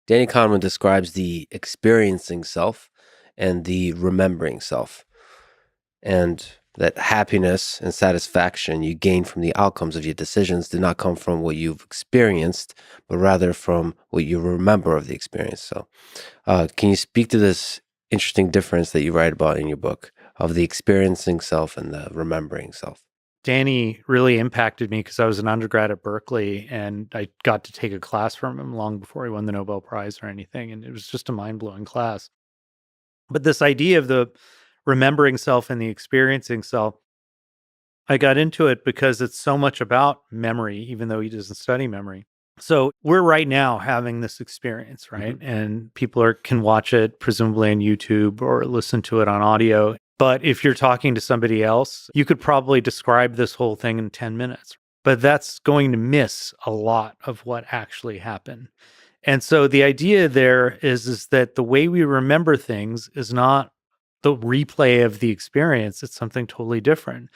Danny Kahneman describes the experiencing self and the remembering self, and that happiness and satisfaction you gain from the outcomes of your decisions do not come from what you've experienced, but rather from what you remember of the experience. So, can you speak to this interesting difference that you write about in your book of the experiencing self and the remembering self? Danny really impacted me because I was an undergrad at Berkeley and I got to take a class from him long before he won the Nobel Prize or anything. And it was just a mind-blowing class. But this idea of the remembering self and the experiencing self, I got into it because it's so much about memory, even though he doesn't study memory. So we're right now having this experience, right? And people can watch it presumably on YouTube or listen to it on audio. But if you're talking to somebody else, you could probably describe this whole thing in 10 minutes. But that's going to miss a lot of what actually happened. And so the idea there is that the way we remember things is not the replay of the experience. It's something totally different.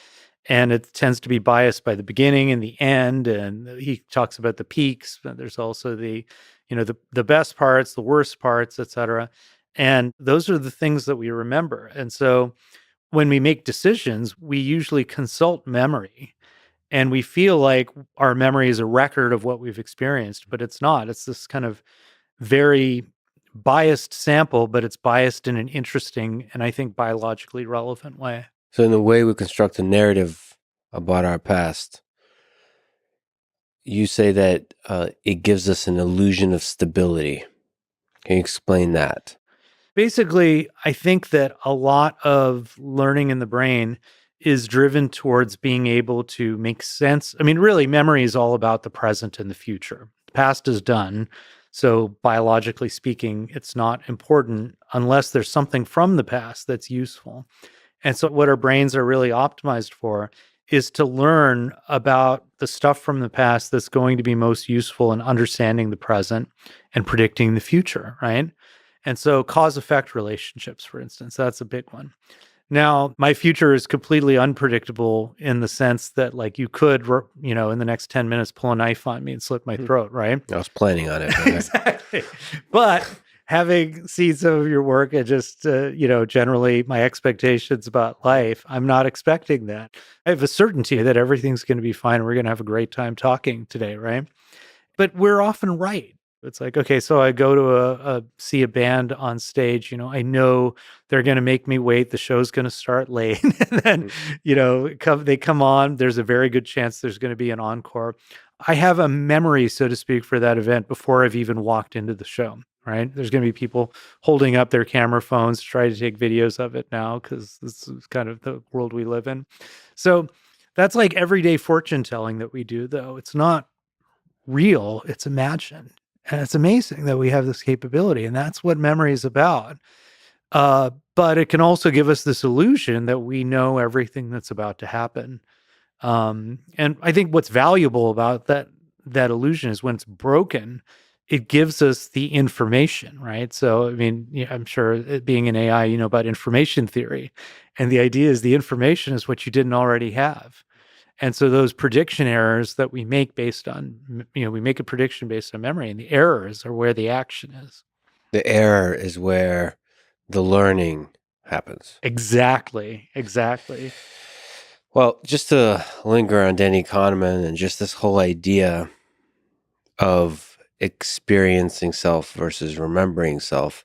And it tends to be biased by the beginning and the end. And he talks about the peaks, but there's also the best parts, the worst parts, et cetera. And those are the things that we remember. And so when we make decisions, we usually consult memory and we feel like our memory is a record of what we've experienced, but it's not. It's this kind of very biased sample, but it's biased in an interesting and I think biologically relevant way. So, in the way we construct a narrative about our past, you say that it gives us an illusion of stability. Can you explain that? Basically, I think that a lot of learning in the brain is driven towards being able to make sense. I mean, really, memory is all about the present and the future. The past is done. So, biologically speaking, it's not important unless there's something from the past that's useful. And so, what our brains are really optimized for is to learn about the stuff from the past that's going to be most useful in understanding the present and predicting the future, right? And so cause effect relationships, for instance, that's a big one. Now, my future is completely unpredictable in the sense that, like, you could, in the next 10 minutes, pull a knife on me and slit my throat, right? I was planning on it. Exactly. But having seen some of your work and just, generally my expectations about life, I'm not expecting that. I have a certainty that everything's going to be fine. We're going to have a great time talking today, right? But we're often right. It's like, okay, so I go to see a band on stage, I know they're going to make me wait. The show's going to start late. And then, they come on. There's a very good chance there's going to be an encore. I have a memory, so to speak, for that event before I've even walked into the show, right? There's going to be people holding up their camera phones to try to take videos of it now because this is kind of the world we live in. So that's like everyday fortune telling that we do, though. It's not real, it's imagined. And it's amazing that we have this capability, and that's what memory is about. But it can also give us this illusion that we know everything that's about to happen. And I think what's valuable about that illusion is when it's broken, it gives us the information, right? So, I mean, I'm sure being an AI, you know about information theory. And the idea is the information is what you didn't already have. And so those prediction errors that we make based on, we make a prediction based on memory, and the errors are where the action is. The error is where the learning happens. Exactly. Well, just to linger on Danny Kahneman and just this whole idea of experiencing self versus remembering self,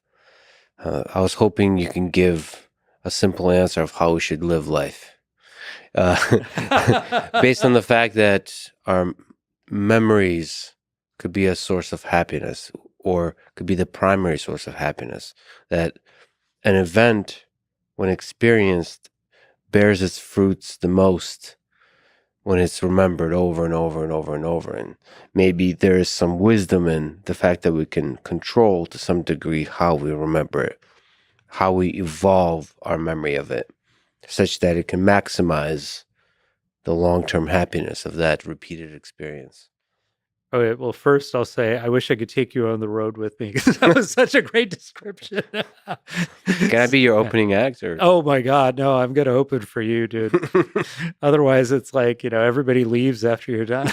I was hoping you can give a simple answer of how we should live life. Based on the fact that our memories could be a source of happiness or could be the primary source of happiness, that an event, when experienced, bears its fruits the most when it's remembered over and over and over and over. And maybe there is some wisdom in the fact that we can control to some degree how we remember it, how we evolve our memory of it, such that it can maximize the long-term happiness of that repeated experience. Okay, well, first I'll say I wish I could take you on the road with me because that was such a great description. Can I be your Yeah. opening act or? Oh my God, no, I'm gonna open for you, dude. Otherwise, it's like, everybody leaves after you're done.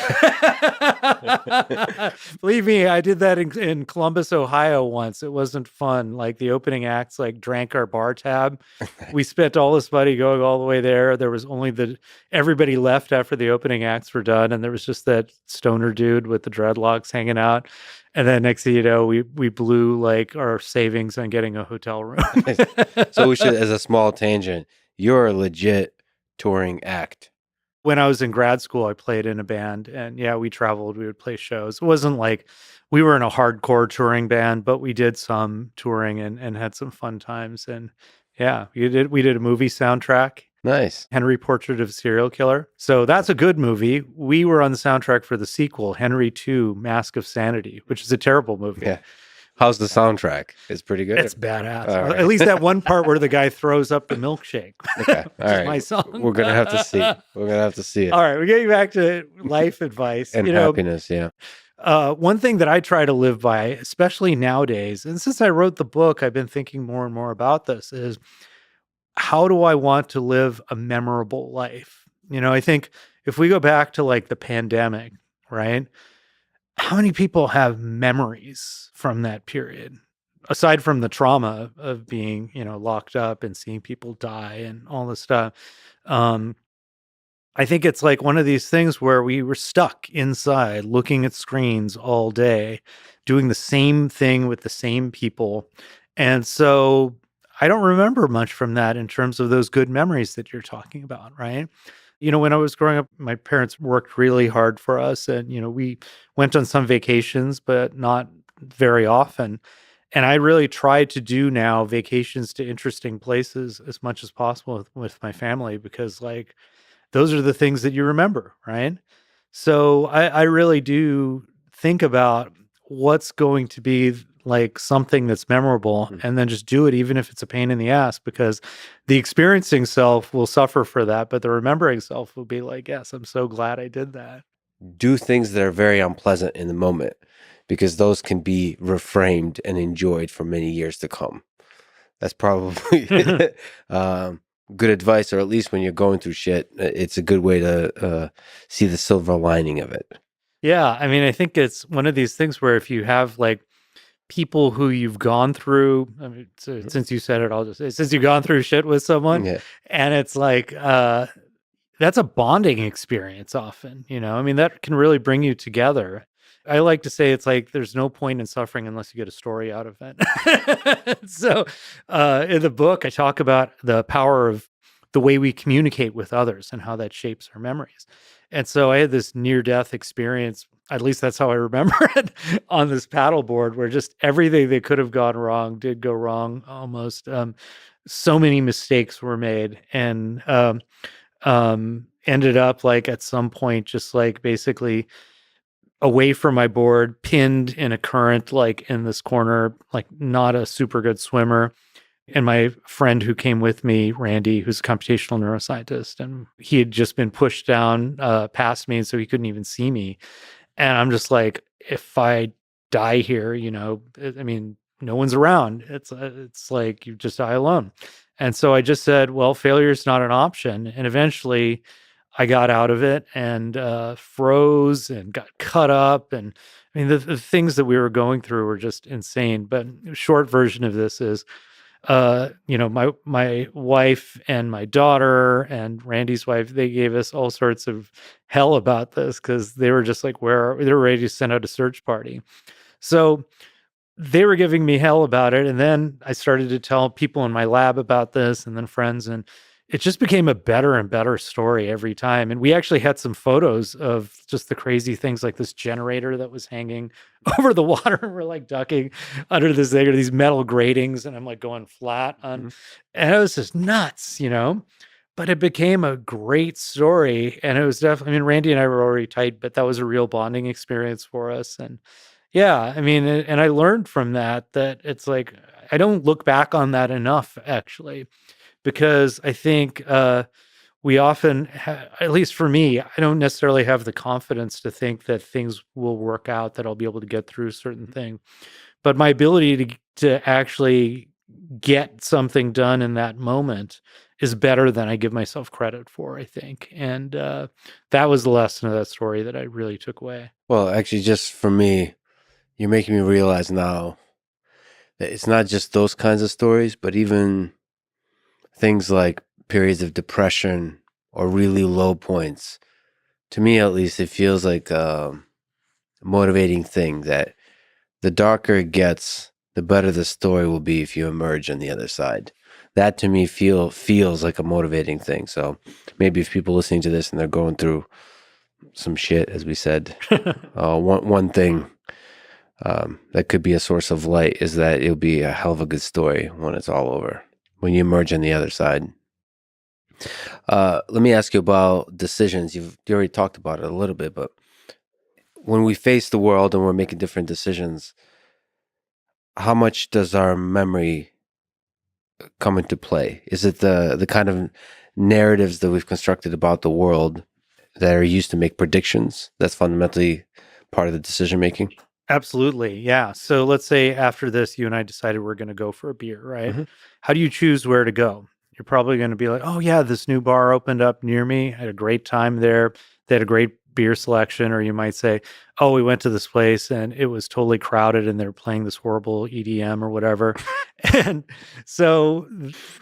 Believe me, I did that in Columbus, Ohio once. It wasn't fun. Like the opening acts, like drank our bar tab. We spent all this money going all the way there. There was only everybody left after the opening acts were done, and there was just that stoner dude with the dreadlocks hanging out. And then next thing you know, we blew like our savings on getting a hotel room. So we should, as a small tangent, you're a legit touring act. When I was in grad school, I played in a band, and yeah, we traveled. We would play shows. It wasn't like we were in a hardcore touring band, but we did some touring and had some fun times. And yeah, we did a movie soundtrack, Nice. Henry Portrait of a Serial Killer. So that's a good movie. We were on the soundtrack for the sequel, Henry 2, Mask of Sanity, which is a terrible movie. Yeah. How's the soundtrack? It's pretty good. It's badass. All right. At least that one part where the guy throws up the milkshake. Okay. All Which is right. my song. We're gonna have to see. We're gonna have to see it. All right, we're getting back to life advice. And happiness, yeah. One thing that I try to live by, especially nowadays, and since I wrote the book, I've been thinking more and more about this, is how do I want to live a memorable life? I think if we go back to like the pandemic, right? How many people have memories from that period? Aside from the trauma of being, locked up and seeing people die and all this stuff. Um, I think it's like one of these things where we were stuck inside looking at screens all day, doing the same thing with the same people. And so I don't remember much from that in terms of those good memories that you're talking about, right? When I was growing up, my parents worked really hard for us, and, we went on some vacations, but not very often. And I really try to do now vacations to interesting places as much as possible with my family because, like, those are the things that you remember, right? So I really do think about what's going to be like something that's memorable and then just do it, even if it's a pain in the ass, because the experiencing self will suffer for that, but the remembering self will be like, yes, I'm so glad I did that. Do things that are very unpleasant in the moment because those can be reframed and enjoyed for many years to come. That's probably good advice, or at least when you're going through shit, it's a good way to see the silver lining of it. Yeah. I mean, I think it's one of these things where if you have like people who you've gone through, I mean, since you said it, I'll just say, since you've gone through shit with someone, Yeah. and it's like, that's a bonding experience often, I mean, that can really bring you together. I like to say it's like there's no point in suffering unless you get a story out of it. So, in the book, I talk about the power of the way we communicate with others and how that shapes our memories. And so I had this near-death experience, at least that's how I remember it, on this paddleboard where just everything that could have gone wrong did go wrong almost. So many mistakes were made, and ended up like at some point just like basically away from my board, pinned in a current, like in this corner, like not a super good swimmer. And my friend who came with me, Randy, who's a computational neuroscientist, and he had just been pushed down past me, and so he couldn't even see me. And I'm just like, if I die here, I mean, no one's around. It's like you just die alone. And so I just said, well, failure is not an option. And eventually I got out of it and froze and got cut up. And I mean, the things that we were going through were just insane. But short version of this is, my wife and my daughter and Randy's wife, they gave us all sorts of hell about this because they were just like, they were ready to send out a search party. So they were giving me hell about it. And then I started to tell people in my lab about this and then friends, and it just became a better and better story every time. And we actually had some photos of just the crazy things like this generator that was hanging over the water. And we're like ducking under this thing or these metal gratings. And I'm like going flat on, and it was just nuts, but it became a great story. And it was definitely, I mean, Randy and I were already tight, but that was a real bonding experience for us. And yeah, I mean, and I learned from that it's like, I don't look back on that enough actually, because I think we often, at least for me, I don't necessarily have the confidence to think that things will work out, that I'll be able to get through certain things. But my ability to actually get something done in that moment is better than I give myself credit for, I think. And that was the lesson of that story that I really took away. Well, actually, just for me, you're making me realize now that it's not just those kinds of stories, but even things like periods of depression or really low points. To me, at least, it feels like a motivating thing that the darker it gets, the better the story will be if you emerge on the other side. That to me feels like a motivating thing. So maybe if people listening to this and they're going through some shit, as we said, one thing that could be a source of light is that it'll be a hell of a good story when it's all over, when you emerge on the other side. Let me ask you about decisions. You already talked about it a little bit, but when we face the world and we're making different decisions, how much does our memory come into play? Is it the kind of narratives that we've constructed about the world that are used to make predictions that's fundamentally part of the decision making? Absolutely. Yeah. So let's say after this, you and I decided we're going to go for a beer, right? Hmm. How do you choose where to go? You're probably going to be like, oh, yeah, this new bar opened up near me. I had a great time there. They had a great beer selection. Or you might say, oh, we went to this place and it was totally crowded and they're playing this horrible EDM or whatever. And so,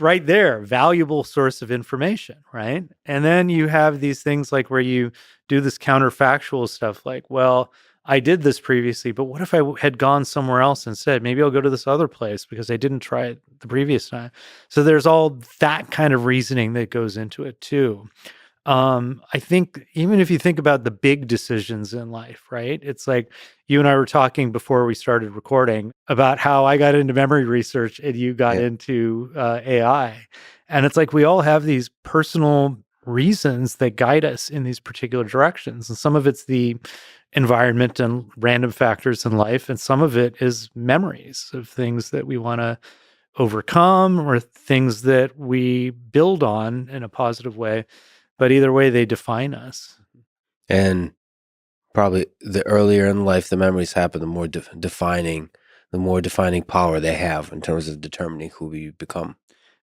right there, valuable source of information, right? And then you have these things like where you do this counterfactual stuff like, well, I did this previously, but what if I had gone somewhere else instead? Maybe I'll go to this other place because I didn't try it the previous time. So there's all that kind of reasoning that goes into it too. I think even if you think about the big decisions in life, right? It's like you and I were talking before we started recording about how I got into memory research and you got Yeah. into AI. And it's like we all have these personal reasons that guide us in these particular directions. And some of it's the environment and random factors in life, and some of it is memories of things that we want to overcome or things that we build on in a positive way. But either way, they define us. And probably the earlier in life the memories happen, the more defining power they have in terms of determining who we become.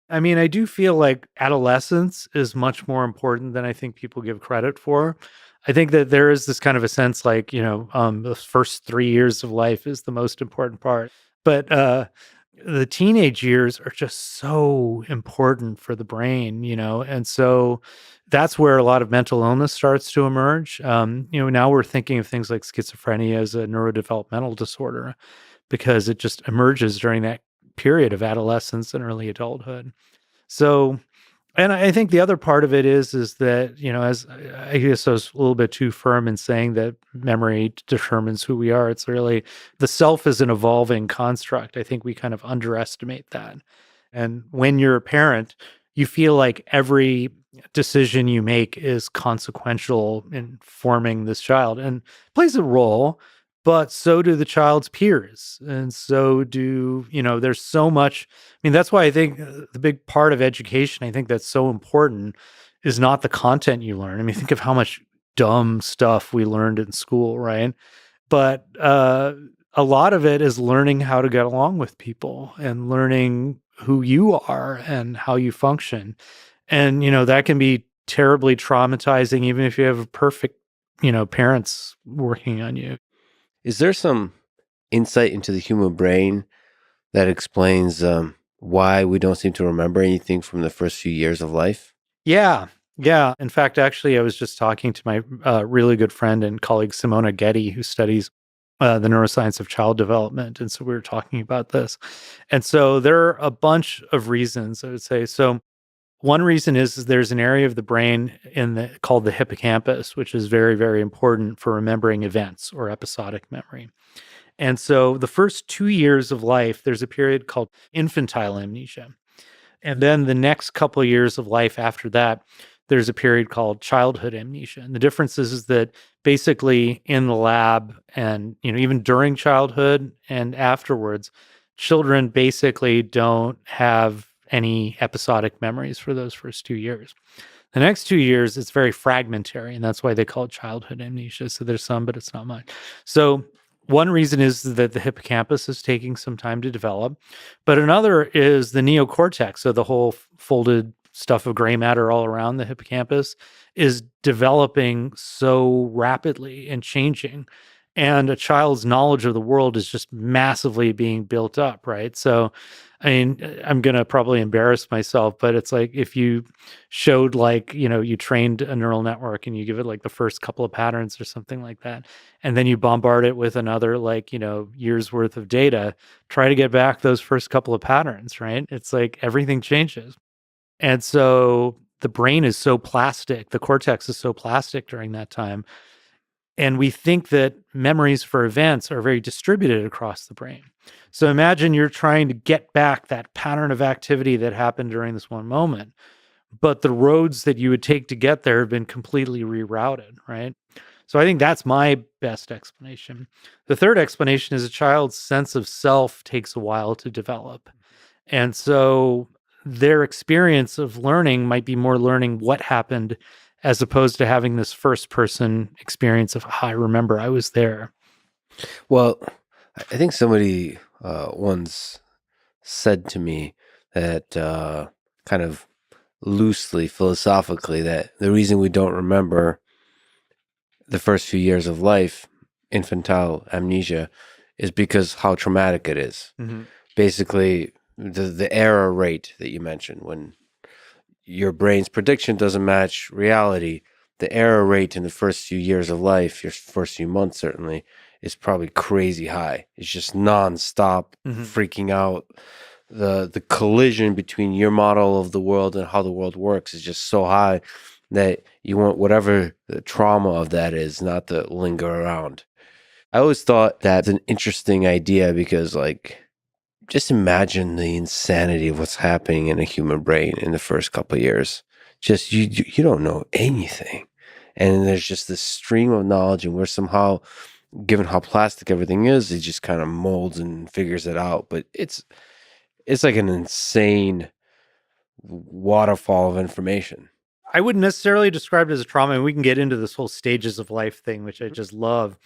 I mean, I do feel like adolescence is much more important than I think people give credit for. I think that there is this kind of a sense like, the first 3 years of life is the most important part. But the teenage years are just so important for the brain, and so that's where a lot of mental illness starts to emerge. Now we're thinking of things like schizophrenia as a neurodevelopmental disorder because it just emerges during that period of adolescence and early adulthood. So, and I think the other part of it is that, as I guess I was a little bit too firm in saying that memory determines who we are. It's really the self is an evolving construct. I think we kind of underestimate that. And when you're a parent, you feel like every decision you make is consequential in forming this child and plays a role, but so do the child's peers. And so do, there's so much. I mean, that's why I think the big part of education, I think that's so important, is not the content you learn. I mean, think of how much dumb stuff we learned in school, right? But a lot of it is learning how to get along with people and learning who you are and how you function. And, that can be terribly traumatizing, even if you have perfect, parents working on you. Is there some insight into the human brain that explains why we don't seem to remember anything from the first few years of life? Yeah. Yeah. In fact, actually, I was just talking to my really good friend and colleague, Simona Getty, who studies the neuroscience of child development. And so we were talking about this. And so there are a bunch of reasons, I would say. So one reason is there's an area of the brain called the hippocampus, which is very, very important for remembering events or episodic memory. And so the first 2 years of life, there's a period called infantile amnesia. And then the next couple of years of life after that, there's a period called childhood amnesia. And the difference is that basically in the lab and, even during childhood and afterwards, children basically don't have any episodic memories for those first 2 years. The next 2 years, it's very fragmentary, and that's why they call it childhood amnesia. So there's some, but it's not much. So one reason is that the hippocampus is taking some time to develop, but another is the neocortex. So the whole folded stuff of gray matter all around the hippocampus is developing so rapidly and changing. And a child's knowledge of the world is just massively being built up, right? So, I mean, I'm going to probably embarrass myself, but it's like if you showed like, you trained a neural network and you give it like the first couple of patterns or something like that, and then you bombard it with another like, years worth of data, try to get back those first couple of patterns, right? It's like everything changes. And so the brain is so plastic, the cortex is so plastic during that time. And we think that memories for events are very distributed across the brain. So imagine you're trying to get back that pattern of activity that happened during this one moment, but the roads that you would take to get there have been completely rerouted, right? So I think that's my best explanation. The third explanation is a child's sense of self takes a while to develop. And so their experience of learning might be more learning what happened as opposed to having this first person experience of, I remember I was there. Well, I think somebody once said to me that kind of loosely, philosophically, that the reason we don't remember the first few years of life, infantile amnesia, is because how traumatic it is. Mm-hmm. Basically, the error rate that you mentioned, when your brain's prediction doesn't match reality, the error rate in the first few years of life, your first few months certainly, is probably crazy high. It's just nonstop freaking out. The collision between your model of the world and how the world works is just so high that you want whatever the trauma of that is not to linger around. I always thought that's an interesting idea because, like, just imagine the insanity of what's happening in a human brain in the first couple of years. Just you don't know anything, and there's just this stream of knowledge, and we're somehow, given how plastic everything is, it just kind of molds and figures it out. But it's like an insane waterfall of information. I wouldn't necessarily describe it as a trauma, and we can get into this whole stages of life thing, which I just love.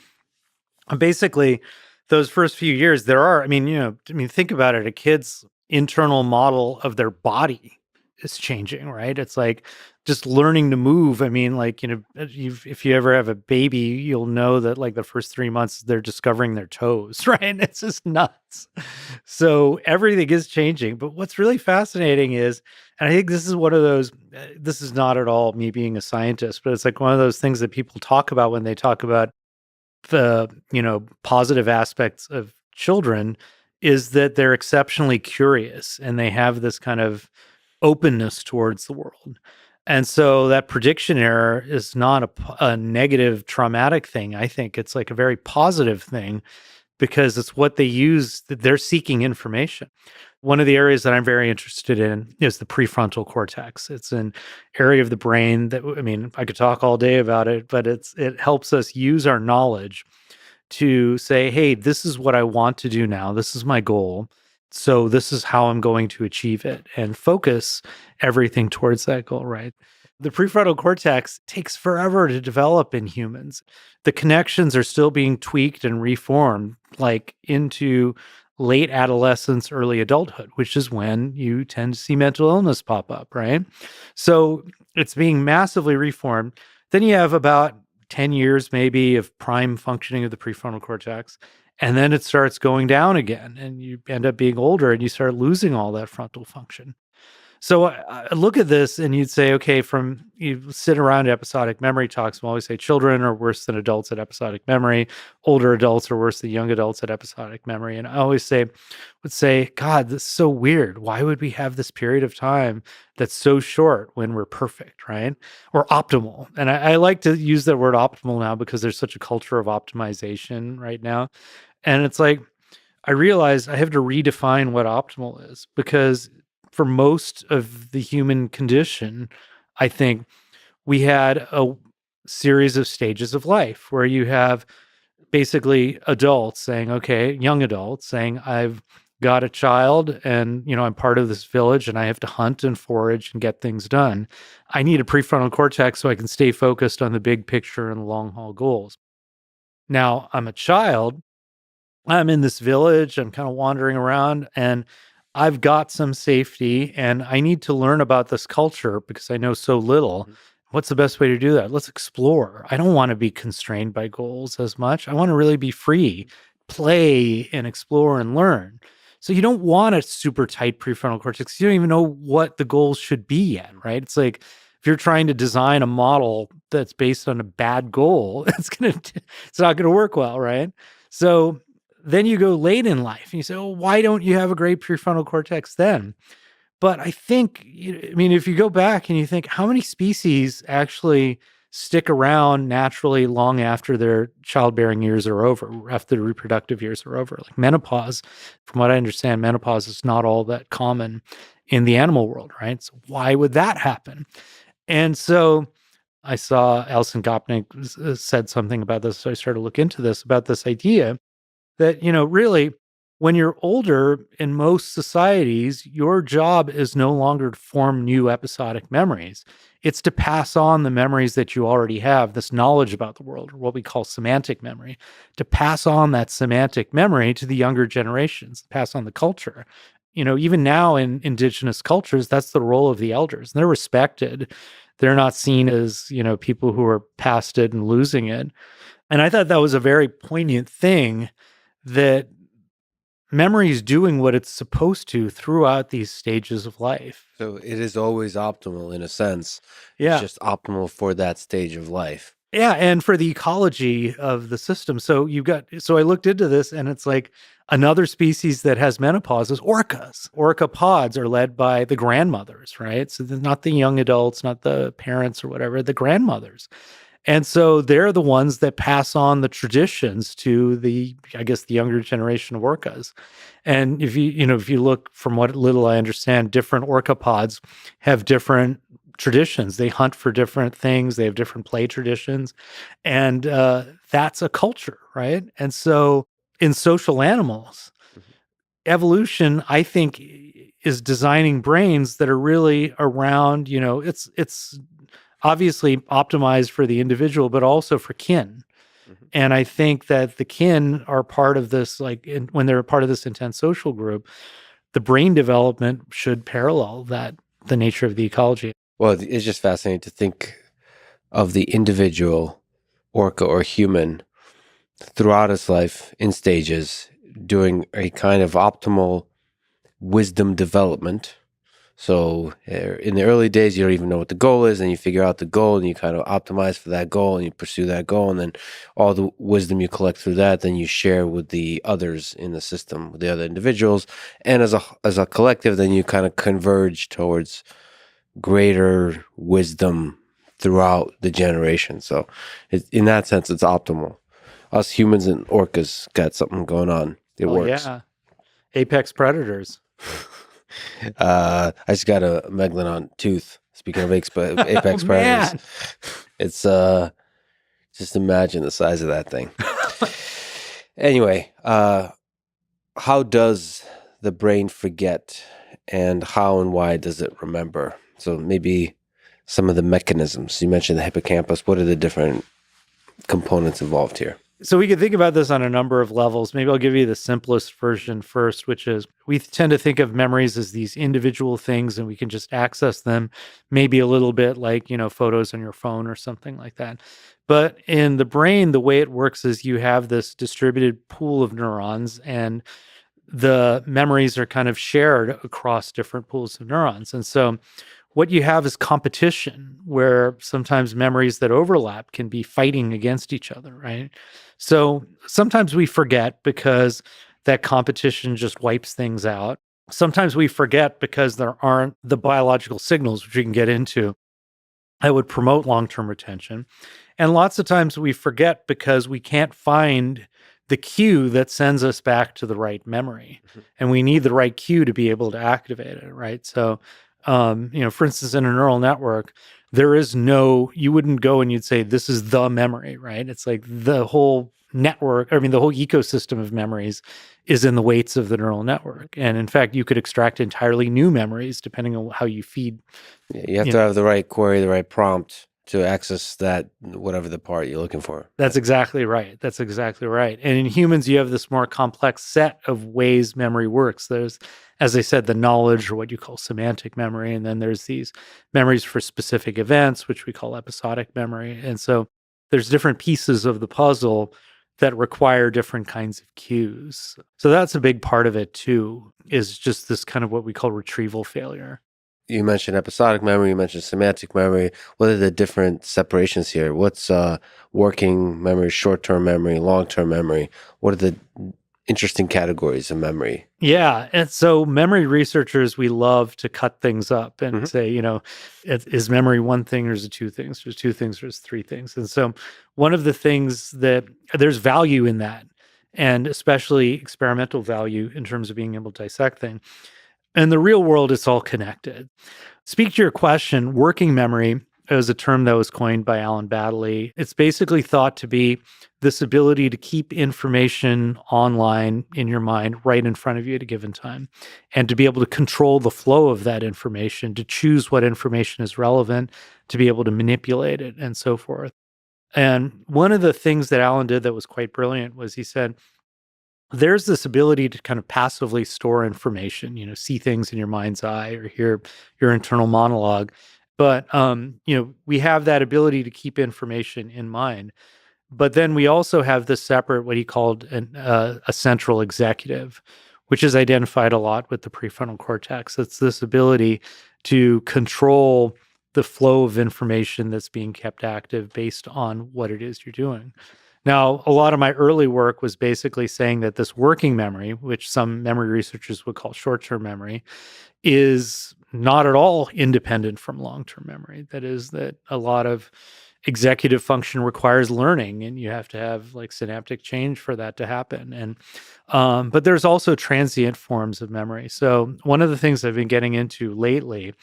Basically, those first few years, think about it. A kid's internal model of their body is changing, right? It's like just learning to move. I mean, like, if you ever have a baby, you'll know that like the first 3 months, they're discovering their toes, right? And it's just nuts. So everything is changing. But what's really fascinating is, and I think this is one of those, this is not at all me being a scientist, but it's like one of those things that people talk about when they talk about the positive aspects of children, is that they're exceptionally curious and they have this kind of openness towards the world. And so that prediction error is not a negative traumatic thing. I think it's like a very positive thing because it's what they use. They're seeking information. One of the areas that I'm very interested in is the prefrontal cortex. It's an area of the brain that, I mean, I could talk all day about it, but it helps us use our knowledge to say, hey, this is what I want to do now. This is my goal. So this is how I'm going to achieve it, and focus everything towards that goal, right? The prefrontal cortex takes forever to develop in humans. The connections are still being tweaked and reformed, like into late adolescence, early adulthood, which is when you tend to see mental illness pop up, right? So it's being massively reformed. Then you have about 10 years maybe of prime functioning of the prefrontal cortex. And then it starts going down again, and you end up being older and you start losing all that frontal function. So I look at this and you'd say, okay, you sit around episodic memory talks, we always say children are worse than adults at episodic memory. Older adults are worse than young adults at episodic memory. And I always would say, God, this is so weird. Why would we have this period of time that's so short when we're perfect, right? Or optimal. And I like to use that word optimal now because there's such a culture of optimization right now. And it's like, I realize I have to redefine what optimal is, because for most of the human condition, I think we had a series of stages of life where you have basically adults saying, okay, young adults saying, I've got a child and, I'm part of this village and I have to hunt and forage and get things done. I need a prefrontal cortex so I can stay focused on the big picture and the long haul goals. Now, I'm a child. I'm in this village. I'm kind of wandering around and I've got some safety and I need to learn about this culture because I know so little. Mhm. What's the best way to do that? Let's explore. I don't want to be constrained by goals as much. I want to really be free, play and explore and learn. So you don't want a super tight prefrontal cortex. You don't even know what the goals should be yet, right? It's like if you're trying to design a model that's based on a bad goal, it's not gonna work well, right? So then you go late in life and you say, "Oh, why don't you have a great prefrontal cortex then?" But I think, if you go back and you think how many species actually stick around naturally long after their childbearing years are over, after the reproductive years are over, like menopause. From what I understand, menopause is not all that common in the animal world, right? So why would that happen? And so I saw Alison Gopnik said something about this. So I started to look into this about this idea that, really, when you're older in most societies, your job is no longer to form new episodic memories. It's to pass on the memories that you already have, this knowledge about the world, or what we call semantic memory, to pass on that semantic memory to the younger generations, pass on the culture. Even now in indigenous cultures, that's the role of the elders. They're respected. They're not seen as, people who are past it and losing it. And I thought that was a very poignant thing that memory is doing what it's supposed to throughout these stages of life. So it is always optimal in a sense. It's Yeah. just optimal for that stage of life. Yeah. And for the ecology of the system. So I looked into this and it's like another species that has menopause is orcas. Orca pods are led by the grandmothers, right? So they're not the young adults, not the parents or whatever, the grandmothers. And so they're the ones that pass on the traditions to I guess, the younger generation of orcas. And if you look from what little I understand, different orca pods have different traditions. They hunt for different things. They have different play traditions. And that's a culture, right? And so in social animals, Mhm. evolution, I think, is designing brains that are really around, it's obviously optimized for the individual, but also for kin. Mhm. And I think that the kin are part of this, when they're a part of this intense social group, the brain development should parallel the nature of the ecology. Well, it's just fascinating to think of the individual orca or human throughout its life in stages doing a kind of optimal wisdom development. So in the early days, you don't even know what the goal is, and you figure out the goal, and you kind of optimize for that goal, and you pursue that goal, and then all the wisdom you collect through that, then you share with the others in the system, with the other individuals, and as a collective, then you kind of converge towards greater wisdom throughout the generation. So, in that sense, it's optimal. Us humans and orcas got something going on. It Oh works. yeah, apex predators. I just got a megalodon tooth. Speaking of Oh apex predators, man. it's just imagine the size of that thing. Anyway, how does the brain forget, and how and why does it remember? So maybe some of the mechanisms. You mentioned the hippocampus. What are the different components involved here? So we can think about this on a number of levels. Maybe I'll give you the simplest version first, which is we tend to think of memories as these individual things and we can just access them maybe a little bit like, photos on your phone or something like that. But in the brain, the way it works is you have this distributed pool of neurons and the memories are kind of shared across different pools of neurons. And so what you have is competition where sometimes memories that overlap can be fighting against each other, right? So sometimes we forget because that competition just wipes things out. Sometimes we forget because there aren't the biological signals, which we can get into, that would promote long term retention. And lots of times we forget because we can't find the cue that sends us back to the right memory. Mhm. And we need the right cue to be able to activate it, right? So, for instance, in a neural network, you wouldn't go and you'd say, this is the memory, right? It's like the whole network, I mean, the whole ecosystem of memories is in the weights of the neural network. And in fact, you could extract entirely new memories depending on how you feed. You have to have the right query, the right prompt to access that, whatever the part you're looking for. That's exactly right. That's exactly right. And in humans, you have this more complex set of ways memory works. There's, as I said, the knowledge, or what you call semantic memory. And then there's these memories for specific events, which we call episodic memory. And so there's different pieces of the puzzle that require different kinds of cues. So that's a big part of it too, is just this kind of what we call retrieval failure. You mentioned episodic memory, you mentioned semantic memory. What are the different separations here? What's working memory, short-term memory, long-term memory? What are the interesting categories of memory? Yeah. And so memory researchers, we love to cut things up and say, is memory one thing or is it two things? There's two things, there's three things. And so one of the things that there's value in that, and especially experimental value in terms of being able to dissect things. In the real world, it's all connected. Speak to your question, working memory is a term that was coined by Alan Baddeley. It's basically thought to be this ability to keep information online in your mind right in front of you at a given time, and to be able to control the flow of that information, to choose what information is relevant, to be able to manipulate it, and so forth. And one of the things that Alan did that was quite brilliant was he said, there's this ability to kind of passively store information, see things in your mind's eye or hear your internal monologue. But, we have that ability to keep information in mind. But then we also have this separate, what he called a central executive, which is identified a lot with the prefrontal cortex. It's this ability to control the flow of information that's being kept active based on what it is you're doing. Now, a lot of my early work was basically saying that this working memory, which some memory researchers would call short-term memory, is not at all independent from long-term memory. That is, that a lot of executive function requires learning, and you have to have like synaptic change for that to happen. And but there's also transient forms of memory. So one of the things I've been getting into lately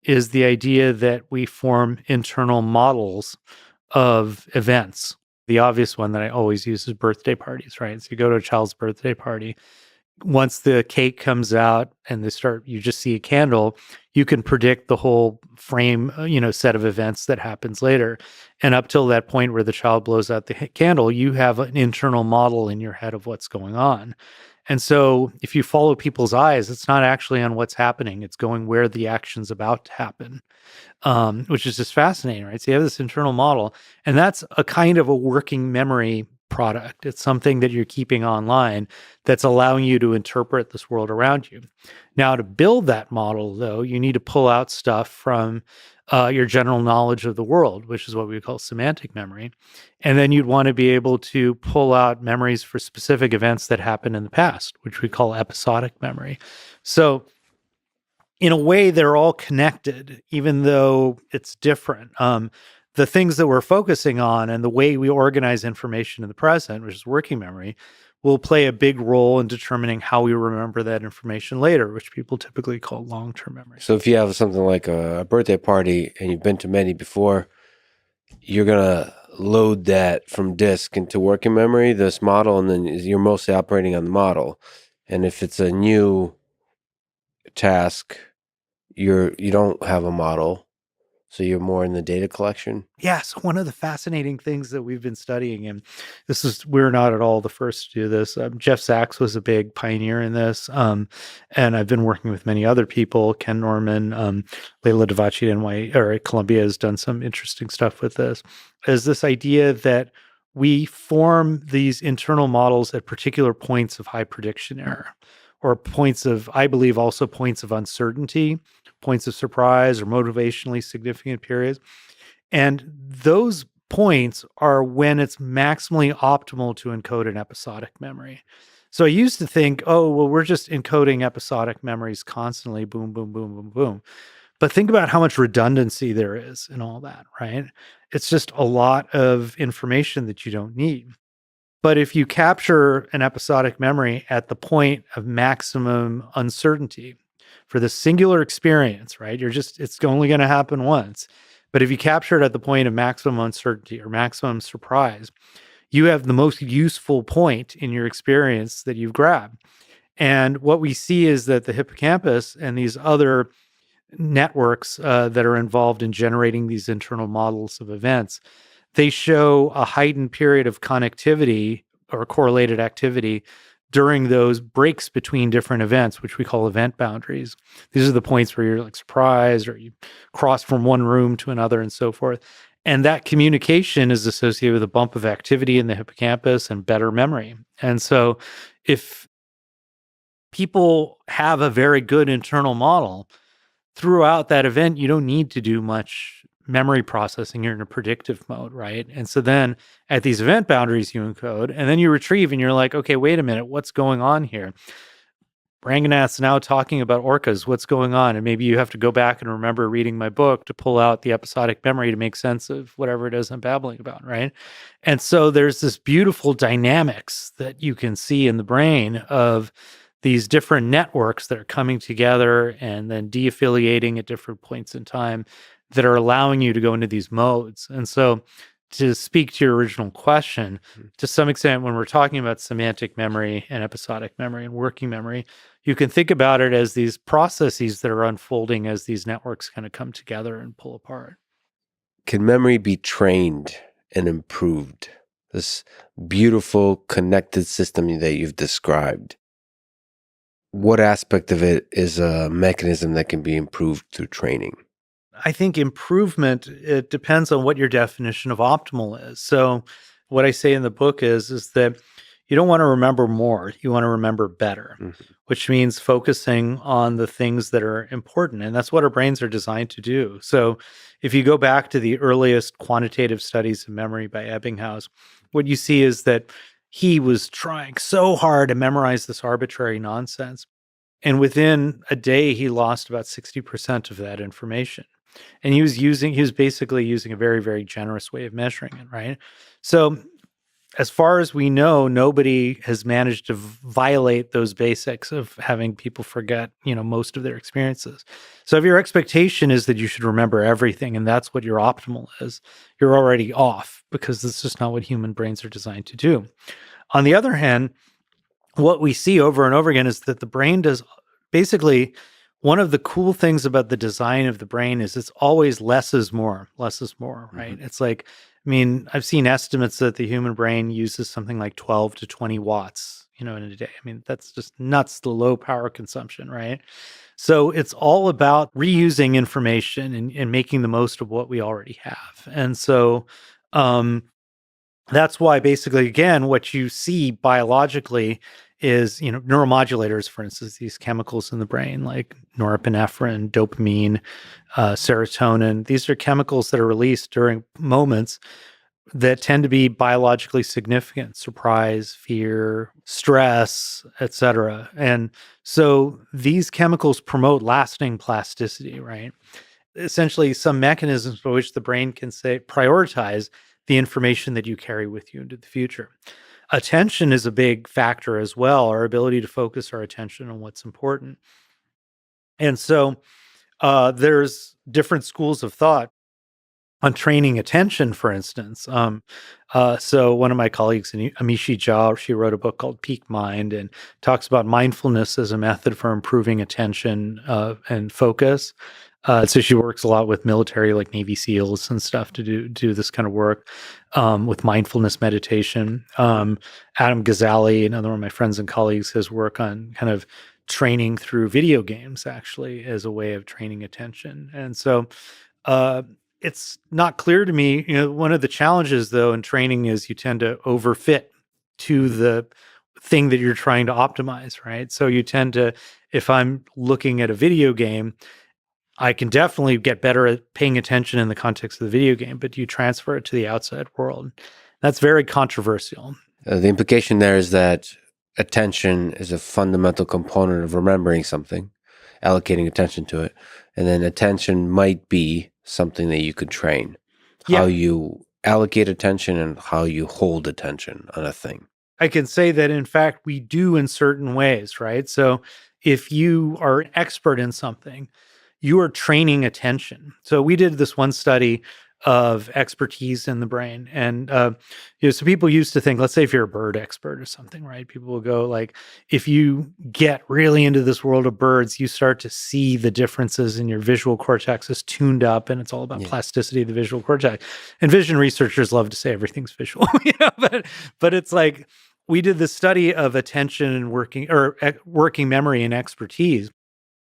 is the idea that we form internal models of events. The obvious one that I always use is birthday parties, right? So you go to a child's birthday party. Once the cake comes out and you just see a candle, you can predict the whole frame, set of events that happens later. And up till that point where the child blows out the candle, you have an internal model in your head of what's going on. And so if you follow people's eyes, it's not actually on what's happening. It's going where the action's about to happen, which is just fascinating, right? So you have this internal model, and that's a kind of a working memory product. It's something that you're keeping online that's allowing you to interpret this world around you. Now, to build that model, though, you need to pull out stuff from your general knowledge of the world, which is what we call semantic memory. And then you'd want to be able to pull out memories for specific events that happened in the past, which we call episodic memory. So in a way, they're all connected, even though it's different. The things that we're focusing on and the way we organize information in the present, which is working memory, will play a big role in determining how we remember that information later, which people typically call long-term memory. So if you have something like a birthday party and you've been to many before, you're going to load that from disk into working memory, this model, and then you're mostly operating on the model. And if it's a new task, you don't have a model, so you're more in the data collection. Yeah, so one of the fascinating things that we've been studying, and we're not at all the first to do this. Jeff Sachs was a big pioneer in this, and I've been working with many other people. Ken Norman, Leila Devachi at Columbia has done some interesting stuff with this. Is this idea that we form these internal models at particular points of high prediction error, or I believe also points of uncertainty, points of surprise, or motivationally significant periods. And those points are when it's maximally optimal to encode an episodic memory. So I used to think, oh, well, we're just encoding episodic memories constantly, boom, boom, boom, boom, boom. But think about how much redundancy there is in all that, right? It's just a lot of information that you don't need. But if you capture an episodic memory at the point of maximum uncertainty for the singular experience, right? It's only going to happen once. But if you capture it at the point of maximum uncertainty or maximum surprise, you have the most useful point in your experience that you've grabbed. And what we see is that the hippocampus and these other networks that are involved in generating these internal models of events, they show a heightened period of connectivity or correlated activity during those breaks between different events, which we call event boundaries. These are the points where you're like surprised or you cross from one room to another and so forth. And that communication is associated with a bump of activity in the hippocampus and better memory. And so if people have a very good internal model throughout that event, you don't need to do much memory processing. You're in a predictive mode, right? And so then at these event boundaries, you encode and then you retrieve and you're like, okay, wait a minute, what's going on here? Ranganath's now talking about orcas. What's going on? And maybe you have to go back and remember reading my book to pull out the episodic memory to make sense of whatever it is I'm babbling about, right? And so there's this beautiful dynamics that you can see in the brain of these different networks that are coming together and then de-affiliating at different points in time that are allowing you to go into these modes. And so to speak to your original question, to some extent, when we're talking about semantic memory and episodic memory and working memory, you can think about it as these processes that are unfolding as these networks kind of come together and pull apart. Can memory be trained and improved? This beautiful connected system that you've described. What aspect of it is a mechanism that can be improved through training? I think improvement, it depends on what your definition of optimal is. So what I say in the book is that you don't want to remember more, you want to remember better, which means focusing on the things that are important. And that's what our brains are designed to do. So if you go back to the earliest quantitative studies of memory by Ebbinghaus, what you see is that he was trying so hard to memorize this arbitrary nonsense. And within a day, he lost about 60% of that information. And he was basically using a very, very generous way of measuring it, right? So as far as we know, nobody has managed to violate those basics of having people forget, most of their experiences. So if your expectation is that you should remember everything and that's what your optimal is, you're already off because that's just not what human brains are designed to do. On the other hand, what we see over and over again is that the brain does basically one of the cool things about the design of the brain is it's always less is more, right? It's like, I've seen estimates that the human brain uses something like 12 to 20 watts, in a day. That's just nuts, the low power consumption, right? So it's all about reusing information and making the most of what we already have. And so, that's why basically, again, what you see biologically is, neuromodulators, for instance, these chemicals in the brain like norepinephrine, dopamine, serotonin. These are chemicals that are released during moments that tend to be biologically significant: surprise, fear, stress, etc. And so these chemicals promote lasting plasticity, right? Essentially, some mechanisms by which the brain can prioritize the information that you carry with you into the future. Attention is a big factor as well, our ability to focus our attention on what's important. And so there's different schools of thought on training attention, for instance. So one of my colleagues, Amishi Jha, she wrote a book called Peak Mind and talks about mindfulness as a method for improving attention and focus. So she works a lot with military, like Navy SEALs and stuff, to do this kind of work with mindfulness meditation. Adam Ghazali, another one of my friends and colleagues, has work on kind of training through video games, actually, as a way of training attention. And so it's not clear to me. One of the challenges, though, in training is you tend to overfit to the thing that you're trying to optimize, right? So you tend to, if I'm looking at a video game, I can definitely get better at paying attention in the context of the video game, but you transfer it to the outside world. That's very controversial. The implication there is that attention is a fundamental component of remembering something, allocating attention to it. And then attention might be something that you could train. How you allocate attention and how you hold attention on a thing. I can say that, in fact, we do in certain ways, right? So if you are an expert in something, you are training attention. So we did this one study of expertise in the brain. And so people used to think, let's say if you're a bird expert or something, right? People will go like, if you get really into this world of birds, you start to see the differences in your visual cortex is tuned up, and it's all about plasticity of the visual cortex. And vision researchers love to say everything's visual, but it's like, we did the study of attention and working memory and expertise.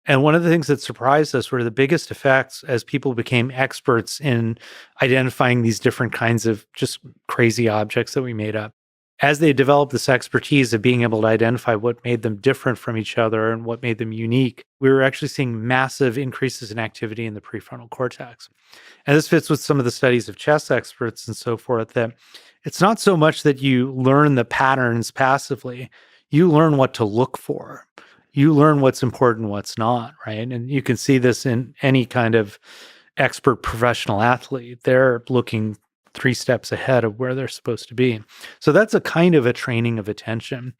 And one of the things that surprised us were the biggest effects as people became experts in identifying these different kinds of just crazy objects that we made up. As they developed this expertise of being able to identify what made them different from each other and what made them unique, we were actually seeing massive increases in activity in the prefrontal cortex. And this fits with some of the studies of chess experts and so forth, that it's not so much that you learn the patterns passively, you learn what to look for. You learn what's important, what's not, right? And you can see this in any kind of expert professional athlete. They're looking 3 steps ahead of where they're supposed to be. So that's a kind of a training of attention.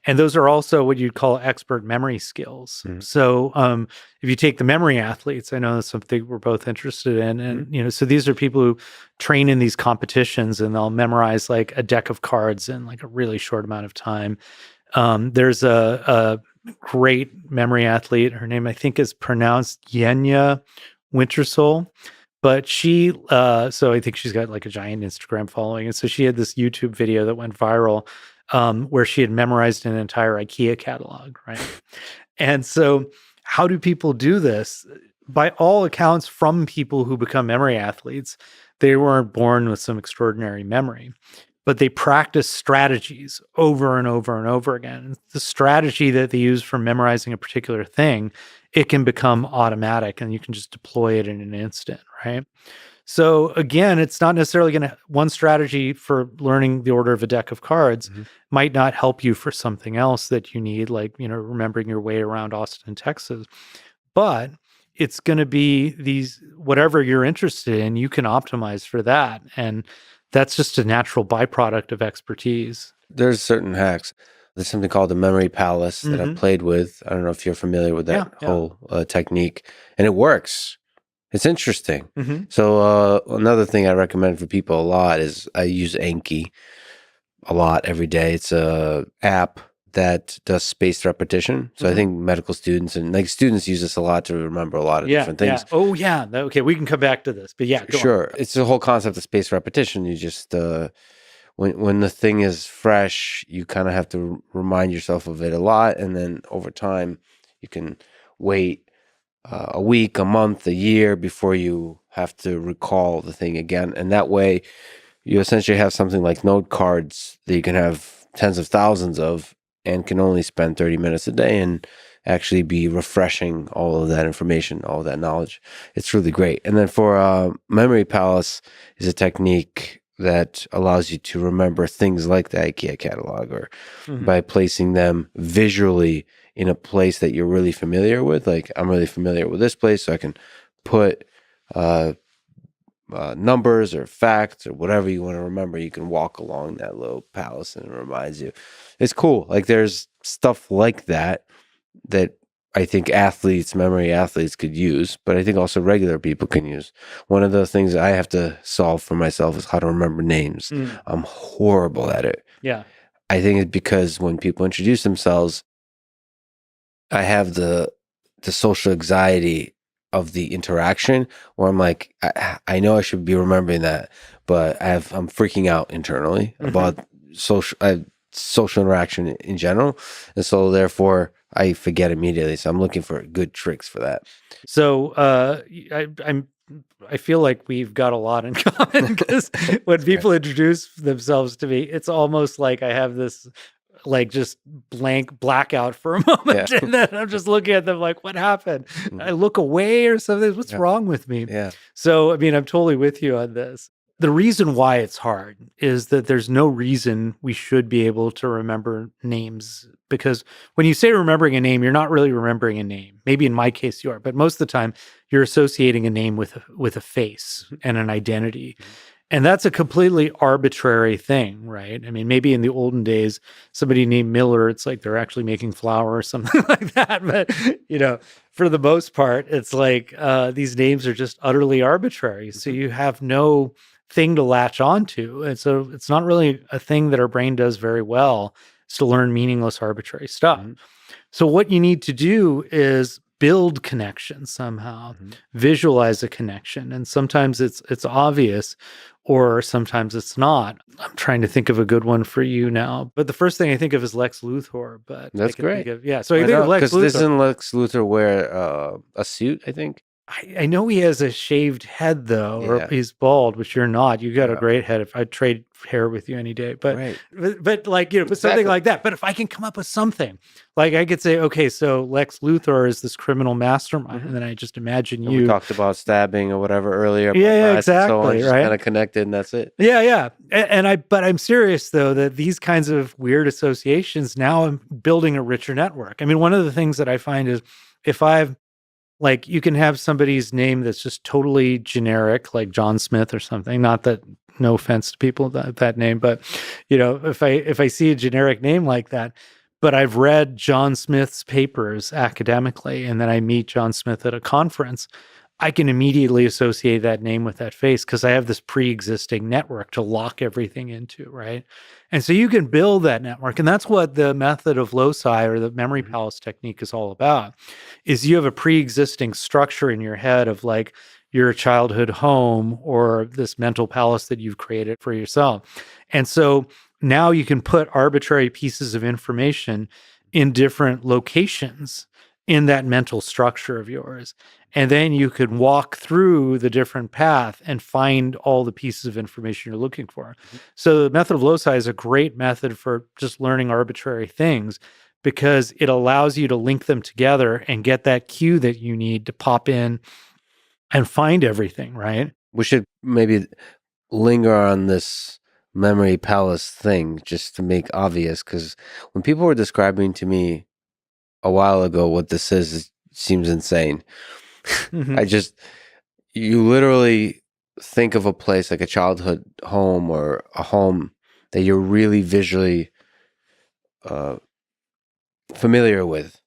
And those are also what you'd call expert memory skills. Mm-hmm. So if you take the memory athletes, I know that's something we're both interested in. And, so these are people who train in these competitions, and they'll memorize like a deck of cards in like a really short amount of time. There's a great memory athlete. Her name, I think, is pronounced Yenya Wintersoul. But she, so I think she's got like a giant Instagram following. And so she had this YouTube video that went viral where she had memorized an entire IKEA catalog, right? And so how do people do this? By all accounts, from people who become memory athletes, they weren't born with some extraordinary memory, but they practice strategies over and over and over again. And the strategy that they use for memorizing a particular thing, it can become automatic, and you can just deploy it in an instant, right? So again, it's not necessarily one strategy for learning the order of a deck of cards might not help you for something else that you need, like, remembering your way around Austin, Texas. But it's going to be these, whatever you're interested in, you can optimize for that. And that's just a natural byproduct of expertise. There's certain hacks. There's something called the memory palace that I've played with. I don't know if you're familiar with that whole technique. And it works. It's interesting. So another thing I recommend for people a lot is I use Anki a lot every day. It's a app that does spaced repetition. So I think medical students and like students use this a lot to remember a lot of different things. Yeah. Oh, yeah. Okay, we can come back to this. But yeah, go on. It's the whole concept of spaced repetition. You just, when the thing is fresh, you kind of have to remind yourself of it a lot. And then over time, you can wait a week, a month, a year before you have to recall the thing again. And that way, you essentially have something like note cards that you can have tens of thousands of, and can only spend 30 minutes a day and actually be refreshing all of that information, all of that knowledge. It's really great. And then for Memory Palace is a technique that allows you to remember things like the IKEA catalog, or by placing them visually in a place that you're really familiar with. Like, I'm really familiar with this place, so I can put numbers or facts or whatever you want to remember. You can walk along that little palace and it reminds you. It's cool. Like, there's stuff like that I think memory athletes could use, but I think also regular people can use. One of the things I have to solve for myself is how to remember names. I'm horrible at it. Yeah. I think it's because when people introduce themselves, I have the social anxiety of the interaction where I'm like, I know I should be remembering that, but I'm freaking out internally about social interaction in general. And so therefore I forget immediately. So I'm looking for good tricks for that. So I feel like we've got a lot in common, because when people introduce themselves to me, it's almost like I have this like just blackout for a moment, and then I'm just looking at them like, what happened? I look away or something. What's wrong with me? So I mean, I'm totally with you on this. The reason why it's hard is that there's no reason we should be able to remember names, because when you say remembering a name, you're not really remembering a name. Maybe in my case you are, but most of the time you're associating a name with a face and an identity. And that's a completely arbitrary thing, right? I mean, maybe in the olden days, somebody named Miller, it's like they're actually making flour or something like that. But, for the most part, it's like these names are just utterly arbitrary. So you have no thing to latch onto. And so it's not really a thing that our brain does very well, is to learn meaningless, arbitrary stuff. Mhm. So what you need to do is build connections somehow, visualize a connection. And sometimes it's obvious or sometimes it's not. I'm trying to think of a good one for you now. But the first thing I think of is Lex Luthor, but I That's can think great. of so I think of Lex Because Luthor. doesn't Lex Luthor wear a suit, I think? I know he has a shaved head though, or Yeah. he's bald, which you're not. You got a Yeah. great head. If I'd trade hair with you any day, but Right. but like but something Exactly. like that. But if I can come up with something, like I could say, okay, so Lex Luthor is this criminal mastermind, and then I just imagine And we you. talked about stabbing or whatever earlier, about Yeah, knives and so on, exactly, just right. kind of connected, and that's it. Yeah. But I'm serious though that these kinds of weird associations now I'm building a richer network. I mean, one of the things that I find is if I've like you can have somebody's name that's just totally generic, like John Smith or something. Not that, no offense to people that name, but if I see a generic name like that, but I've read John Smith's papers academically, and then I meet John Smith at a conference, I can immediately associate that name with that face because I have this pre-existing network to lock everything into, right? And so you can build that network. And that's what the method of loci or the memory palace technique is all about, is you have a pre-existing structure in your head of like your childhood home or this mental palace that you've created for yourself. And so now you can put arbitrary pieces of information in different locations in that mental structure of yours. And then you could walk through the different path and find all the pieces of information you're looking for. So the method of loci is a great method for just learning arbitrary things because it allows you to link them together and get that cue that you need to pop in and find everything, right? We should maybe linger on this memory palace thing just to make obvious, because when people were describing to me a while ago what this is, it seems insane. Mhm. I just, you literally think of a place like a childhood home or a home that you're really visually uh, familiar with,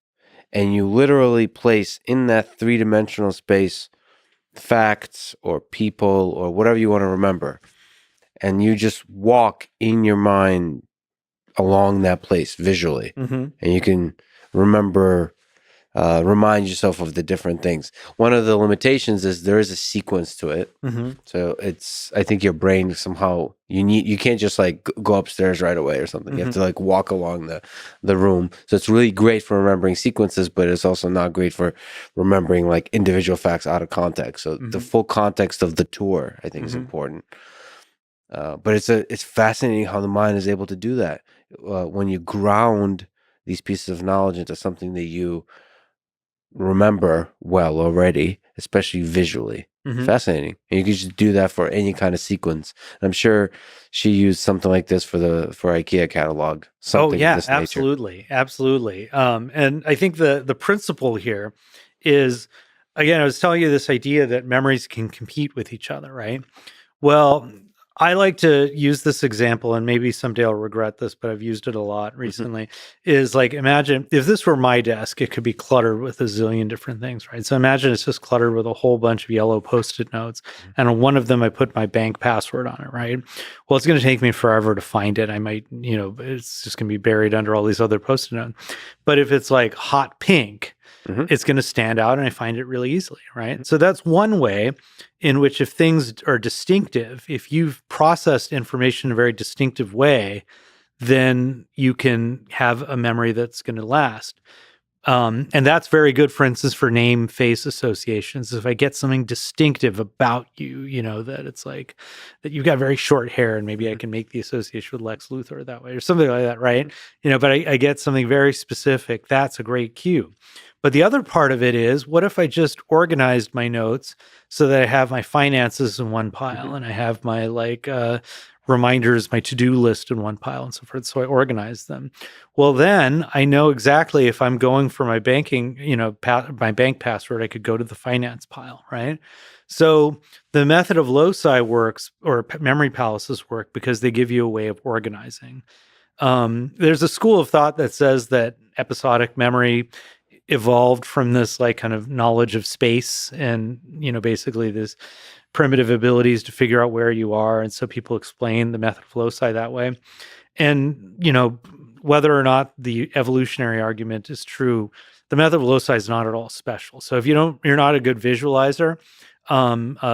and you literally place in that three-dimensional space facts or people or whatever you want to remember, and you just walk in your mind along that place visually, Mhm. and you can remember, remind yourself of the different things. One of the limitations is there is a sequence to it. Mhm. So I think your brain somehow, you can't just like go upstairs right away or something. You have to like walk along the room. So it's really great for remembering sequences, but it's also not great for remembering like individual facts out of context. So the full context of the tour, I think, is important. But it's fascinating how the mind is able to do that when you ground these pieces of knowledge into something that you remember well already, especially visually. Fascinating. And you can just do that for any kind of sequence. I'm sure she used something like this for IKEA catalog, Oh something of yeah, this nature. absolutely. And I think the principle here is, again, I was telling you this idea that memories can compete with each other, right? Well, I like to use this example, and maybe someday I'll regret this, but I've used it a lot recently. Is like, imagine if this were my desk, it could be cluttered with a zillion different things, right? So imagine it's just cluttered with a whole bunch of yellow Post-it notes, and on one of them I put my bank password on it, right? Well, it's going to take me forever to find it. I might, it's just going to be buried under all these other Post-it notes. But if it's like hot pink, it's going to stand out and I find it really easily, right? So that's one way in which, if things are distinctive, if you've processed information in a very distinctive way, then you can have a memory that's going to last. And that's very good, for instance, for name face associations. If I get something distinctive about you, that it's like that you've got very short hair, and maybe I can make the association with Lex Luthor that way or something like that, right? But I get something very specific. That's a great cue. But the other part of it is, what if I just organized my notes so that I have my finances in one pile and I have my reminders, my to-do list in one pile and so forth. So I organize them. Well, then I know exactly if I'm going for my banking, my bank password, I could go to the finance pile, right? So the method of loci works, or memory palaces work, because they give you a way of organizing. There's a school of thought that says that episodic memory evolved from this like kind of knowledge of space and, basically this primitive abilities to figure out where you are. And so people explain the method of loci that way. And, whether or not the evolutionary argument is true, the method of loci is not at all special. So if you're not a good visualizer,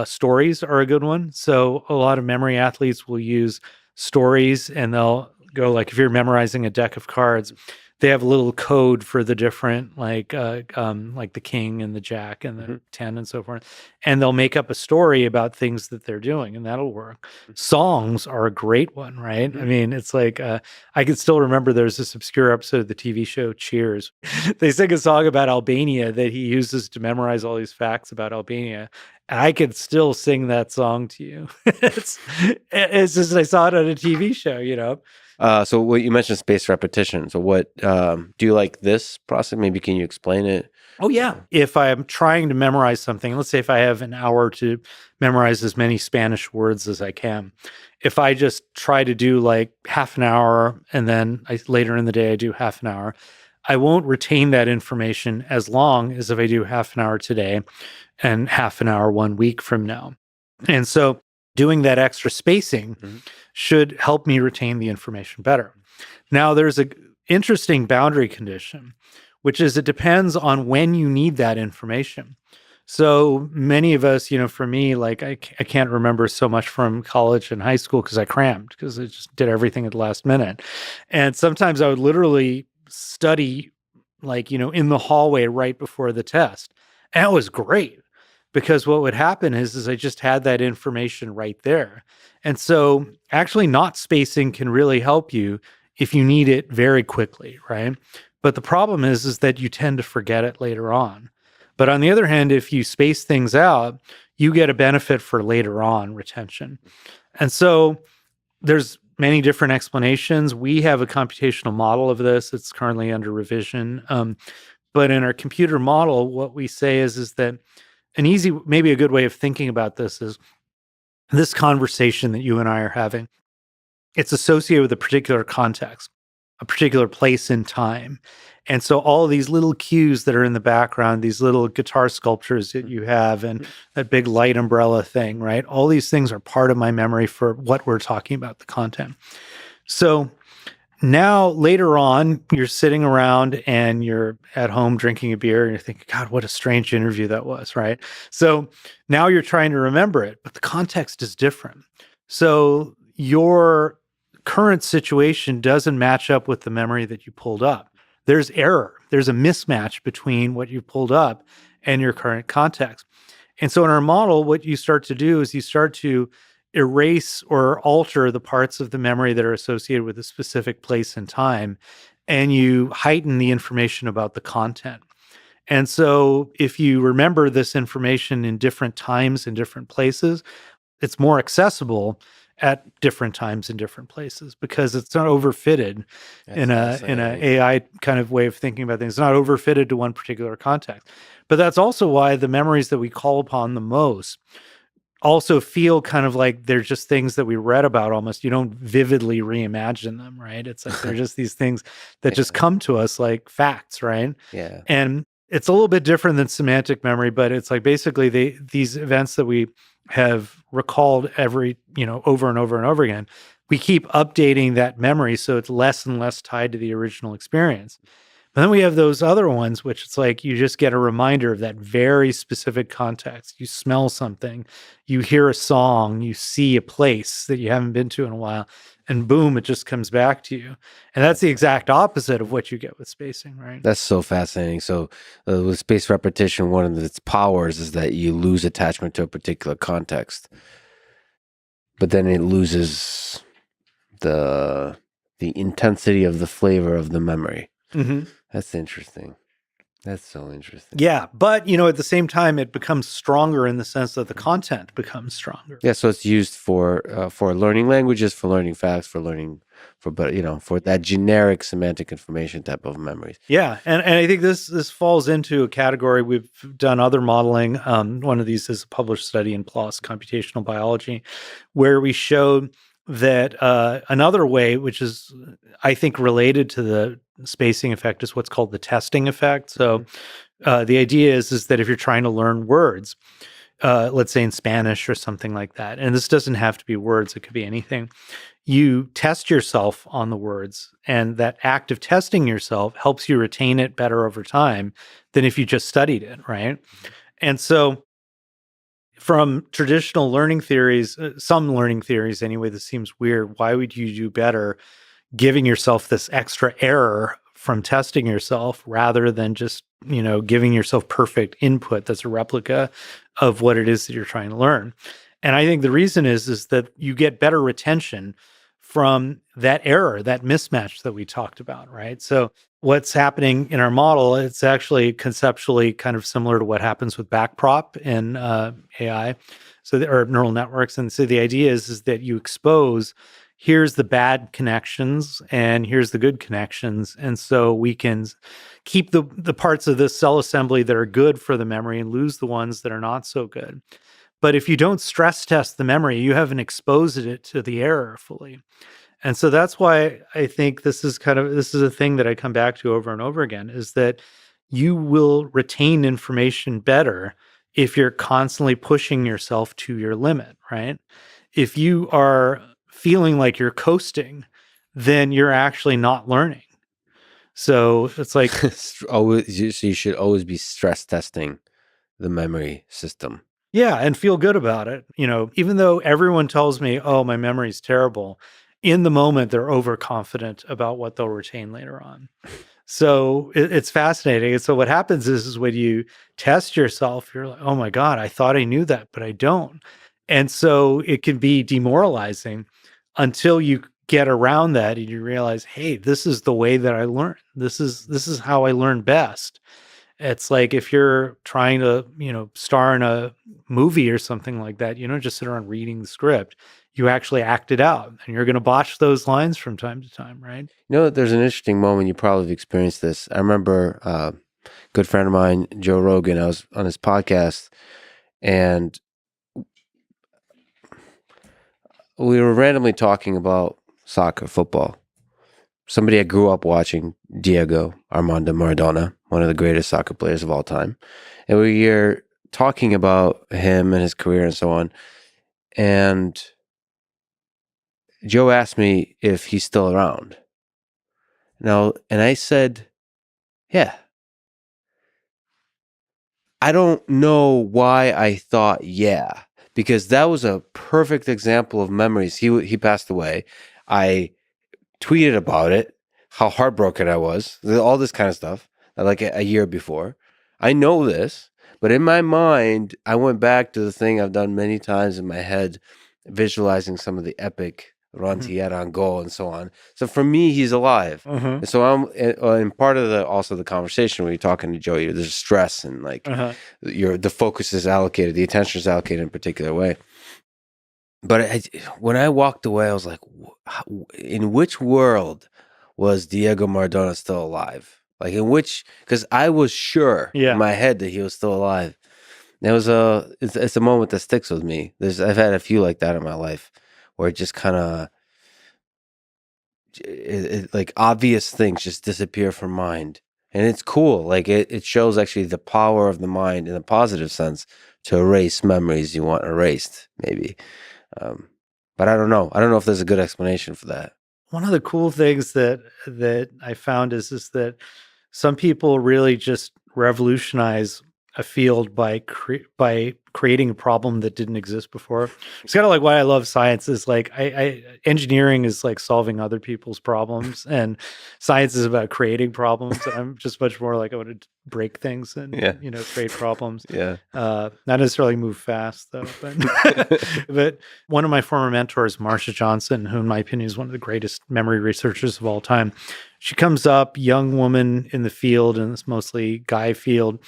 stories are a good one. So a lot of memory athletes will use stories, and they'll go like, if you're memorizing a deck of cards, they have a little code for the different like the king and the jack and the 10 and so forth, and they'll make up a story about things that they're doing, and that'll work. Songs are a great one, right? I mean, it's like I can still remember there's this obscure episode of the TV show Cheers. They sing a song about Albania that he uses to memorize all these facts about Albania. And I could still sing that song to you. it's just I saw it on a TV show. So what you mentioned spaced repetition. So what do you like this process? Maybe can you explain it? Oh, yeah. If I'm trying to memorize something, let's say if I have an hour to memorize as many Spanish words as I can, if I just try to do like half an hour and then later in the day I do half an hour, I won't retain that information as long as if I do half an hour today and half an hour 1 week from now. And so doing that extra spacing should help me retain the information better. Now, there's an interesting boundary condition, which is it depends on when you need that information. So many of us, for me, like I can't remember so much from college and high school because I crammed, because I just did everything at the last minute. And sometimes I would literally study like, in the hallway right before the test. And it was great, because what would happen is I just had that information right there. And so actually not spacing can really help you if you need it very quickly, right? But the problem is that you tend to forget it later on. But on the other hand, if you space things out, you get a benefit for later on retention. And so there's many different explanations. We have a computational model of this. It's currently under revision. But in our computer model, what we say is that maybe a good way of thinking about this is this conversation that you and I are having. It's associated with a particular context, a particular place in time. And so all of these little cues that are in the background, these little guitar sculptures that you have, and that big light umbrella thing, right? All these things are part of my memory for what we're talking about, the content. So now later on, you're sitting around and you're at home drinking a beer and you're thinking, God, what a strange interview that was, right? So now you're trying to remember it, but the context is different. So your current situation doesn't match up with the memory that you pulled up. There's error. There's a mismatch between what you pulled up and your current context. And so in our model, what you start to do is you start to erase or alter the parts of the memory that are associated with a specific place and time, and you heighten the information about the content. And so if you remember this information in different times and different places, it's more accessible at different times in different places, because it's not overfitted in a AI kind of way of thinking about things. It's not overfitted to one particular context. But that's also why the memories that we call upon the most also feel kind of like they're just things that we read about almost. You don't vividly reimagine them, right? It's like they're just these things that just come to us like facts, right? Yeah. And it's a little bit different than semantic memory, but it's like basically these events that we have recalled over and over and over again, we keep updating that memory so it's less and less tied to the original experience. But then we have those other ones, which it's like you just get a reminder of that very specific context. You smell something, you hear a song, you see a place that you haven't been to in a while, and boom, it just comes back to you. And that's the exact opposite of what you get with spacing, right? That's so fascinating. So with spaced repetition, one of its powers is that you lose attachment to a particular context, but then it loses the intensity of the flavor of the memory. Mm-hmm. That's interesting. That's so interesting. Yeah, but at the same time, it becomes stronger in the sense that the content becomes stronger. Yeah, so it's used for learning languages, for learning facts, for that generic semantic information type of memories. Yeah, and I think this falls into a category. We've done other modeling. One of these is a published study in PLOS Computational Biology, where we showed that another way, which is I think related to the spacing effect, is what's called the testing effect. So the idea is that if you're trying to learn words, let's say in Spanish or something like that, and this doesn't have to be words; it could be anything. You test yourself on the words, and that act of testing yourself helps you retain it better over time than if you just studied it, right? And so, from traditional learning theories, some learning theories anyway, this seems weird. Why would you do better giving yourself this extra error from testing yourself rather than just, giving yourself perfect input that's a replica of what it is that you're trying to learn? And I think the reason is that you get better retention from that error, that mismatch that we talked about, right? So what's happening in our model, it's actually conceptually kind of similar to what happens with backprop in AI, or neural networks. And so the idea is that you expose, here's the bad connections and here's the good connections. And so we can keep the parts of this cell assembly that are good for the memory and lose the ones that are not so good. But if you don't stress test the memory, you haven't exposed it to the error fully. And so that's why I think this is a thing that I come back to over and over again, is that you will retain information better if you're constantly pushing yourself to your limit, right? If you are feeling like you're coasting, then you're actually not learning. So it's like, So you should always be stress testing the memory system. yeah, and feel good about it. Even though everyone tells me, oh, my memory's terrible, in the moment, they're overconfident about what they'll retain later on. So it's fascinating. And so what happens is when you test yourself, you're like, oh my God, I thought I knew that, but I don't. And so it can be demoralizing until you get around that and you realize, hey, this is the way that I learn. This is how I learn best. It's like if you're trying to, star in a movie or something like that, you don't just sit around reading the script. You actually act it out, and you're going to botch those lines from time to time, right? There's an interesting moment. You probably have experienced this. I remember a good friend of mine, Joe Rogan. I was on his podcast, and we were randomly talking about soccer, football. Somebody I grew up watching, Diego Armando Maradona, one of the greatest soccer players of all time. And we were talking about him and his career and so on. And Joe asked me if he's still around. Now, and I said, yeah. I don't know why I thought yeah, because that was a perfect example of memories. He passed away. I tweeted about it, how heartbroken I was, all this kind of stuff, like a year before. I know this, but in my mind, I went back to the thing I've done many times in my head, visualizing some of the epic Charan goal and so on. So for me, he's alive. Uh-huh. And so and part of the conversation when you're talking to Joey, there's stress and like Uh-huh. the focus is allocated, the attention is allocated in a particular way. But when I walked away, I was like, in which world was Diego Maradona still alive? Like because I was sure Yeah. in my head that he was still alive. And it's a moment that sticks with me. I've had a few like that in my life where it just kind of, like obvious things just disappear from mind. And it's cool. Like it shows actually the power of the mind in a positive sense to erase memories you want erased, maybe. But I don't know. I don't know if there's a good explanation for that. One of the cool things that I found is that some people really just revolutionize a field by creating a problem that didn't exist before. It's kind of like why I love science is like engineering is like solving other people's problems, and science is about creating problems. And I'm just much more like I want to break things and Yeah. create problems. Yeah. Not necessarily move fast though, but but one of my former mentors, Marsha Johnson, who in my opinion is one of the greatest memory researchers of all time, she comes up, young woman in the field, and it's mostly guy field.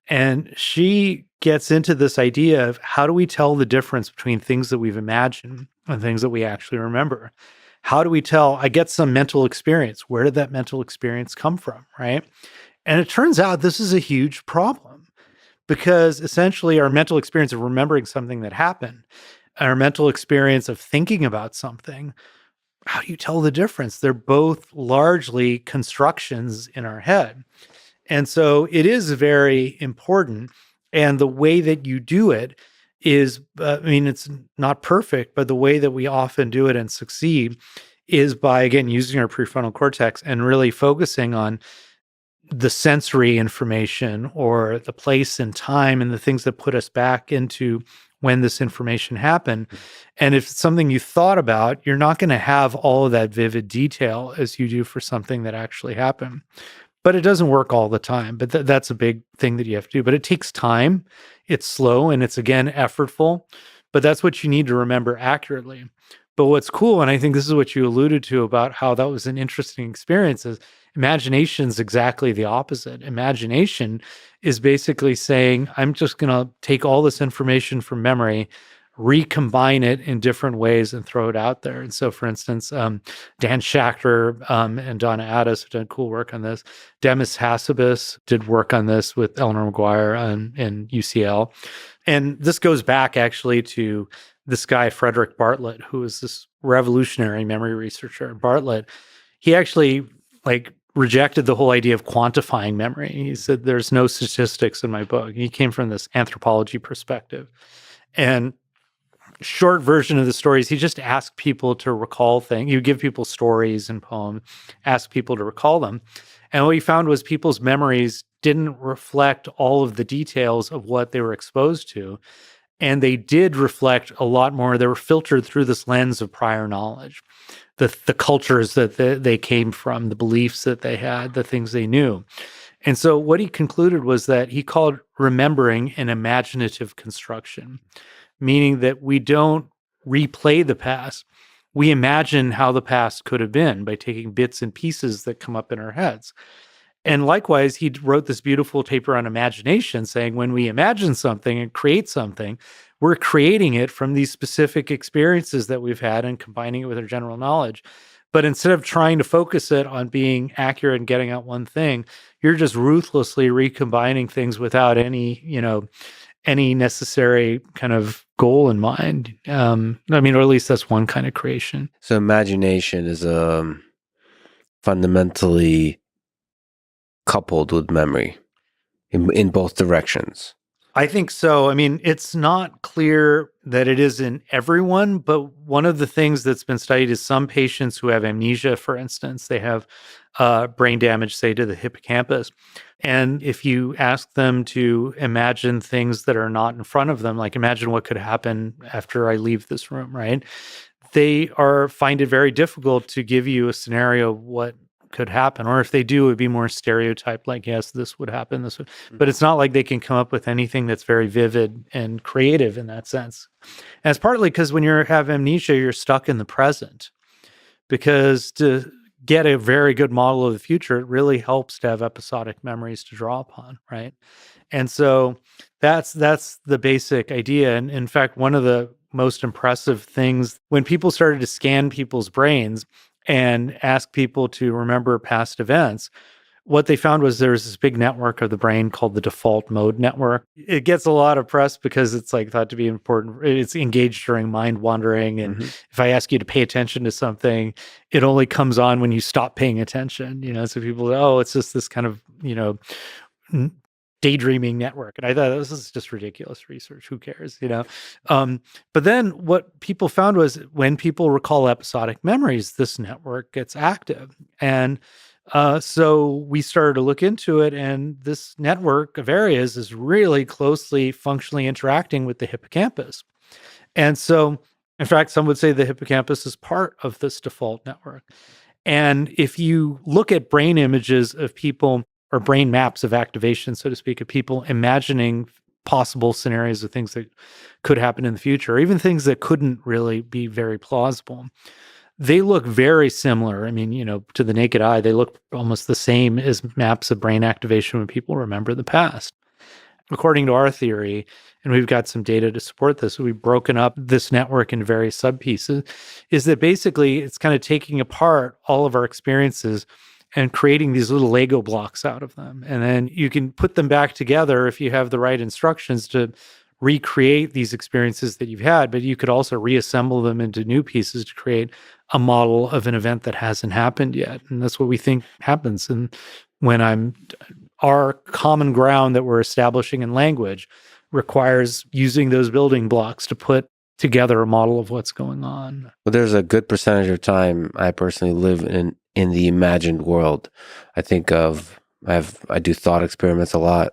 And she gets into this idea of how do we tell the difference between things that we've imagined and things that we actually remember? How do we tell? I get some mental experience. Where did that mental experience come from? Right. And it turns out this is a huge problem because essentially our mental experience of remembering something that happened, our mental experience of thinking about something, how do you tell the difference? They're both largely constructions in our head. And so it is very important. And the way that you do it is, it's not perfect, but the way that we often do it and succeed is by, again, using our prefrontal cortex and really focusing on the sensory information or the place and time and the things that put us back into when this information happened. And if it's something you thought about, you're not going to have all of that vivid detail as you do for something that actually happened. But it doesn't work all the time. But that's a big thing that you have to do. But it takes time. It's slow and it's, again, effortful. But that's what you need to remember accurately. But what's cool, and I think this is what you alluded to about how that was an interesting experience, is imagination's exactly the opposite. Imagination is basically saying, I'm just going to take all this information from memory, recombine it in different ways and throw it out there. And so, for instance, Dan Schachter and Donna Addis have done cool work on this. Demis Hassabis did work on this with Eleanor McGuire and UCL. And this goes back actually to this guy, Frederick Bartlett, who is this revolutionary memory researcher. Bartlett, he actually rejected the whole idea of quantifying memory. He said, there's no statistics in my book. He came from this anthropology perspective. And short version of the stories, he just asked people to recall things. You give people stories and poems, ask people to recall them. And what he found was people's memories didn't reflect all of the details of what they were exposed to. And they did reflect a lot more. They were filtered through this lens of prior knowledge, the cultures that they came from, the beliefs that they had, the things they knew. And so what he concluded was that he called remembering an imaginative construction, meaning that we don't replay the past. We imagine how the past could have been by taking bits and pieces that come up in our heads. And likewise, he wrote this beautiful paper on imagination saying when we imagine something and create something, we're creating it from these specific experiences that we've had and combining it with our general knowledge. But instead of trying to focus it on being accurate and getting out one thing, you're just ruthlessly recombining things without any necessary kind of goal in mind. Or at least that's one kind of creation. So imagination is fundamentally coupled with memory in both directions. I think so. It's not clear that it is in everyone, but one of the things that's been studied is some patients who have amnesia, for instance, they have brain damage, say, to the hippocampus. And if you ask them to imagine things that are not in front of them, like imagine what could happen after I leave this room, right? They find it very difficult to give you a scenario of what could happen, or if they do, it would be more stereotyped, like, yes, this would happen, this would, but it's not like they can come up with anything that's very vivid and creative in that sense. And it's partly because when you have amnesia, you're stuck in the present, because to get a very good model of the future, it really helps to have episodic memories to draw upon, right? And so that's the basic idea. And in fact, one of the most impressive things, when people started to scan people's brains and ask people to remember past events, what they found was there's this big network of the brain called the default mode network. It gets a lot of press because it's thought to be important. It's engaged during mind wandering. And if I ask you to pay attention to something, it only comes on when you stop paying attention. So people say, oh, it's just this kind of, daydreaming network. And I thought, this is just ridiculous research. Who cares? But then what people found was when people recall episodic memories, this network gets active. And So we started to look into it, and this network of areas is really closely functionally interacting with the hippocampus. And so, in fact, some would say the hippocampus is part of this default network. And if you look at brain images of people or brain maps of activation, so to speak, of people imagining possible scenarios of things that could happen in the future, or even things that couldn't really be very plausible, they look very similar. I mean, to the naked eye, they look almost the same as maps of brain activation when people remember the past. According to our theory, and we've got some data to support this, we've broken up this network into various subpieces, is that basically it's kind of taking apart all of our experiences and creating these little Lego blocks out of them. And then you can put them back together if you have the right instructions to recreate these experiences that you've had, but you could also reassemble them into new pieces to create a model of an event that hasn't happened yet. And that's what we think happens. And when our common ground that we're establishing in language requires using those building blocks to put together a model of what's going on. Well, there's a good percentage of time I personally live in the imagined world. I do thought experiments a lot.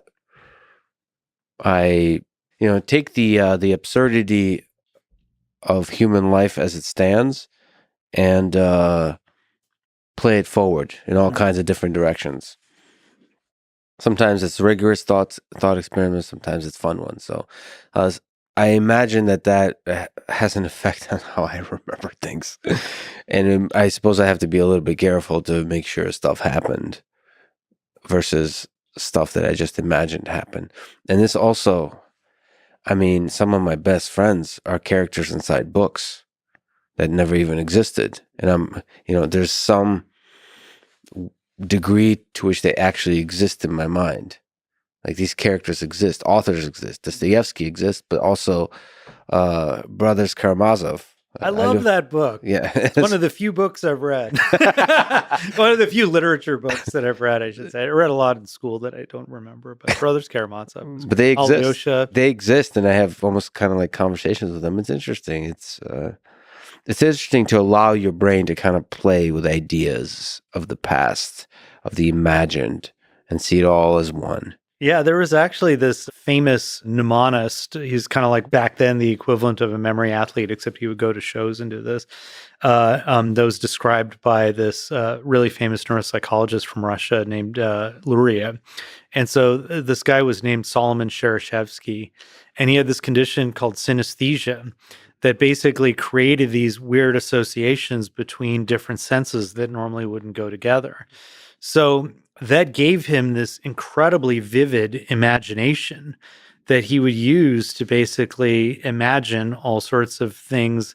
I take the absurdity of human life as it stands and play it forward in all kinds of different directions. Sometimes it's rigorous thought experiments. Sometimes it's fun ones. So I imagine that has an effect on how I remember things. And I suppose I have to be a little bit careful to make sure stuff happened versus stuff that I just imagined happened. And this also, I mean, some of my best friends are characters inside books that never even existed. And there's some degree to which they actually exist in my mind. Like these characters exist, authors exist, Dostoevsky exists, but also Brothers Karamazov. I love that book. Yeah. It's one of the few books I've read. One of the few literature books that I've read, I should say. I read a lot in school that I don't remember, but Brothers Karamazov. But they exist. Alyosha. They exist, and I have almost kind of like conversations with them. It's interesting. It's interesting to allow your brain to kind of play with ideas of the past, of the imagined, and see it all as one. Yeah, there was actually this famous mnemonist. He's kind of like back then the equivalent of a memory athlete, except he would go to shows and do this. That was described by this really famous neuropsychologist from Russia named Luria. And so this guy was named Solomon Shereshevsky, and he had this condition called synesthesia that basically created these weird associations between different senses that normally wouldn't go together. So that gave him this incredibly vivid imagination that he would use to basically imagine all sorts of things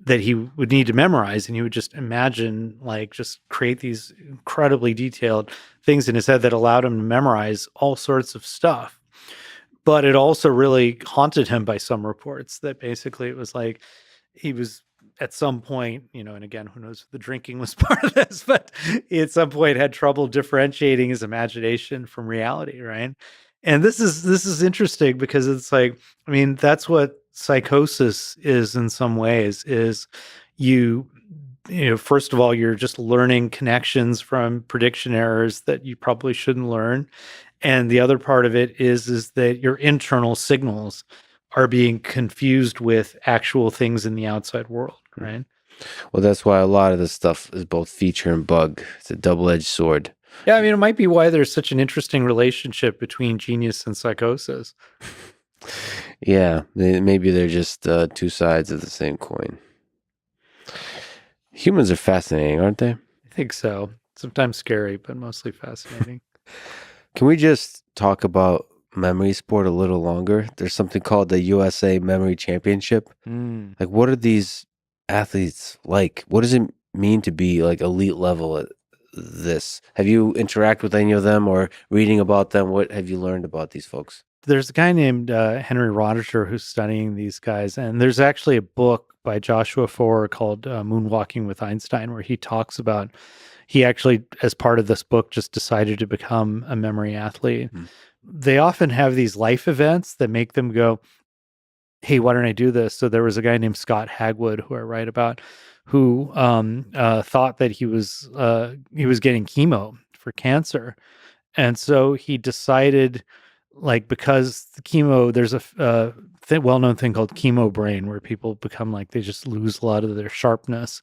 that he would need to memorize. And he would just imagine, just create these incredibly detailed things in his head that allowed him to memorize all sorts of stuff. But it also really haunted him by some reports that basically it was like he was at some point, and again, who knows if the drinking was part of this, but at some point had trouble differentiating his imagination from reality, right? And this is interesting because it's like, I mean, that's what psychosis is in some ways, is first of all, you're just learning connections from prediction errors that you probably shouldn't learn. And the other part of it is that your internal signals are being confused with actual things in the outside world, right? Well, that's why a lot of this stuff is both feature and bug. It's a double-edged sword. Yeah, I mean, it might be why there's such an interesting relationship between genius and psychosis. Yeah, maybe they're just two sides of the same coin. Humans are fascinating, aren't they? I think so. Sometimes scary, but mostly fascinating. Can we just talk about memory sport a little longer? There's something called the USA Memory Championship. Like, what are these athletes like? What does it mean to be like elite level at this? Have you interacted with any of them or reading about them? What have you learned about these folks? There's a guy named Henry Rodiger who's studying these guys, and there's actually a book by Joshua Foer called Moonwalking with Einstein, where he talks about, he actually, as part of this book, just decided to become a memory athlete. They often have these life events that make them go, hey, why don't I do this? So there was a guy named Scott Hagwood, who I write about, who thought that he was getting chemo for cancer, and so he decided, like, because the chemo, there's a well-known thing called chemo brain, where people become like they just lose a lot of their sharpness.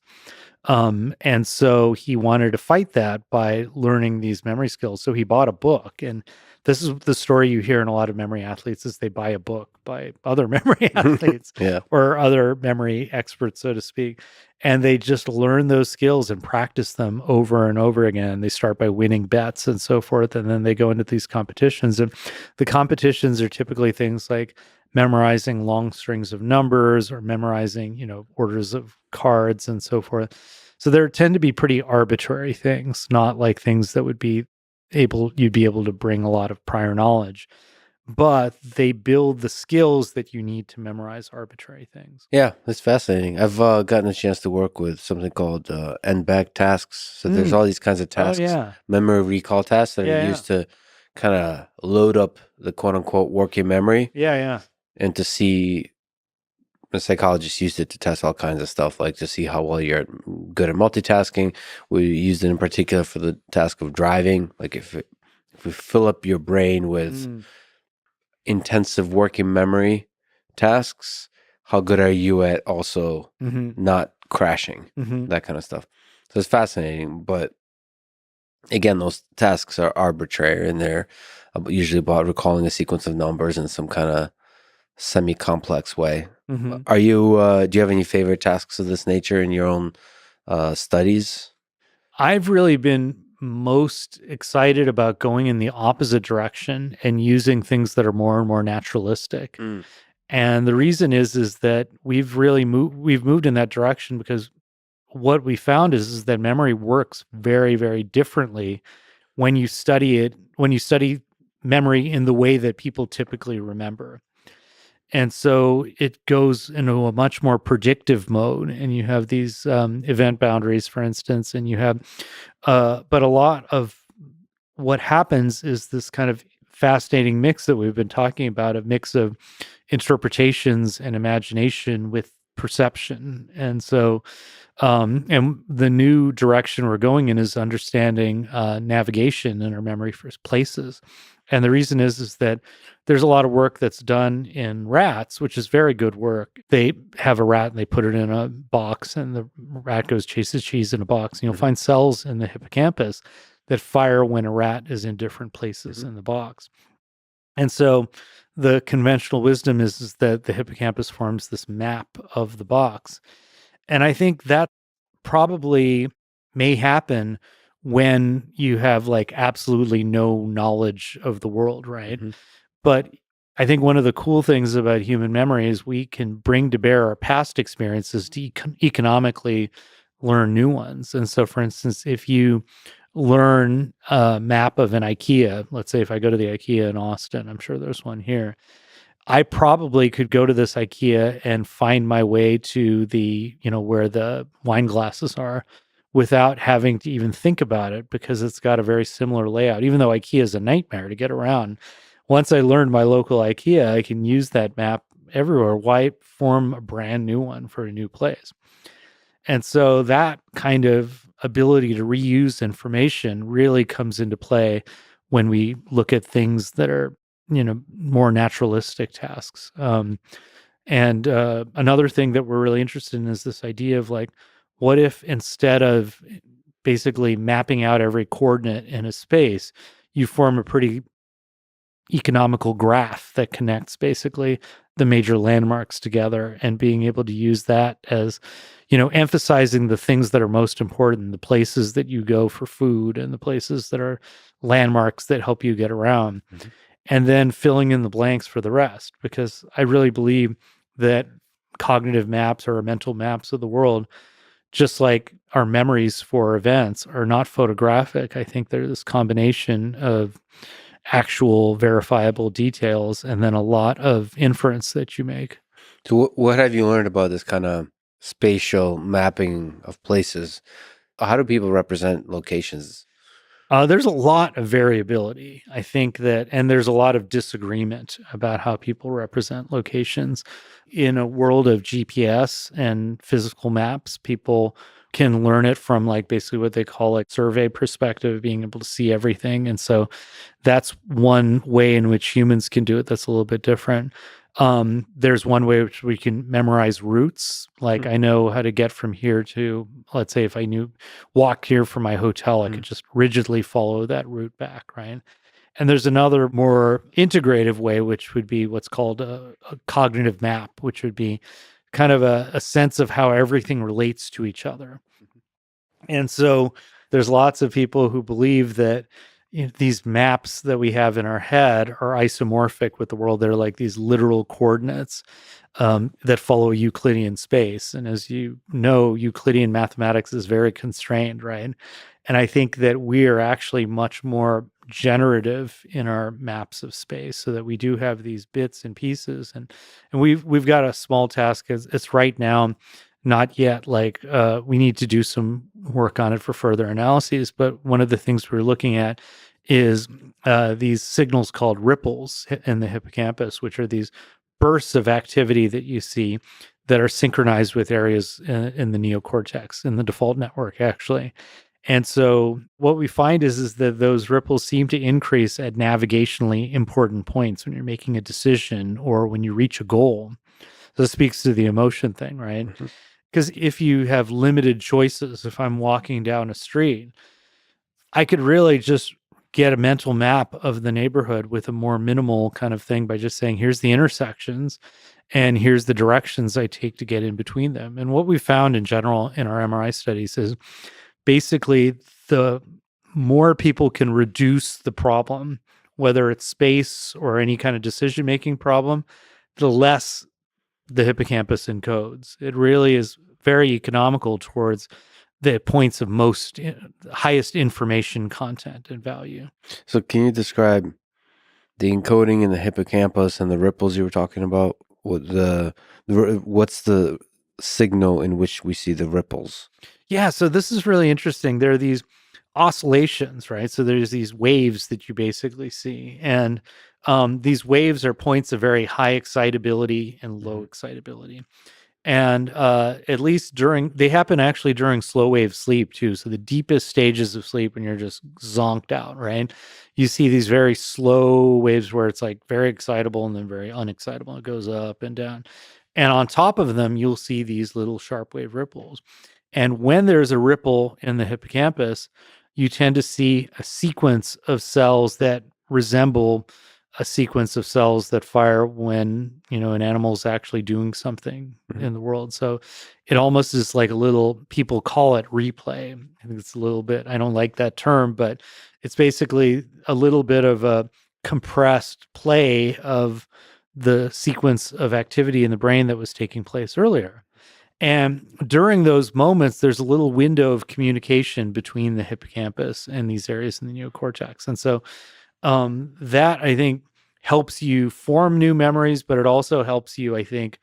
And so he wanted to fight that by learning these memory skills. So he bought a book, and this is the story you hear in a lot of memory athletes: is they buy a book by other memory athletes Yeah. or other memory experts, so to speak, and they just learn those skills and practice them over and over again. They start by winning bets and so forth, and then they go into these competitions, and the competitions are typically things like memorizing long strings of numbers or memorizing, orders of cards and so forth. So there tend to be pretty arbitrary things, not like things that would be you'd be able to bring a lot of prior knowledge, but they build the skills that you need to memorize arbitrary things. Yeah, that's fascinating. I've gotten a chance to work with something called end-back tasks. So there's all these kinds of Oh tasks, yeah. memory recall tasks that are Yeah, used to kind of load up the quote-unquote working memory, yeah. and to see, the psychologists used it to test all kinds of stuff, like to see how well you're good at multitasking. We used it in particular for the task of driving. Like if we fill up your brain with intensive working memory tasks, how good are you at also Mm-hmm. not crashing, Mm-hmm. that kind of stuff. So it's fascinating, but again, those tasks are arbitrary, and they're usually about recalling a sequence of numbers in some kind of semi-complex way. Mm-hmm. Are you do you have any favorite tasks of this nature in your own studies? I've really been most excited about going in the opposite direction and using things that are more and more naturalistic. Mm. And the reason is that we've moved in that direction because what we found is that memory works very, very differently when you study memory in the way that people typically remember. And so it goes into a much more predictive mode, and you have these event boundaries, for instance, and you have, but a lot of what happens is this kind of fascinating mix that we've been talking about, a mix of interpretations and imagination with perception. And so, and the new direction we're going in is understanding navigation in our memory for places. And the reason is that there's a lot of work that's done in rats, which is very good work. They have a rat and they put it in a box, and the rat goes chases cheese in a box. And you'll find cells in the hippocampus that fire when a rat is in different places Mhm. in the box. And so the conventional wisdom is that the hippocampus forms this map of the box. And I think that probably may happen when you have like absolutely no knowledge of the world, right? Mhm. But I think one of the cool things about human memory is we can bring to bear our past experiences to economically learn new ones. And so, for instance, if you learn a map of an IKEA, let's say if I go to the IKEA in Austin, I'm sure there's one here, I probably could go to this IKEA and find my way to the, where the wine glasses are without having to even think about it, because it's got a very similar layout. Even though IKEA is a nightmare to get around, once I learned my local IKEA, I can use that map everywhere. Why form a brand new one for a new place? And so that kind of ability to reuse information really comes into play when we look at things that are, more naturalistic tasks. And another thing that we're really interested in is this idea of like, what if instead of basically mapping out every coordinate in a space, you form a pretty economical graph that connects basically the major landmarks together, and being able to use that as, emphasizing the things that are most important, the places that you go for food and the places that are landmarks that help you get around, Mhm. and then filling in the blanks for the rest. Because I really believe that cognitive maps or mental maps of the world, just like our memories for events, are not photographic. I think they're this combination of actual verifiable details and then a lot of inference that you make. So what have you learned about this kind of spatial mapping of places? How do people represent locations? There's a lot of variability. I think that, and there's a lot of disagreement about how people represent locations. In a world of GPS and physical maps, people can learn it from like basically what they call like survey perspective, being able to see everything. And so that's one way in which humans can do it that's a little bit different. There's one way which we can memorize routes. Like I know how to get from here to, let's say, if I knew walk here from my hotel, I could just rigidly follow that route back, right? And there's another more integrative way, which would be what's called a cognitive map, which would be kind of a sense of how everything relates to each other. And so there's lots of people who believe that these maps that we have in our head are isomorphic with the world. They're like these literal coordinates that follow Euclidean space. And as you know, Euclidean mathematics is very constrained, right? And I think that we are actually much more generative in our maps of space, so that we do have these bits and pieces. And we've got a small task. It's right now not yet like we need to do some work on it for further analyses. But one of the things we're looking at is these signals called ripples in the hippocampus, which are these bursts of activity that you see that are synchronized with areas in the neocortex, in the default network, actually. And so what we find is that those ripples seem to increase at navigationally important points when you're making a decision or when you reach a goal. So this speaks to the emotion thing, right? Mhm. Because if you have limited choices, if I'm walking down a street, I could really just get a mental map of the neighborhood with a more minimal kind of thing by just saying, here's the intersections and here's the directions I take to get in between them. And what we found in general in our MRI studies is basically the more people can reduce the problem, whether it's space or any kind of decision making problem, the less the hippocampus encodes. It really is very economical towards the points of most highest information content and value. So can you describe the encoding in the hippocampus and the ripples you were talking about? What's the signal in which we see the ripples? Yeah, so this is really interesting. There are these oscillations, right? So there's these waves that you basically see, and these waves are points of very high excitability and low excitability. And at least they happen actually during slow wave sleep too. So the deepest stages of sleep when you're just zonked out, right? You see these very slow waves where it's like very excitable and then very unexcitable. It goes up and down. And on top of them, you'll see these little sharp wave ripples. And when there's a ripple in the hippocampus, you tend to see a sequence of cells that resemble a sequence of cells that fire when an animal's actually doing something in the world. So it almost is like a little, people call it replay. I think it's a little bit, I don't like that term, but it's basically a little bit of a compressed play of the sequence of activity in the brain that was taking place earlier. And during those moments, there's a little window of communication between the hippocampus and these areas in the neocortex. And so that I think helps you form new memories, but it also helps you, I think,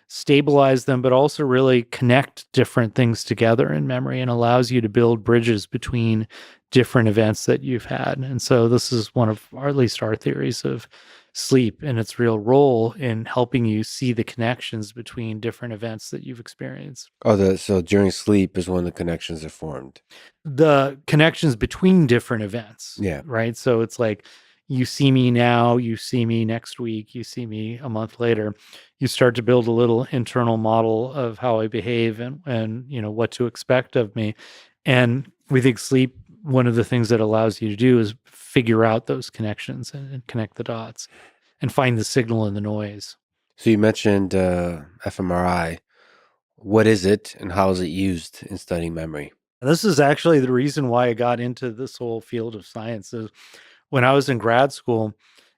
stabilize them, but also really connect different things together in memory and allows you to build bridges between different events that you've had. And so this is one of at least our theories of sleep and its real role in helping you see the connections between different events that you've experienced. So during sleep is when the connections are formed. The connections between different events. Yeah. Right. So it's like you see me now, you see me next week, you see me a month later. You start to build a little internal model of how I behave and what to expect of me. And we think sleep, one of the things that allows you to do is figure out those connections and connect the dots and find the signal in the noise. So you mentioned fMRI. What is it and how is it used in studying memory? This is actually the reason why I got into this whole field of science. Is when I was in grad school,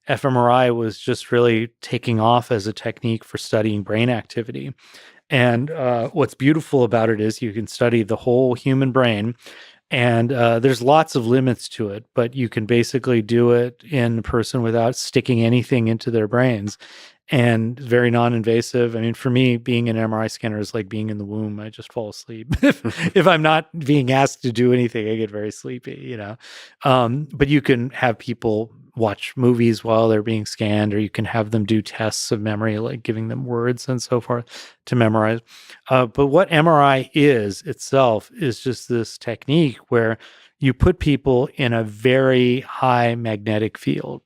fMRI was just really taking off as a technique for studying brain activity. And what's beautiful about it is you can study the whole human brain, and there's lots of limits to it, but you can basically do it in a person without sticking anything into their brains. and very non-invasive. I mean, for me, being an MRI scanner is like being in the womb. I just fall asleep. If I'm not being asked to do anything, I get very sleepy, But you can have people watch movies while they're being scanned, or you can have them do tests of memory, like giving them words and so forth to memorize. But what MRI is itself is just this technique where you put people in a very high magnetic field.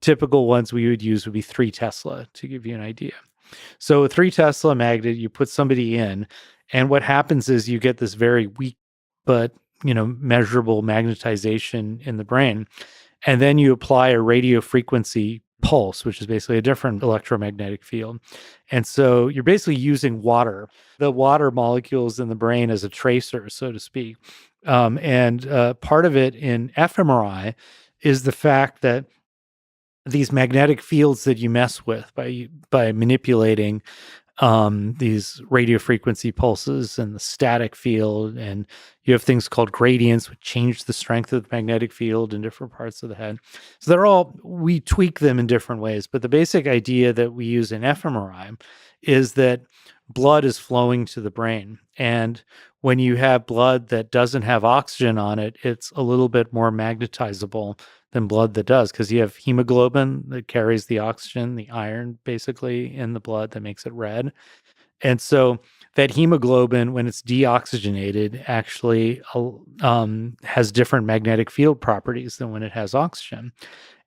Typical ones we would use would be 3 Tesla, to give you an idea. So a 3 Tesla magnet, you put somebody in, and what happens is you get this very weak but measurable magnetization in the brain. And then you apply a radio frequency pulse, which is basically a different electromagnetic field. And so you're basically using water, the water molecules in the brain as a tracer, so to speak. And part of it in fMRI is the fact that these magnetic fields that you mess with by manipulating these radio frequency pulses and the static field, and you have things called gradients which change the strength of the magnetic field in different parts of the head. So we tweak them in different ways, but the basic idea that we use in fMRI is that blood is flowing to the brain, and when you have blood that doesn't have oxygen on it, it's a little bit more magnetizable than blood that does, because you have hemoglobin that carries the oxygen, the iron basically in the blood that makes it red. And so that hemoglobin, when it's deoxygenated, actually has different magnetic field properties than when it has oxygen.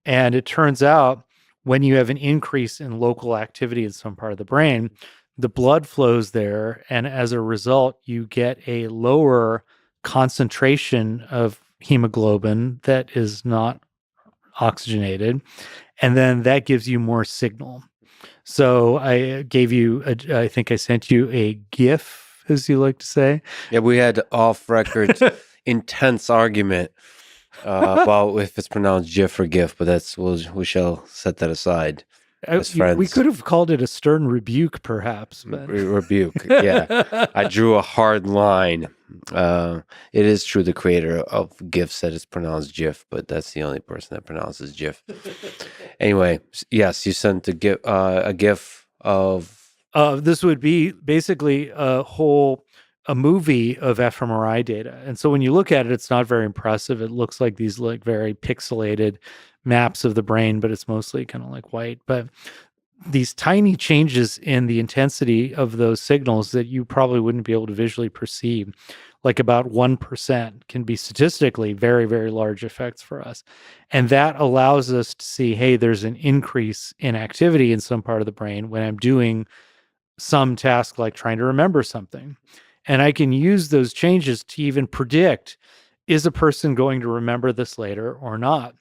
And it turns out when you have an increase in local activity in some part of the brain, the blood flows there. And as a result, you get a lower concentration of hemoglobin that is not oxygenated, and then that gives you more signal. So I think I sent you a GIF, as you like to say. Yeah, we had off record intense argument about if it's pronounced GIF or GIF, but we shall set that aside. As friends. We could have called it a stern rebuke, perhaps. But... Rebuke, yeah. I drew a hard line. It is true the creator of GIF said it's pronounced GIF, but that's the only person that pronounces GIF. Anyway, yes, you sent a GIF of... this would be basically a movie of fMRI data. And so when you look at it, it's not very impressive. It looks like these very pixelated maps of the brain, but it's mostly kind of like white. But these tiny changes in the intensity of those signals that you probably wouldn't be able to visually perceive, like about 1%, can be statistically very, very large effects for us. And that allows us to see, hey, there's an increase in activity in some part of the brain when I'm doing some task like trying to remember something. And I can use those changes to even predict, is a person going to remember this later or not?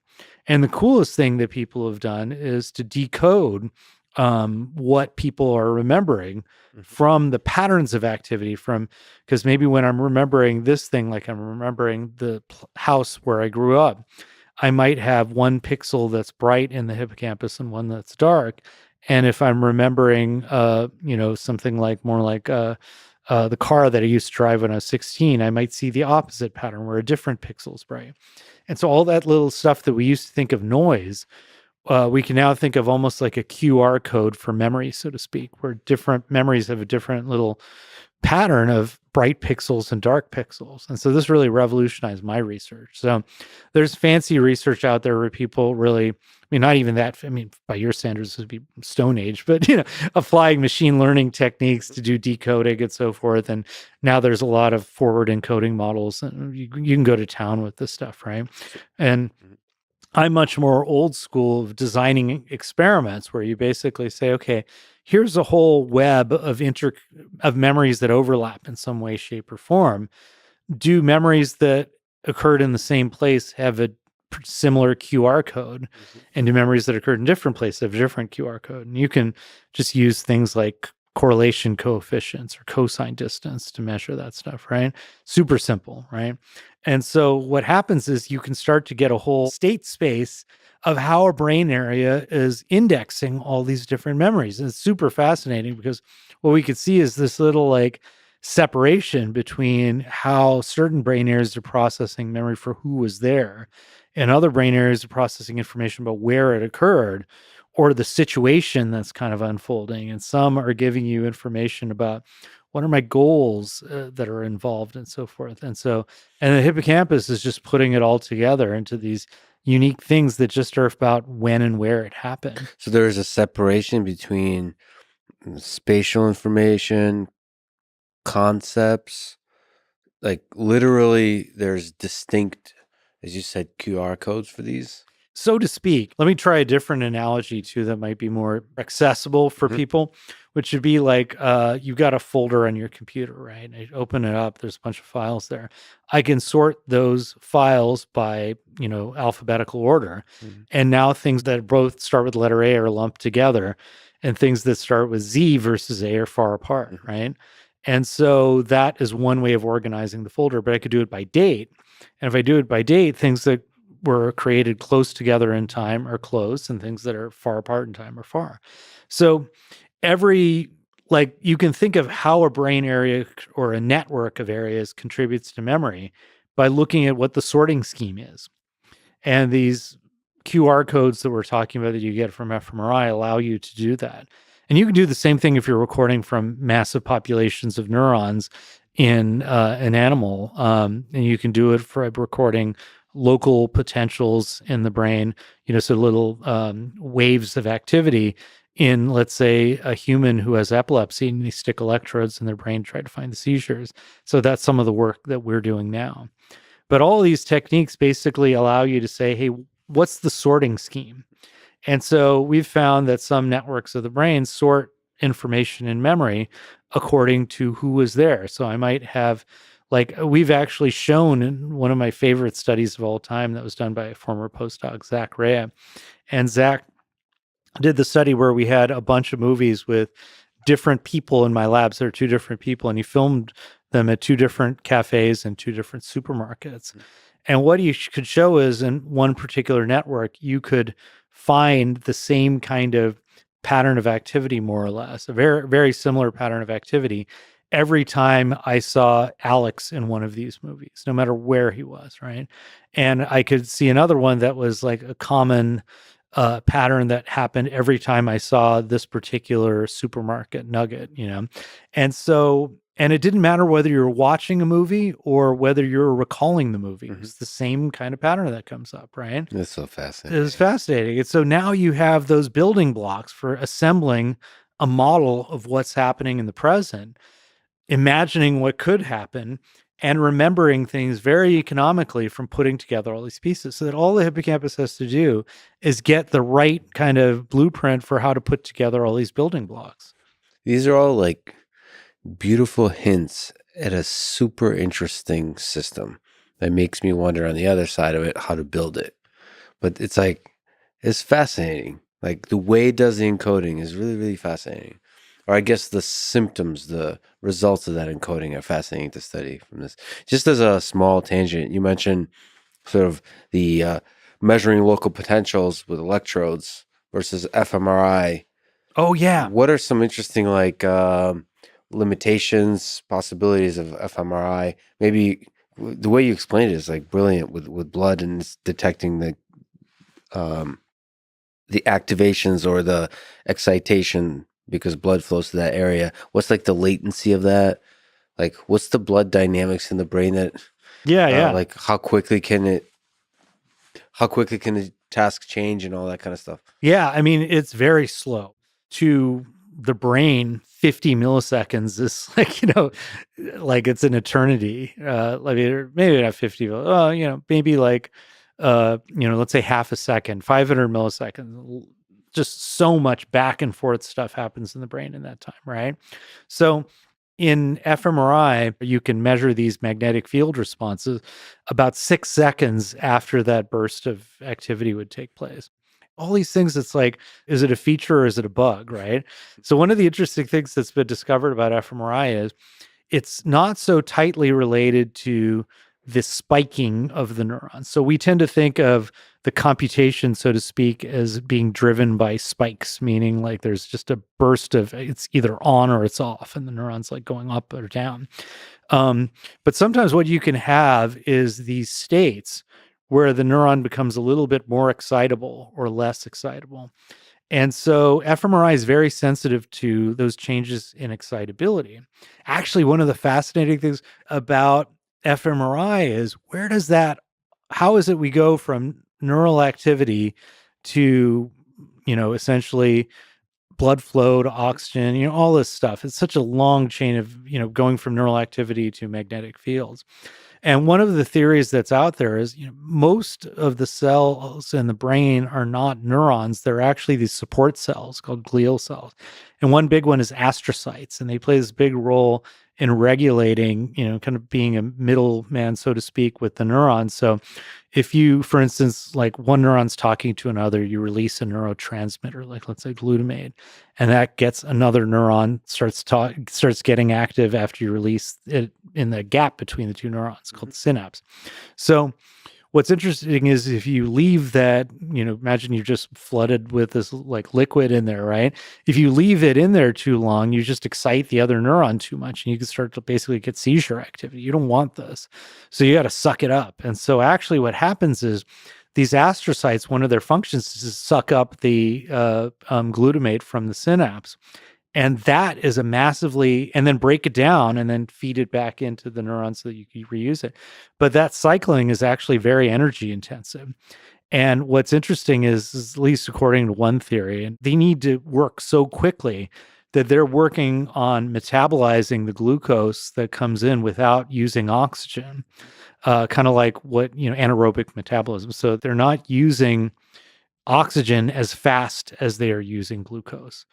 And the coolest thing that people have done is to decode what people are remembering from the patterns of activity, because maybe when I'm remembering this thing, like I'm remembering the house where I grew up, I might have one pixel that's bright in the hippocampus and one that's dark. And if I'm remembering, something like more like the car that I used to drive when I was 16, I might see the opposite pattern where a different pixel is bright. And so all that little stuff that we used to think of noise, we can now think of almost like a QR code for memory, so to speak, where different memories have a different little pattern of bright pixels and dark pixels. And so this really revolutionized my research. So there's fancy research out there where people really, not even that, by your standards, this would be Stone Age, but, applying machine learning techniques to do decoding and so forth. And now there's a lot of forward encoding models, and you can go to town with this stuff, right? And I'm much more old school of designing experiments where you basically say, okay, here's a whole web of memories that overlap in some way, shape, or form. Do memories that occurred in the same place have a similar QR code? And do memories that occurred in different places have a different QR code? And you can just use things like correlation coefficients or cosine distance to measure that stuff, right? Super simple, right? And so what happens is you can start to get a whole state space of how a brain area is indexing all these different memories. And it's super fascinating because what we could see is this little separation between how certain brain areas are processing memory for who was there, and other brain areas are processing information about where it occurred, or the situation that's kind of unfolding, and some are giving you information about what are my goals that are involved and so forth. And the hippocampus is just putting it all together into these unique things that just are about when and where it happened. So there is a separation between spatial information, concepts, like literally there's distinct, as you said, QR codes for these. So to speak. Let me try a different analogy too that might be more accessible for people, which would be like you've got a folder on your computer, right? I open it up, there's a bunch of files there. I can sort those files by, alphabetical order. And now things that both start with the letter A are lumped together, and things that start with Z versus A are far apart, right? And so that is one way of organizing the folder, but I could do it by date. And if I do it by date, things that were created close together in time are close, and things that are far apart in time are far. So you can think of how a brain area or a network of areas contributes to memory by looking at what the sorting scheme is. And these QR codes that we're talking about that you get from fMRI allow you to do that. And you can do the same thing if you're recording from massive populations of neurons in an animal. And you can do it for recording local potentials in the brain, so little waves of activity in, let's say, a human who has epilepsy, and they stick electrodes in their brain to try to find the seizures. So that's some of the work that we're doing now. But all these techniques basically allow you to say, hey, what's the sorting scheme? And so we've found that some networks of the brain sort information in memory according to who was there. So I might have, we've actually shown in one of my favorite studies of all time that was done by a former postdoc, Zach Rea. And Zach did the study where we had a bunch of movies with different people in my labs. There are two different people, and he filmed them at two different cafes and two different supermarkets. And what you could show is in one particular network, you could find the same kind of pattern of activity, more or less, a very, very similar pattern of activity every time I saw Alex in one of these movies, no matter where he was, right? And I could see another one that was like a common pattern that happened every time I saw this particular supermarket nugget, And it didn't matter whether you're watching a movie or whether you're recalling the movie. It's the same kind of pattern that comes up, right? That's so fascinating. It's fascinating. And so now you have those building blocks for assembling a model of what's happening in the present, imagining what could happen, and remembering things very economically from putting together all these pieces, so that all the hippocampus has to do is get the right kind of blueprint for how to put together all these building blocks. These are all like beautiful hints at a super interesting system that makes me wonder on the other side of it how to build it. But it's fascinating. Like the way it does the encoding is really, really fascinating. Or I guess the symptoms, the results of that encoding are fascinating to study from this. Just as a small tangent, you mentioned sort of the measuring local potentials with electrodes versus fMRI. Oh, yeah. What are some interesting limitations, possibilities of fMRI? Maybe the way you explained it is like brilliant with blood, and it's detecting the activations or the excitation because blood flows to that area. What's like the latency of that? Like what's the blood dynamics in the brain that like how quickly can the task change and all that kind of stuff? Yeah, I mean, it's very slow. To the brain, 50 milliseconds is like it's an eternity. Maybe not 50, maybe let's say half a second, 500 milliseconds. Just so much back and forth stuff happens in the brain in that time, right? So in fMRI, you can measure these magnetic field responses about 6 seconds after that burst of activity would take place. All these things, it's like, is it a feature or is it a bug, right? So one of the interesting things that's been discovered about fMRI is it's not so tightly related to the spiking of the neurons. So we tend to think of the computation, so to speak, as being driven by spikes, meaning like there's just a burst of it's either on or it's off, and the neurons like going up or down. But sometimes what you can have is these states where the neuron becomes a little bit more excitable or less excitable. And so fMRI is very sensitive to those changes in excitability. Actually, one of the fascinating things about fMRI is how is it we go from neural activity to, essentially blood flow to oxygen, all this stuff. It's such a long chain of, going from neural activity to magnetic fields. And one of the theories that's out there is, most of the cells in the brain are not neurons. They're actually these support cells called glial cells. And one big one is astrocytes, and they play this big role in regulating, kind of being a middleman, so to speak, with the neurons. So if you, for instance, like one neuron's talking to another, you release a neurotransmitter, like let's say glutamate, and that gets another neuron starts getting active after you release it in the gap between the two neurons called the synapse. So what's interesting is if you leave that, imagine you're just flooded with this like liquid in there, right? If you leave it in there too long, you just excite the other neuron too much and you can start to basically get seizure activity. You don't want this. So you got to suck it up. And so actually what happens is these astrocytes, one of their functions is to suck up the glutamate from the synapse. And that is and then break it down and then feed it back into the neurons so that you can reuse it. But that cycling is actually very energy intensive. And what's interesting is, at least according to one theory, and they need to work so quickly that they're working on metabolizing the glucose that comes in without using oxygen, kind of like what, anaerobic metabolism. So they're not using oxygen as fast as they are using glucose.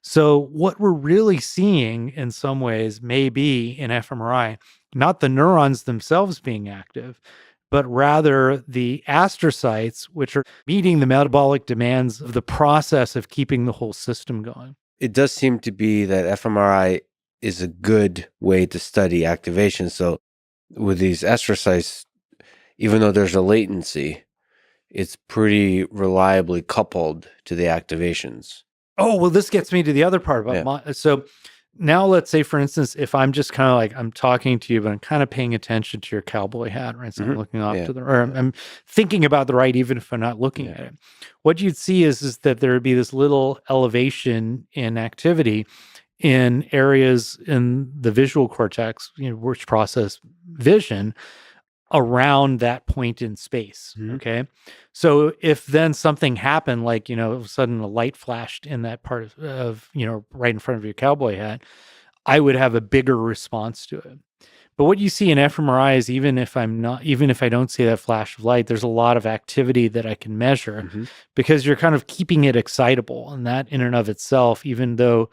So what we're really seeing in some ways may be in fMRI, not the neurons themselves being active, but rather the astrocytes, which are meeting the metabolic demands of the process of keeping the whole system going. It does seem to be that fMRI is a good way to study activation. So with these astrocytes, even though there's a latency, it's pretty reliably coupled to the activations. Oh, well, this gets me to the other part about so now let's say, for instance, if I'm just kind of like, I'm talking to you, but I'm kind of paying attention to your cowboy hat, right? So I'm looking off to or I'm thinking about the right, even if I'm not looking at it. What you'd see is that there would be this little elevation in activity in areas in the visual cortex, which process vision, around that point in space. Okay. So if then something happened, like, all of a sudden a light flashed in that part of, right in front of your cowboy hat, I would have a bigger response to it. But what you see in fMRI is even if I don't see that flash of light, there's a lot of activity that I can measure because you're kind of keeping it excitable. And that in and of itself, even though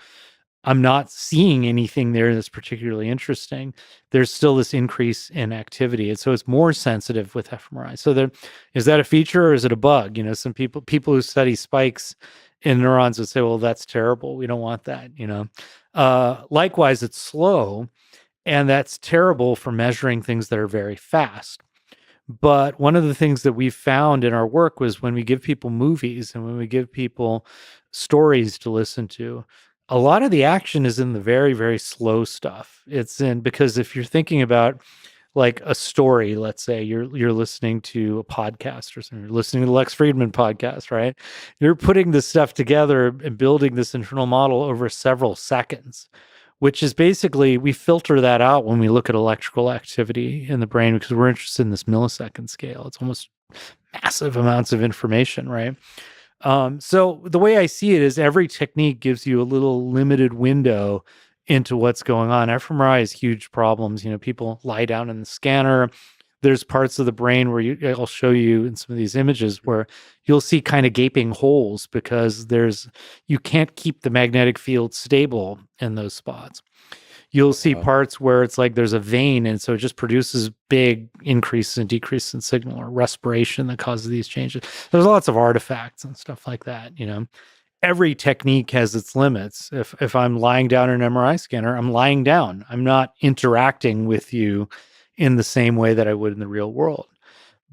I'm not seeing anything there that's particularly interesting, there's still this increase in activity. And so it's more sensitive with fMRI. So is that a feature or is it a bug? Some people who study spikes in neurons would say, well, that's terrible. We don't want that, Likewise, it's slow, and that's terrible for measuring things that are very fast. But one of the things that we've found in our work was when we give people movies and when we give people stories to listen to, a lot of the action is in the very, very slow stuff. Because if you're thinking about like a story, let's say you're listening to a podcast or something, you're listening to the Lex Fridman podcast, right? You're putting this stuff together and building this internal model over several seconds, which is basically, we filter that out when we look at electrical activity in the brain because we're interested in this millisecond scale. It's almost massive amounts of information, right? So the way I see it is every technique gives you a little limited window into what's going on. fMRI has huge problems. People lie down in the scanner. There's parts of the brain where I'll show you in some of these images where you'll see kind of gaping holes because you can't keep the magnetic field stable in those spots. You'll see parts where it's like there's a vein, and so it just produces big increases and decreases in signal or respiration that causes these changes. There's lots of artifacts and stuff like that, Every technique has its limits. If I'm lying down in an MRI scanner, I'm lying down. I'm not interacting with you in the same way that I would in the real world.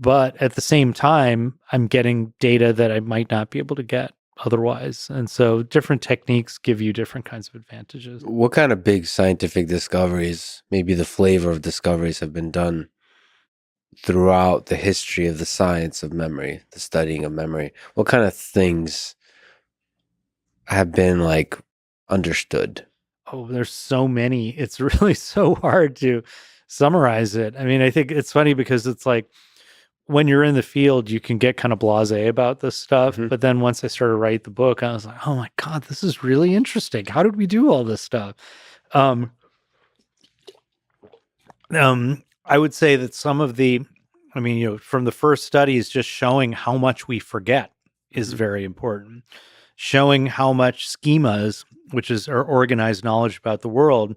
But at the same time, I'm getting data that I might not be able to get otherwise. And so different techniques give you different kinds of advantages. What kind of big scientific discoveries, maybe the flavor of discoveries, have been done throughout the history of the science of memory, the studying of memory? What kind of things have been like understood? Oh, there's so many. It's really so hard to summarize it. I mean, I think it's funny because it's like when you're in the field, you can get kind of blasé about this stuff. Hmm. But then once I started to write the book, I was like, oh my God, this is really interesting. How did we do all this stuff? Um, I would say that some of the, I mean, from the first studies, just showing how much we forget is very important. Showing how much schemas, which is our organized knowledge about the world,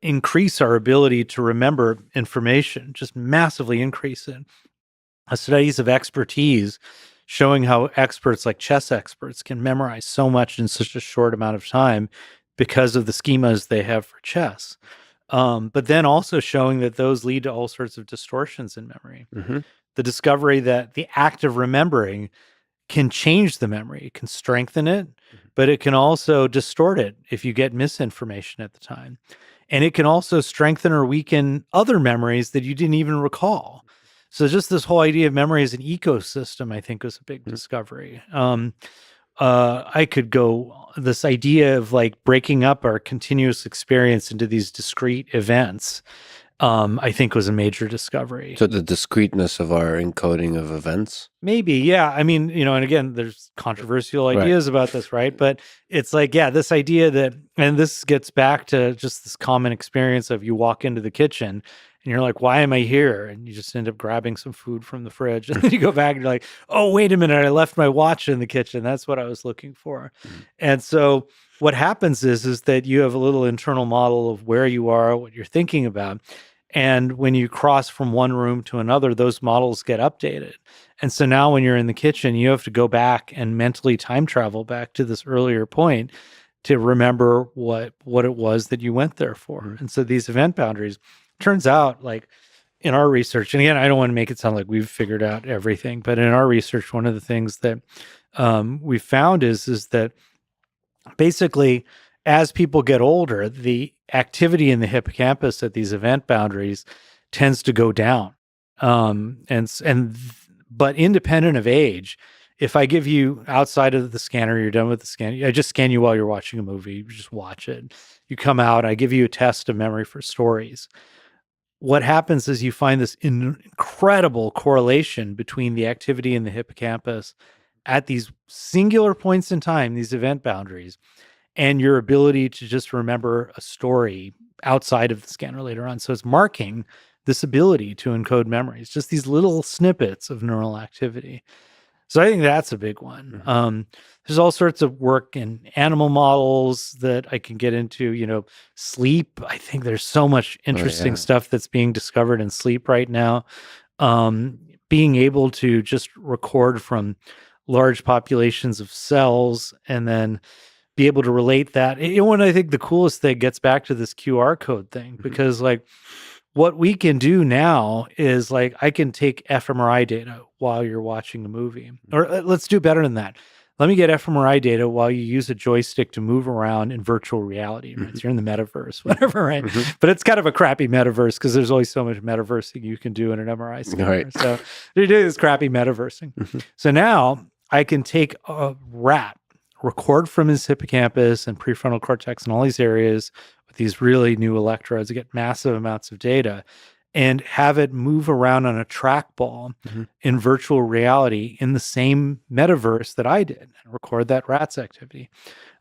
increase our ability to remember information, just massively increase it. Studies of expertise showing how experts like chess experts can memorize so much in such a short amount of time because of the schemas they have for chess. But then also showing that those lead to all sorts of distortions in memory. Hmm. The discovery that the act of remembering can change the memory, it can strengthen it, but it can also distort it if you get misinformation at the time. And it can also strengthen or weaken other memories that you didn't even recall. So just this whole idea of memory as an ecosystem, I think, was a big discovery. I could go this idea of like breaking up our continuous experience into these discrete events. I think was a major discovery. So the discreteness of our encoding of events. Maybe, yeah. I mean, and again, there's controversial ideas about this, right? But it's like, yeah, this idea that, and this gets back to just this common experience of you walk into the kitchen and you're like, why am I here? And you just end up grabbing some food from the fridge. And then you go back and you're like, oh, wait a minute, I left my watch in the kitchen. That's what I was looking for. And so what happens is that you have a little internal model of where you are, what you're thinking about. And when you cross from one room to another, those models get updated. And so now when you're in the kitchen, you have to go back and mentally time travel back to this earlier point to remember what it was that you went there for. And so these event boundaries, turns out, like in our research, and again, I don't want to make it sound like we've figured out everything, but in our research, one of the things that we found is that basically, as people get older, the activity in the hippocampus at these event boundaries tends to go down. But independent of age, if I give you outside of the scanner, you're done with the scan. I just scan you while you're watching a movie. You just watch it. You come out. I give you a test of memory for stories. What happens is you find this incredible correlation between the activity in the hippocampus at these singular points in time, these event boundaries, and your ability to just remember a story outside of the scanner later on. So it's marking this ability to encode memories, just these little snippets of neural activity. So I think that's a big one. There's all sorts of work in animal models that I can get into, sleep. I think there's so much interesting stuff that's being discovered in sleep right now. Being able to just record from large populations of cells and then be able to relate that. And I think the coolest thing gets back to this QR code thing, because like what we can do now is like I can take fMRI data while you're watching a movie. Or let's do better than that. Let me get fMRI data while you use a joystick to move around in virtual reality. Right? So you're in the metaverse, whatever, right? But it's kind of a crappy metaverse because there's always so much metaversing you can do in an MRI scanner. Right. So you're doing this crappy metaversing. So now I can take a rat, record from his hippocampus and prefrontal cortex and all these areas with these really new electrodes, get massive amounts of data, and have it move around on a trackball in virtual reality in the same metaverse that I did and record that rat's activity.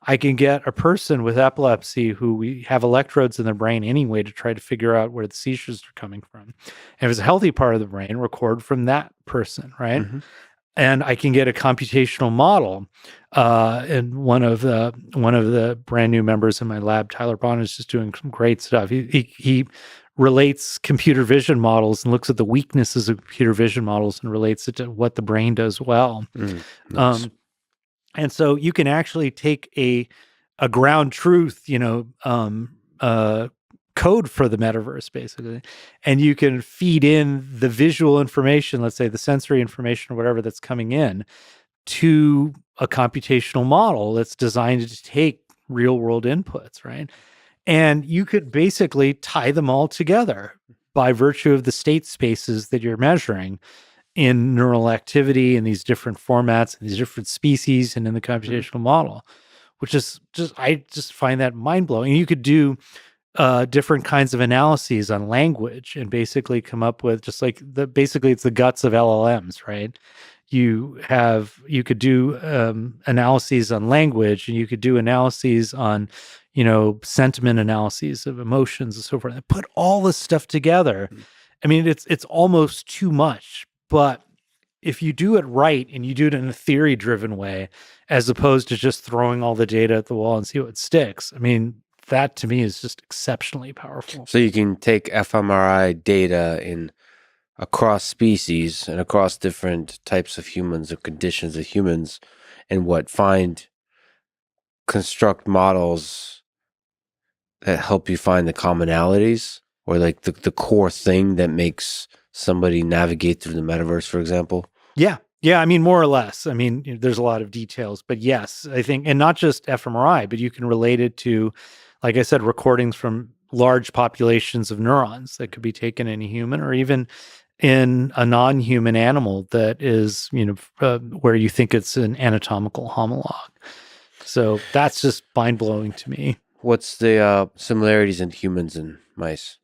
I can get a person with epilepsy who we have electrodes in their brain anyway to try to figure out where the seizures are coming from. And if it's a healthy part of the brain, record from that person, right? And I can get a computational model. And one of the brand new members in my lab, Tyler Bond, is just doing some great stuff. He relates computer vision models and looks at the weaknesses of computer vision models and relates it to what the brain does well. Nice. And so you can actually take a ground truth, code for the metaverse, basically, and you can feed in the visual information, let's say the sensory information or whatever that's coming in, to a computational model that's designed to take real world inputs, right? And you could basically tie them all together by virtue of the state spaces that you're measuring in neural activity in these different formats and these different species and in the computational model. which is I just find that mind blowing. You could do different kinds of analyses on language and basically come up with just like basically it's the guts of LLMs, right? You could do analyses on language, and you could do analyses on, sentiment analyses of emotions and so forth, and put all this stuff together. I mean, it's almost too much, but if you do it right and you do it in a theory driven way, as opposed to just throwing all the data at the wall and see what sticks, I mean, that to me is just exceptionally powerful. So you can take fMRI data across species and across different types of humans or conditions of humans, and construct models that help you find the commonalities, or like the core thing that makes somebody navigate through the metaverse, for example. Yeah. Yeah. I mean, more or less. I mean, there's a lot of details, but yes, I think, and not just fMRI, but you can relate it to, like I said, recordings from large populations of neurons that could be taken in a human or even in a non-human animal that is, where you think it's an anatomical homologue. So that's just mind blowing to me. What's the similarities in humans and mice?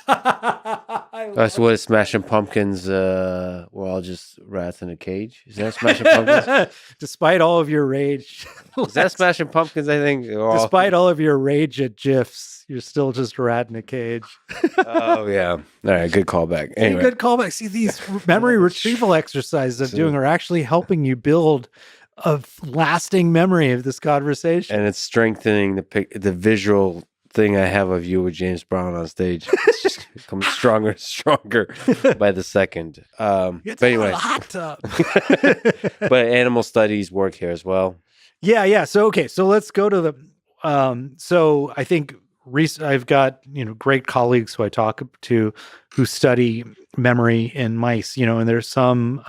That's what Smashing Pumpkins. We're all just rats in a cage. Is that Smashing Pumpkins? Despite all of your rage, Is that Smashing Pumpkins? I think. Despite all of your rage at GIFs, you're still just a rat in a cage. Oh yeah. All right. Good callback. Anyway. Good callback. See, these memory retrieval exercises I'm doing are actually helping you build a lasting memory of this conversation, and it's strengthening the visual thing I have of you with James Brown on stage. It's just becoming stronger and stronger by the second. But anyway, hot tub. But animal studies work here as well. Yeah. So let's go to the. So I think I've got great colleagues who I talk to who study memory in mice. And there's some.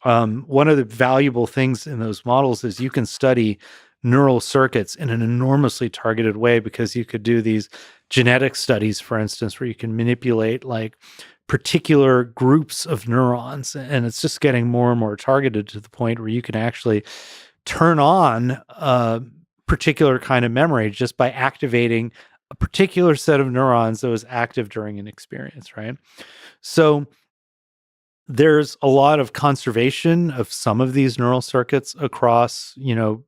One of the valuable things in those models is you can study neural circuits in an enormously targeted way, because you could do these genetic studies, for instance, where you can manipulate like particular groups of neurons, and it's just getting more and more targeted to the point where you can actually turn on a particular kind of memory just by activating a particular set of neurons that was active during an experience, right? So there's a lot of conservation of some of these neural circuits across,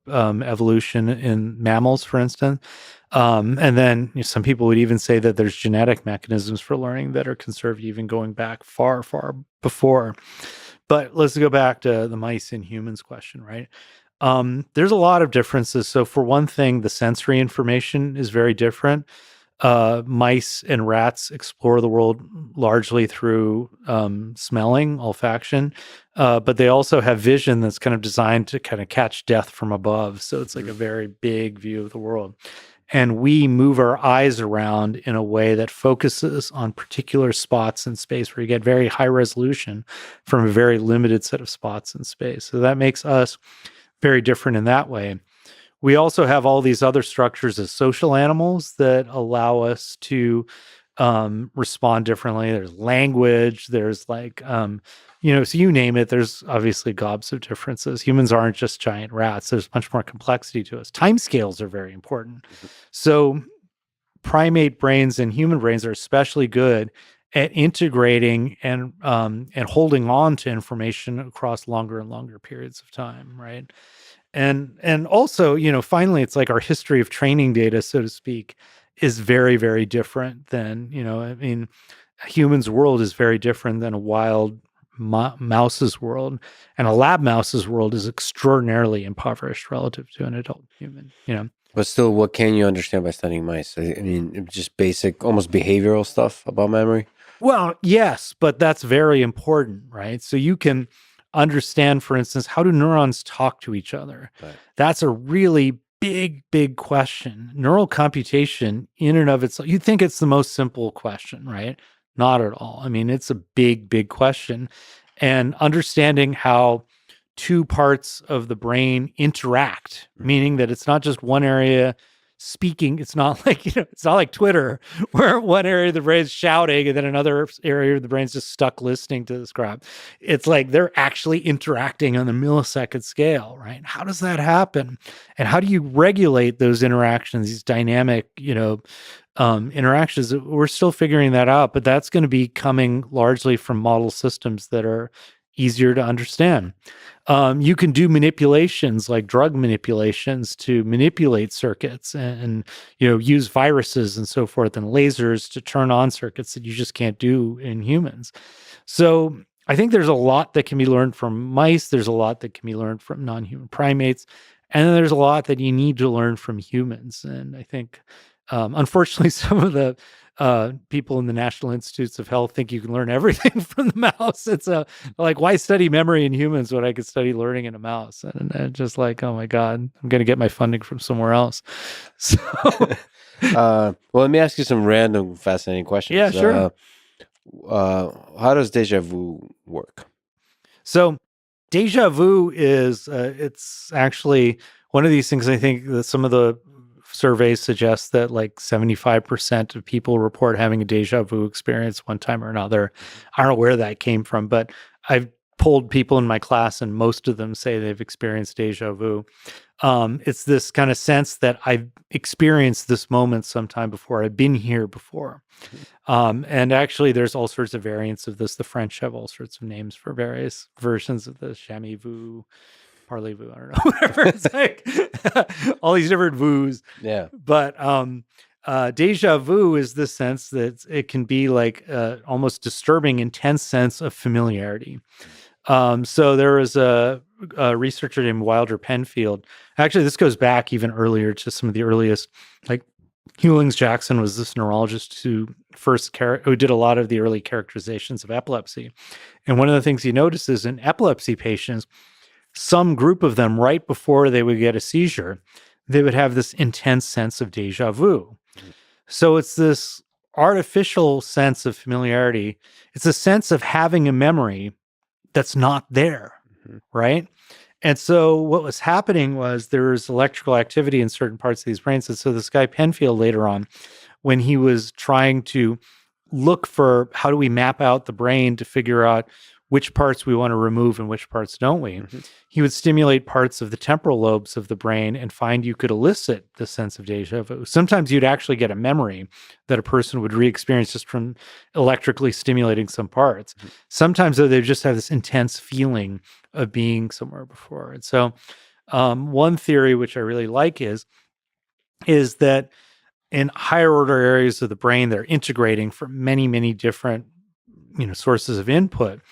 evolution in mammals, for instance. And then some people would even say that there's genetic mechanisms for learning that are conserved even going back far, far before. But let's go back to the mice and humans question, right? There's a lot of differences. So for one thing, the sensory information is very different. Mice and rats explore the world largely through smelling, olfaction, but they also have vision that's kind of designed to kind of catch death from above. So it's like a very big view of the world. And we move our eyes around in a way that focuses on particular spots in space, where you get very high resolution from a very limited set of spots in space. So that makes us very different in that way. We also have all these other structures as social animals that allow us to respond differently. There's language, there's like, so you name it, there's obviously gobs of differences. Humans aren't just giant rats. There's much more complexity to us. Timescales are very important. So primate brains and human brains are especially good at integrating and holding on to information across longer and longer periods of time, right? And also, finally, it's like our history of training data, so to speak, is very, very different than, a human's world is very different than a wild mouse's world. And a lab mouse's world is extraordinarily impoverished relative to an adult human, But still, what can you understand by studying mice? I mean, just basic, almost behavioral stuff about memory? Well, yes, but that's very important, right? So you can understand, for instance, how do neurons talk to each other? Right. That's a really big, big question. Neural computation in and of itself, you'd think it's the most simple question, right? Not at all. I mean, it's a big, big question. And understanding how two parts of the brain interact, meaning that it's not just one area speaking. It's not like, it's not like Twitter where one area of the brain's shouting and then another area of the brain's just stuck listening to this crap. It's like they're actually interacting on the millisecond scale, right? How does that happen? And how do you regulate those interactions, these dynamic, interactions? We're still figuring that out, but that's going to be coming largely from model systems that are easier to understand. You can do manipulations like drug manipulations to manipulate circuits and use viruses and so forth and lasers to turn on circuits that you just can't do in humans. So I think there's a lot that can be learned from mice. There's a lot that can be learned from non-human primates. And then there's a lot that you need to learn from humans. And I think, unfortunately, some of the people in the National Institutes of Health think you can learn everything from the mouse. It's like, why study memory in humans when I could study learning in a mouse? And just like, oh my God, I'm going to get my funding from somewhere else. So, Well, let me ask you some random, fascinating questions. yeah, sure. How does deja vu work? So deja vu is, it's actually one of these things. I think that some of the surveys suggest that like 75% of people report having a deja vu experience one time or another. I don't know where that came from, but I've polled people in my class and most of them say they've experienced deja vu. It's this kind of sense that I've experienced this moment sometime before. I've been here before. And actually, there's all sorts of variants of this. The French have all sorts of names for various versions of this. Jamais vu, parlez-vous, I don't know, whatever. It's like all these different vus. Yeah. But deja vu is the sense that it can be like almost disturbing, intense sense of familiarity. So there was a researcher named Wilder Penfield. Actually, this goes back even earlier to some of the earliest, like Hewlings Jackson was this neurologist who who did a lot of the early characterizations of epilepsy. And one of the things he notices in epilepsy patients, some group of them right before they would get a seizure, they would have this intense sense of deja vu. So it's this artificial sense of familiarity. It's a sense of having a memory that's not there, right? And so what was happening was there was electrical activity in certain parts of these brains. And so this guy Penfield later on, when he was trying to look for how do we map out the brain to figure out which parts we want to remove and which parts don't we, he would stimulate parts of the temporal lobes of the brain and find you could elicit the sense of deja vu. Sometimes you'd actually get a memory that a person would re-experience just from electrically stimulating some parts. Sometimes, though, they just have this intense feeling of being somewhere before. And so one theory, which I really like, is that in higher order areas of the brain, they're integrating from many, many different sources of input.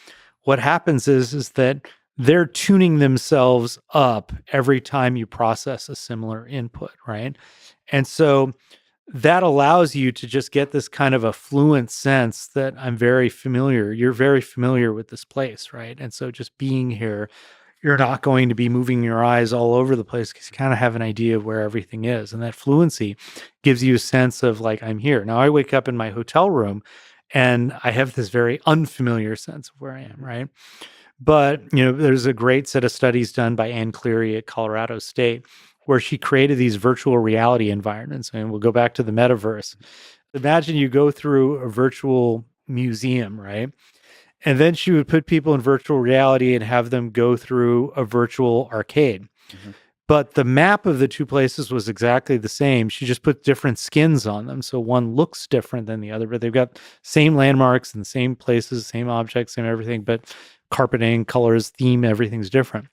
What happens is that they're tuning themselves up every time you process a similar input, right? And so that allows you to just get this kind of a fluent sense that I'm very familiar. You're very familiar with this place, right? And so just being here, you're not going to be moving your eyes all over the place because you kind of have an idea of where everything is. And that fluency gives you a sense of like, I'm here. Now I wake up in my hotel room and I have this very unfamiliar sense of where I am, right? But, there's a great set of studies done by Ann Cleary at Colorado State where she created these virtual reality environments. And we'll go back to the metaverse. Imagine you go through a virtual museum, right? And then she would put people in virtual reality and have them go through a virtual arcade. But the map of the two places was exactly the same. She just put different skins on them. So one looks different than the other, but they've got same landmarks and same places, same objects, same everything, but carpeting, colors, theme, everything's different.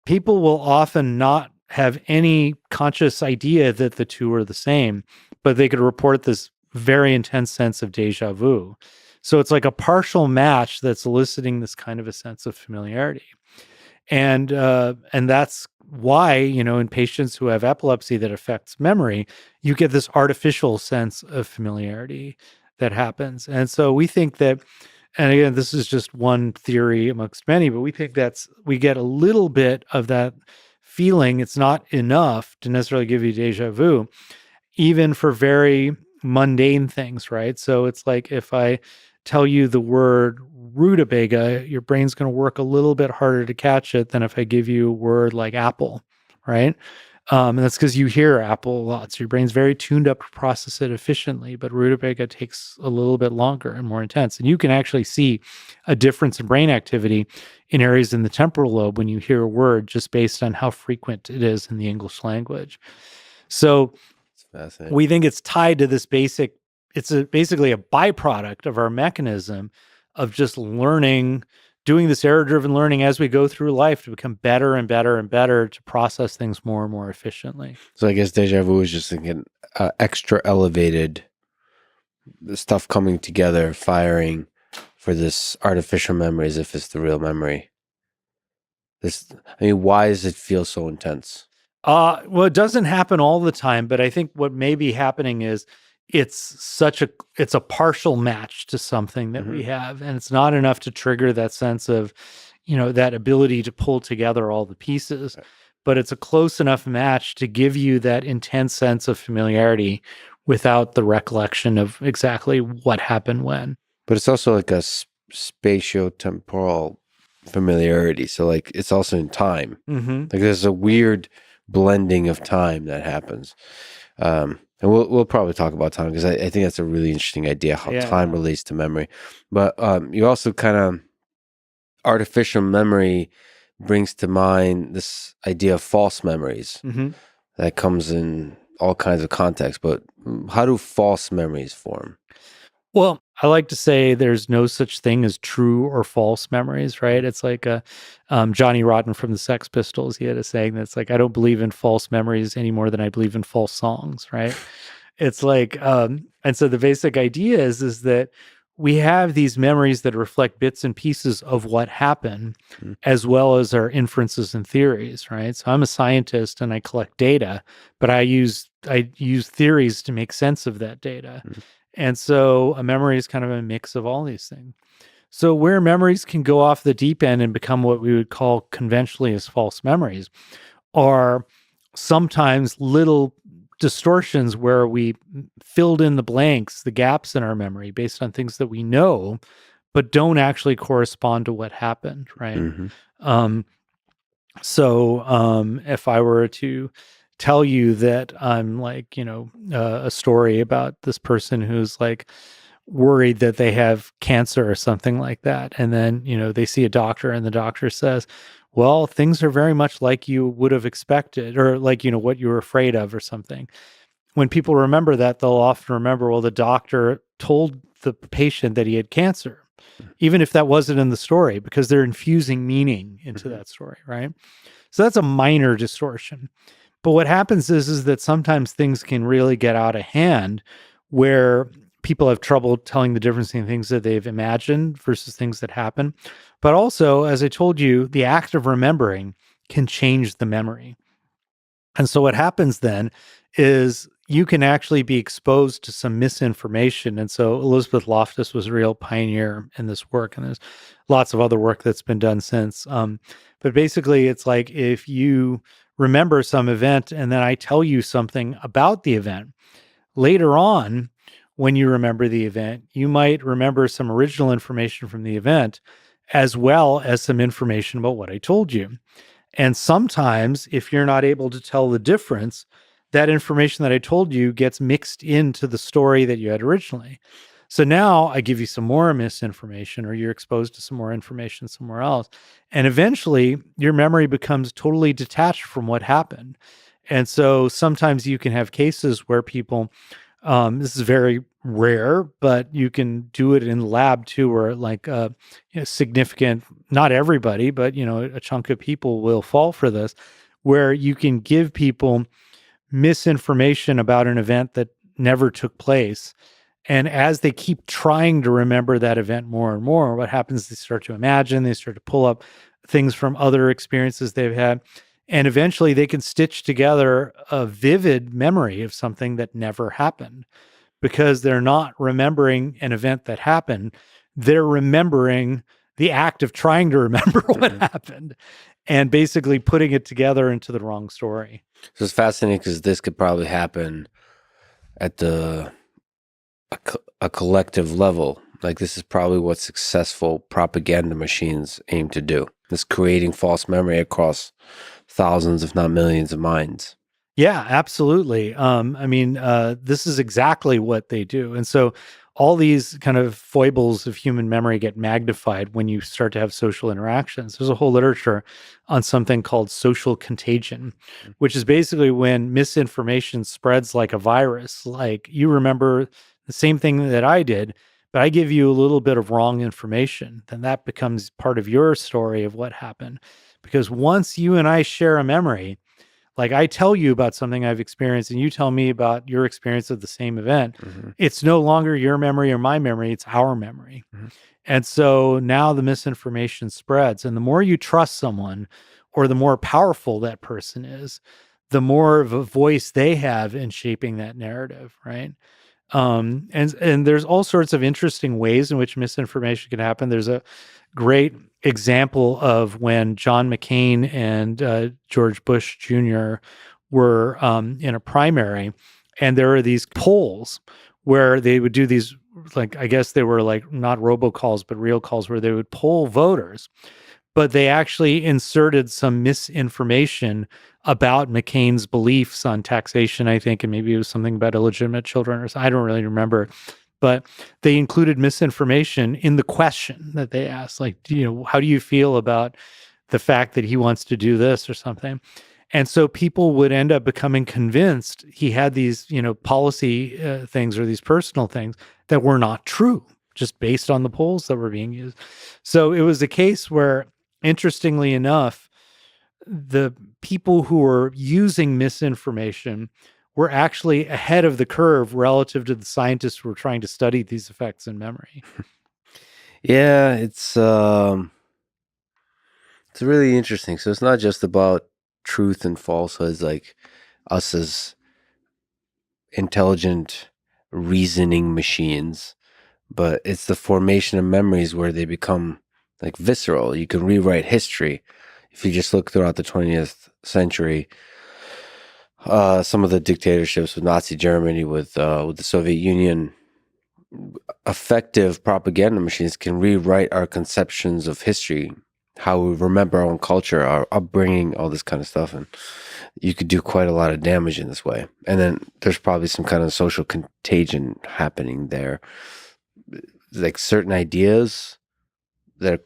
People will often not have any conscious idea that the two are the same, but they could report this very intense sense of deja vu. So it's like a partial match that's eliciting this kind of a sense of familiarity. And that's why, in patients who have epilepsy that affects memory, you get this artificial sense of familiarity that happens. And so we think that, and again, this is just one theory amongst many, but we think we get a little bit of that feeling. It's not enough to necessarily give you deja vu, even for very mundane things, right? So it's like if I tell you the word rutabaga, your brain's going to work a little bit harder to catch it than if I give you a word like apple, right? And that's because you hear Apple a lot. So your brain's very tuned up to process it efficiently, but rutabaga takes a little bit longer and more intense. And you can actually see a difference in brain activity in areas in the temporal lobe when you hear a word just based on how frequent it is in the English language. So It's fascinating. we think it's tied to this basically a byproduct of our mechanism of just learning, doing this error-driven learning as we go through life to become better and better and better to process things more and more efficiently. So I guess deja vu is just thinking extra elevated the stuff coming together, firing for this artificial memory as if it's the real memory. Why does it feel so intense? Well, it doesn't happen all the time, but I think what may be happening is it's a partial match to something that we have, and it's not enough to trigger that sense of, that ability to pull together all the pieces, but it's a close enough match to give you that intense sense of familiarity without the recollection of exactly what happened when. But it's also like a spatio-temporal familiarity. So like it's also in time. Mm-hmm. Like there's a weird blending of time that happens. And we'll probably talk about time because I think that's a really interesting idea, how time relates to memory. But you also kind of, artificial memory brings to mind this idea of false memories that comes in all kinds of contexts. But how do false memories form? Well, I like to say there's no such thing as true or false memories, right? It's like Johnny Rotten from the Sex Pistols. He had a saying that's like, I don't believe in false memories any more than I believe in false songs, right? It's like, and so the basic idea is that we have these memories that reflect bits and pieces of what happened, as well as our inferences and theories, right? So I'm a scientist and I collect data, but I use theories to make sense of that data. And so a memory is kind of a mix of all these things. So where memories can go off the deep end and become what we would call conventionally as false memories are sometimes little distortions where we filled in the blanks, the gaps in our memory based on things that we know, but don't actually correspond to what happened, right? If I were to tell you that I'm like, a story about this person who's like worried that they have cancer or something like that. And then, they see a doctor and the doctor says, well, things are very much like you would have expected, or like, what you were afraid of or something. When people remember that, they'll often remember, well, the doctor told the patient that he had cancer, even if that wasn't in the story, because they're infusing meaning into that story, right? So that's a minor distortion. But what happens is that sometimes things can really get out of hand where people have trouble telling the difference between things that they've imagined versus things that happen. But also, as I told you, the act of remembering can change the memory. And so what happens then is you can actually be exposed to some misinformation. And so Elizabeth Loftus was a real pioneer in this work, and there's lots of other work that's been done since. But basically, it's like if you remember some event and then I tell you something about the event, later on, when you remember the event, you might remember some original information from the event, as well as some information about what I told you. And sometimes, if you're not able to tell the difference, that information that I told you gets mixed into the story that you had originally. So now I give you some more misinformation, or you're exposed to some more information somewhere else. And eventually, your memory becomes totally detached from what happened. And so sometimes you can have cases where people, this is very rare, but you can do it in the lab too, where like significant, not everybody, but a chunk of people will fall for this, where you can give people misinformation about an event that never took place. And as they keep trying to remember that event more and more, what happens is they start to imagine, they start to pull up things from other experiences they've had. And eventually they can stitch together a vivid memory of something that never happened, because they're not remembering an event that happened. They're remembering the act of trying to remember what happened and basically putting it together into the wrong story. So it's fascinating because this could probably happen at a collective level. Like this is probably what successful propaganda machines aim to do. This creating false memory across thousands, if not millions of minds. Yeah, absolutely. I mean, this is exactly what they do. And so all these kind of foibles of human memory get magnified when you start to have social interactions. There's a whole literature on something called social contagion, which is basically when misinformation spreads like a virus. Like you remember the same thing that I did, but I give you a little bit of wrong information, then that becomes part of your story of what happened. Because once you and I share a memory, like I tell you about something I've experienced and you tell me about your experience of the same event, Hmm. it's no longer your memory or my memory, it's our memory. Hmm. And so now the misinformation spreads. And the more you trust someone or the more powerful that person is, the more of a voice they have in shaping that narrative, right? And there's all sorts of interesting ways in which misinformation can happen. There's a great example of when John McCain and George Bush Jr. were in a primary, and there are these polls where they would do these, like, I guess they were like not robocalls, but real calls where they would poll voters, but they actually inserted some misinformation about McCain's beliefs on taxation, I think, and maybe it was something about illegitimate children, or I don't really remember. But they included misinformation in the question that they asked, like, how do you feel about the fact that he wants to do this or something? And so people would end up becoming convinced he had these, policy things or these personal things that were not true, just based on the polls that were being used. So it was a case where, interestingly enough, the people who were using misinformation were actually ahead of the curve relative to the scientists who were trying to study these effects in memory. Yeah, it's really interesting. So it's not just about truth and falsehoods, like us as intelligent reasoning machines, but it's the formation of memories where they become like visceral. You can rewrite history. If you just look throughout the 20th century, some of the dictatorships with Nazi Germany, with the Soviet Union, effective propaganda machines can rewrite our conceptions of history, how we remember our own culture, our upbringing, all this kind of stuff. And you could do quite a lot of damage in this way. And then there's probably some kind of social contagion happening there. Like certain ideas that are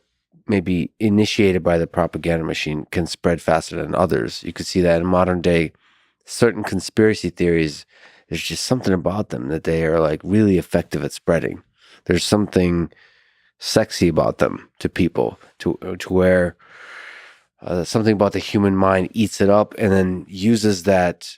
maybe initiated by the propaganda machine can spread faster than others. You could see that in modern day, certain conspiracy theories, there's just something about them that they are like really effective at spreading. There's something sexy about them to people, to where something about the human mind eats it up and then uses that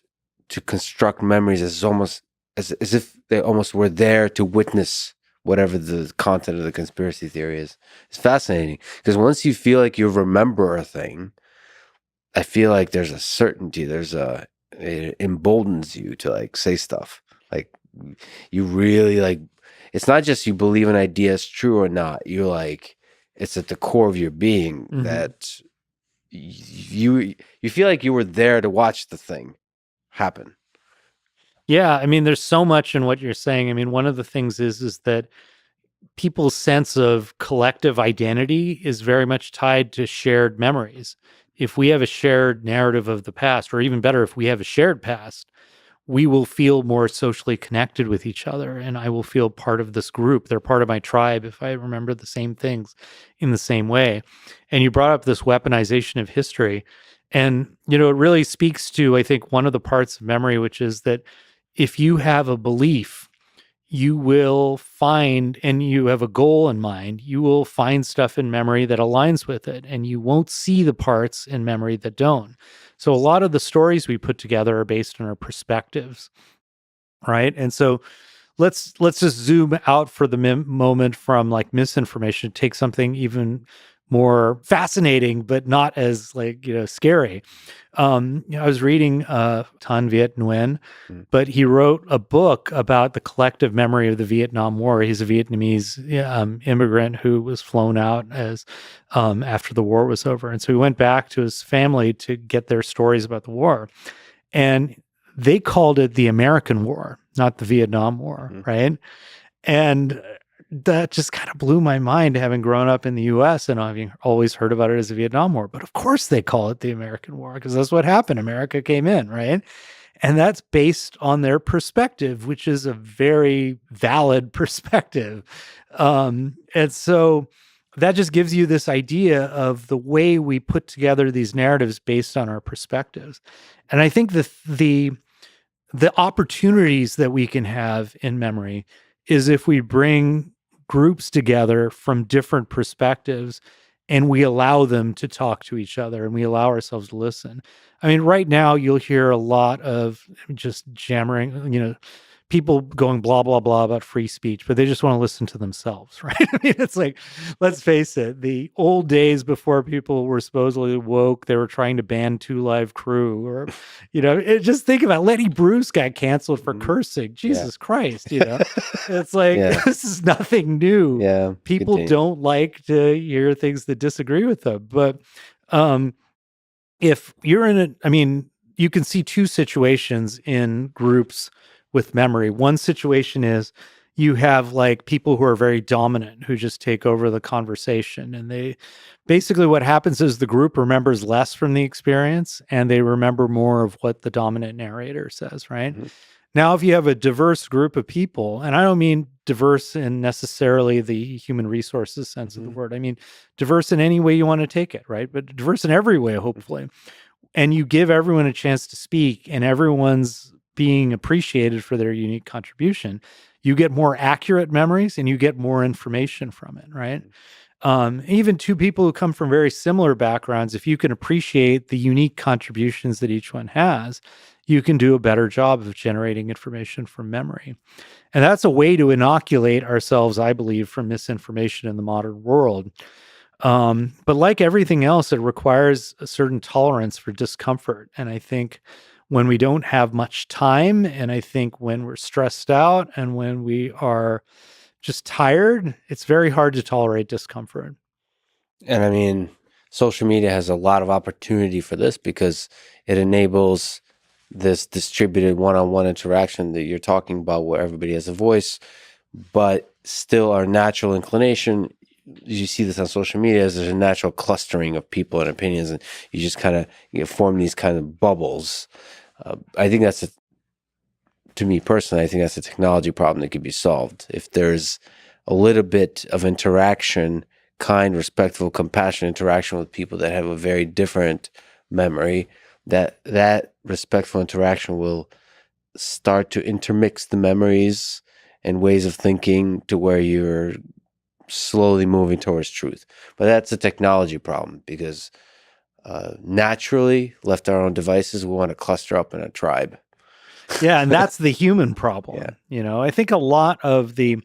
to construct memories as almost as if they almost were there to witness whatever the content of the conspiracy theory is. It's fascinating because once you feel like you remember a thing, I feel like there's a certainty. It emboldens you to like say stuff. Like you really like. It's not just you believe an idea is true or not. You're like it's at the core of your being that you feel like you were there to watch the thing happen. Yeah, I mean, there's so much in what you're saying. I mean, one of the things is that people's sense of collective identity is very much tied to shared memories. If we have a shared narrative of the past, or even better, if we have a shared past, we will feel more socially connected with each other. And I will feel part of this group. They're part of my tribe if I remember the same things in the same way. And you brought up this weaponization of history. And, it really speaks to, I think, one of the parts of memory, which is that if you have a belief, you will find, and you have a goal in mind, you will find stuff in memory that aligns with it, and you won't see the parts in memory that don't. So a lot of the stories we put together are based on our perspectives, right? And so let's just zoom out for the moment from like misinformation, take something even more fascinating but not as like scary. I was reading Tan Viet Nguyen, Mm. but he wrote a book about the collective memory of the Vietnam War. He's a Vietnamese immigrant who was flown out as after the war was over, and so he went back to his family to get their stories about the war, and they called it the American War, not the Vietnam War, Mhm. right? And that just kind of blew my mind, having grown up in the US and having always heard about it as the Vietnam War. But of course they call it the American War because that's what happened. America came in, right? And that's based on their perspective, which is a very valid perspective. And so that just gives you this idea of the way we put together these narratives based on our perspectives. And I think the opportunities that we can have in memory is if we bring groups together from different perspectives and we allow them to talk to each other and we allow ourselves to listen. I mean, right now you'll hear a lot of just jammering, people going blah blah blah about free speech, but they just want to listen to themselves, right? I mean, it's like, let's face it, the old days before people were supposedly woke, they were trying to ban Two Live Crew, or just think about Lenny Bruce got canceled for cursing. Jesus Christ, it's like Yeah. this is nothing new. Yeah. People Continue. don't like to hear things that disagree with them, but if you're you can see two situations in groups with memory. One situation is you have like people who are very dominant who just take over the conversation, and they basically, what happens is the group remembers less from the experience and they remember more of what the dominant narrator says, right? Mhm. Now, if you have a diverse group of people, and I don't mean diverse in necessarily the human resources sense of the Mhm. word, I mean diverse in any way you want to take it, right? But diverse in every way, hopefully. And you give everyone a chance to speak and everyone's being appreciated for their unique contribution, you get more accurate memories and you get more information from it, right? Even two people who come from very similar backgrounds, if you can appreciate the unique contributions that each one has, you can do a better job of generating information from memory. And that's a way to inoculate ourselves, I believe, from misinformation in the modern world. But like everything else, it requires a certain tolerance for discomfort. And I think when we don't have much time, and I think when we're stressed out and when we are just tired, it's very hard to tolerate discomfort. And I mean, social media has a lot of opportunity for this because it enables this distributed one-on-one interaction that you're talking about where everybody has a voice, but still our natural inclination, you see this on social media, is there's a natural clustering of people and opinions, and you just kind of form these kind of bubbles. I think to me personally, I think that's a technology problem that could be solved. If there's a little bit of interaction, kind, respectful, compassionate interaction with people that have a very different memory, that respectful interaction will start to intermix the memories and ways of thinking to where you're slowly moving towards truth. But that's a technology problem because naturally, left to our own devices, we want to cluster up in a tribe. Yeah, and that's the human problem. I think a lot of the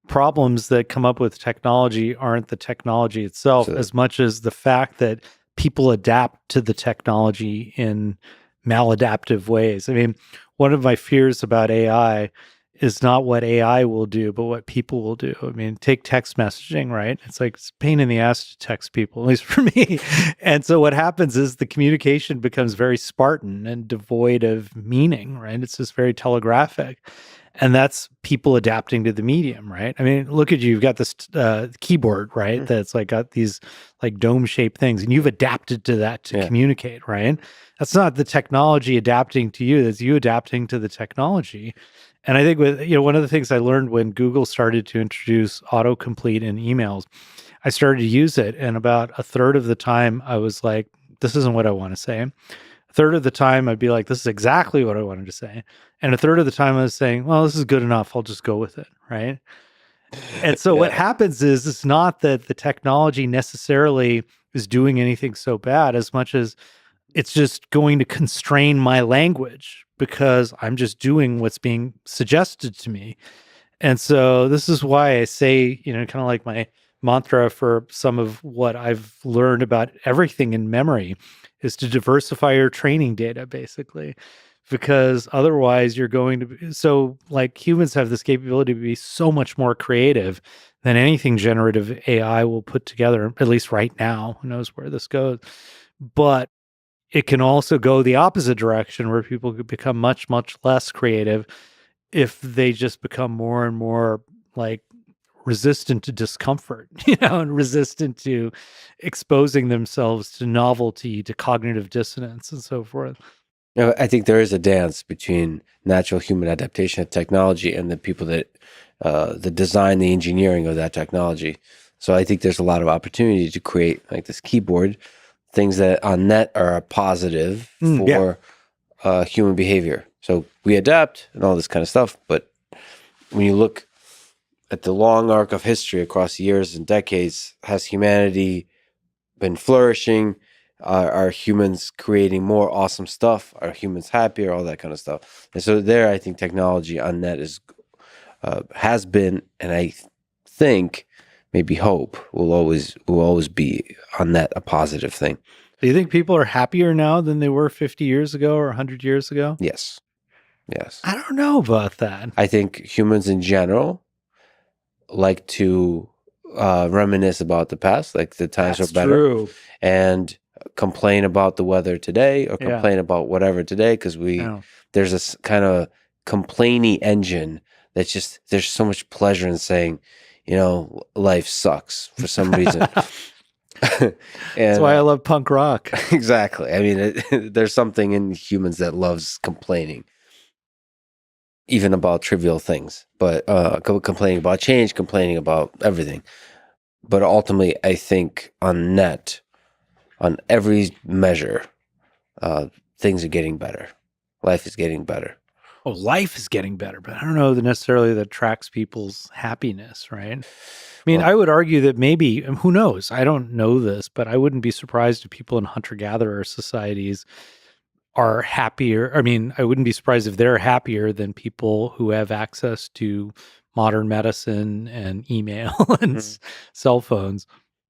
problems that come up with technology aren't the technology itself as much as the fact that people adapt to the technology in maladaptive ways. I mean, one of my fears about AI is not what AI will do, but what people will do. I mean, take text messaging, right? It's like it's a pain in the ass to text people, at least for me. And so what happens is the communication becomes very Spartan and devoid of meaning, right? It's just very telegraphic. And that's people adapting to the medium, right? I mean, look at you. You've got this keyboard, right? That's like got these like dome shaped things, and you've adapted to that to communicate, right? That's not the technology adapting to you. That's you adapting to the technology. And I think with, one of the things I learned when Google started to introduce autocomplete in emails, I started to use it. And about a third of the time I was like, this isn't what I want to say. A third of the time I'd be like, this is exactly what I wanted to say. And a third of the time I was saying, well, this is good enough. I'll just go with it. Right. And so what happens is it's not that the technology necessarily is doing anything so bad as much as it's just going to constrain my language because I'm just doing what's being suggested to me. And so this is why I say, kind of like my mantra for some of what I've learned about everything in memory is to diversify your training data, basically, because otherwise you're going to be so like humans have this capability to be so much more creative than anything generative AI will put together, at least right now. Who knows where this goes? But it can also go the opposite direction where people could become much, much less creative if they just become more and more like resistant to discomfort, and resistant to exposing themselves to novelty, to cognitive dissonance, and so forth. I think there is a dance between natural human adaptation of technology and the people that design the engineering of that technology. So I think there's a lot of opportunity to create like this keyboard, things that on net are a positive for human behavior. So we adapt and all this kind of stuff. But when you look at the long arc of history across years and decades, has humanity been flourishing? Are humans creating more awesome stuff? Are humans happier? All that kind of stuff. And so there, I think technology on net has been, and I think maybe hope will always be on net a positive thing. Do you think people are happier now than they were 50 years ago or 100 years ago? Yes. I don't know about that. I think humans in general like to reminisce about the past, like the times That's were better, true. and complain about the weather today or complain about whatever today because there's this kind of complaining engine that's just there's so much pleasure in saying, life sucks for some reason. And that's why I love punk rock. Exactly. I mean, there's something in humans that loves complaining, even about trivial things, but complaining about change, complaining about everything. But ultimately, I think on net, on every measure, things are getting better. Life is getting better. Oh, life is getting better, but I don't know that necessarily that tracks people's happiness, right? I mean, I would argue that maybe, who knows? I don't know this, but I wouldn't be surprised if people in hunter-gatherer societies are happier. I mean, I wouldn't be surprised if they're happier than people who have access to modern medicine and email and cell phones.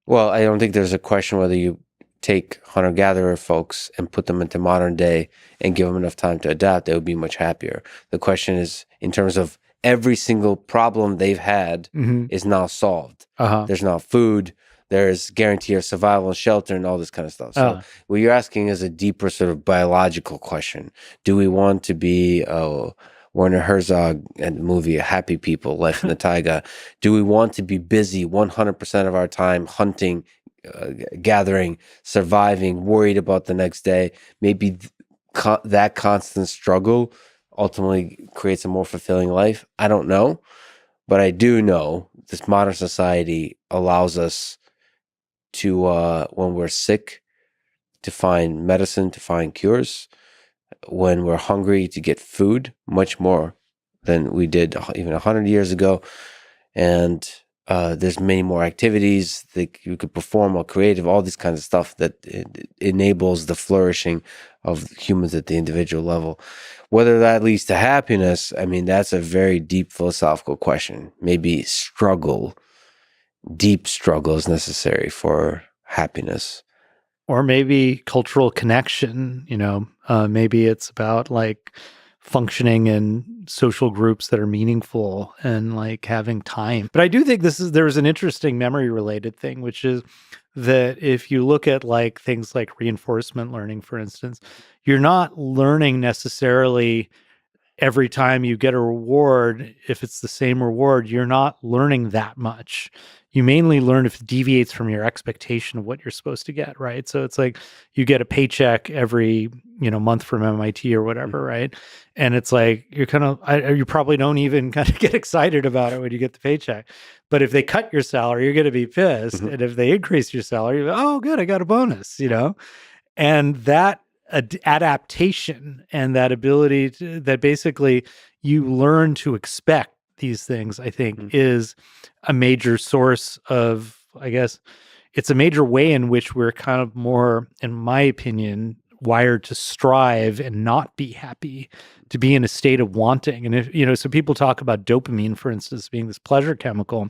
Well, I don't think there's a question whether you take hunter-gatherer folks and put them into modern day and give them enough time to adapt, they would be much happier. The question is, in terms of every single problem they've had is now solved. There's now food, there's guarantee of survival and shelter and all this kind of stuff. So what you're asking is a deeper sort of biological question. Do we want to be Werner Herzog and the movie Happy People, Life in the Taiga? Do we want to be busy 100% of our time hunting, gathering, surviving, worried about the next day? Maybe that constant struggle ultimately creates a more fulfilling life. I don't know, but I do know this modern society allows us to, when we're sick, to find medicine, to find cures. When we're hungry, to get food, much more than we did even 100 years ago. And there's many more activities that you could perform or creative, all these kinds of stuff that enables the flourishing of humans at the individual level. Whether that leads to happiness, I mean, that's a very deep philosophical question. Maybe deep struggle is necessary for happiness. Or maybe cultural connection, maybe it's about like functioning in social groups that are meaningful and like having time. But I do think there's an interesting memory related thing, which is that if you look at like things like reinforcement learning, for instance, you're not learning necessarily every time you get a reward. If it's the same reward, you're not learning that much. You mainly learn if it deviates from your expectation of what you're supposed to get, right? So it's like you get a paycheck every, month from MIT or whatever, right? And it's like you probably don't even kind of get excited about it when you get the paycheck. But if they cut your salary, you're going to be pissed. And if they increase your salary, you're like, oh, good, I got a bonus, And that adaptation and that ability that basically you learn to expect these things, I think, is a major source of, I guess, it's a major way in which we're kind of more, in my opinion, wired to strive and not be happy, to be in a state of wanting. And if, so people talk about dopamine, for instance, being this pleasure chemical.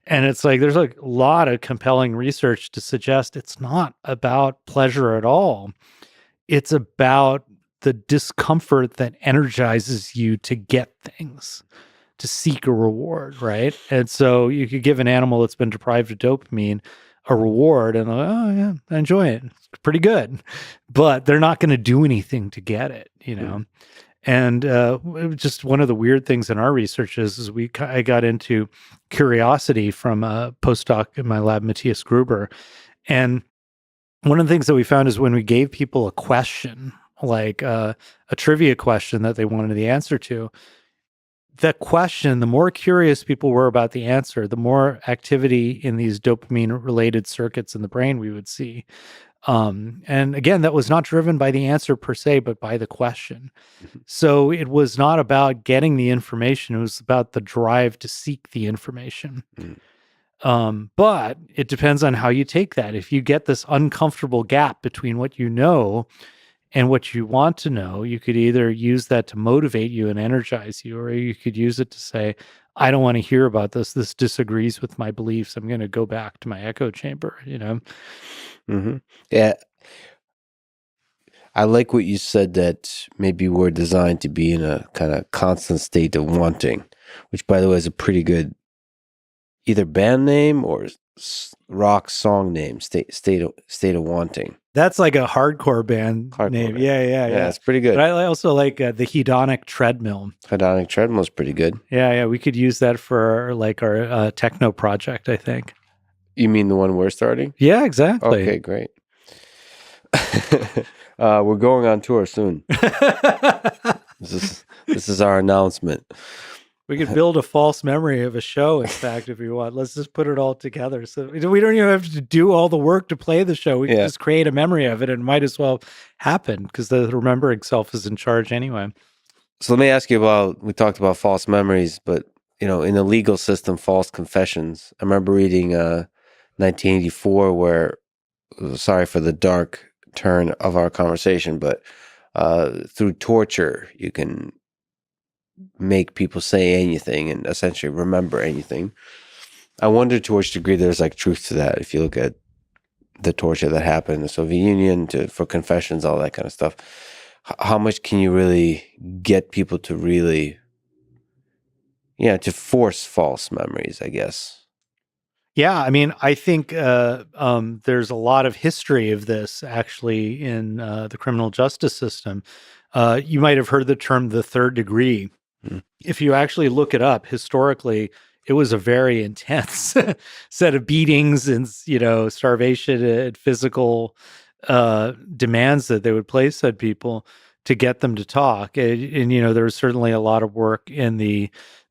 And it's like, there's like a lot of compelling research to suggest it's not about pleasure at all. It's about the discomfort that energizes you to get things, to seek a reward, right? And so you could give an animal that's been deprived of dopamine a reward and oh yeah, I enjoy it. It's pretty good. But they're not going to do anything to get it, And just one of the weird things in our research is I got into curiosity from a postdoc in my lab, Matthias Gruber. And one of the things that we found is when we gave people a question, like a trivia question that they wanted the answer to. That question, the more curious people were about the answer, the more activity in these dopamine related circuits in the brain we would see. And again, that was not driven by the answer per se, but by the question. Mhm. So it was not about getting the information, it was about the drive to seek the information. Mm. But it depends on how you take that. If you get this uncomfortable gap between what you know and what you want to know, you could either use that to motivate you and energize you, or you could use it to say, I don't want to hear about this. This disagrees with my beliefs. I'm going to go back to my echo chamber, you know? Mm-hmm. Yeah, I like what you said that maybe we're designed to be in a kind of constant state of wanting, which, by the way, is a pretty good either band name or rock song name. State of wanting. That's like a hardcore band Hardcore name. band. Yeah. It's pretty But good. I also like the hedonic treadmill. Hedonic treadmill is pretty good. Yeah. We could use that for like our techno project, I think. You mean the one we're starting? Yeah, exactly. Okay, great. We're going on tour soon. This is our announcement. We could build a false memory of a show, in fact, if you want. Let's just put it all together. So we don't even have to do all the work to play the show. We can just create a memory of it, and it might as well happen because the remembering self is in charge anyway. So let me ask you about, we talked about false memories, but in the legal system, false confessions. I remember reading 1984 where, sorry for the dark turn of our conversation, but through torture, you can make people say anything and essentially remember anything. I wonder to which degree there's like truth to that. If you look at the torture that happened in the Soviet Union for confessions, all that kind of stuff, how much can you really get people to really, to force false memories, I guess? Yeah, I mean, I think there's a lot of history of this actually in the criminal justice system. You might have heard the term the third degree. Mm. If you actually look it up historically, it was a very intense set of beatings and starvation and physical demands that they would place on people to get them to talk. And there was certainly a lot of work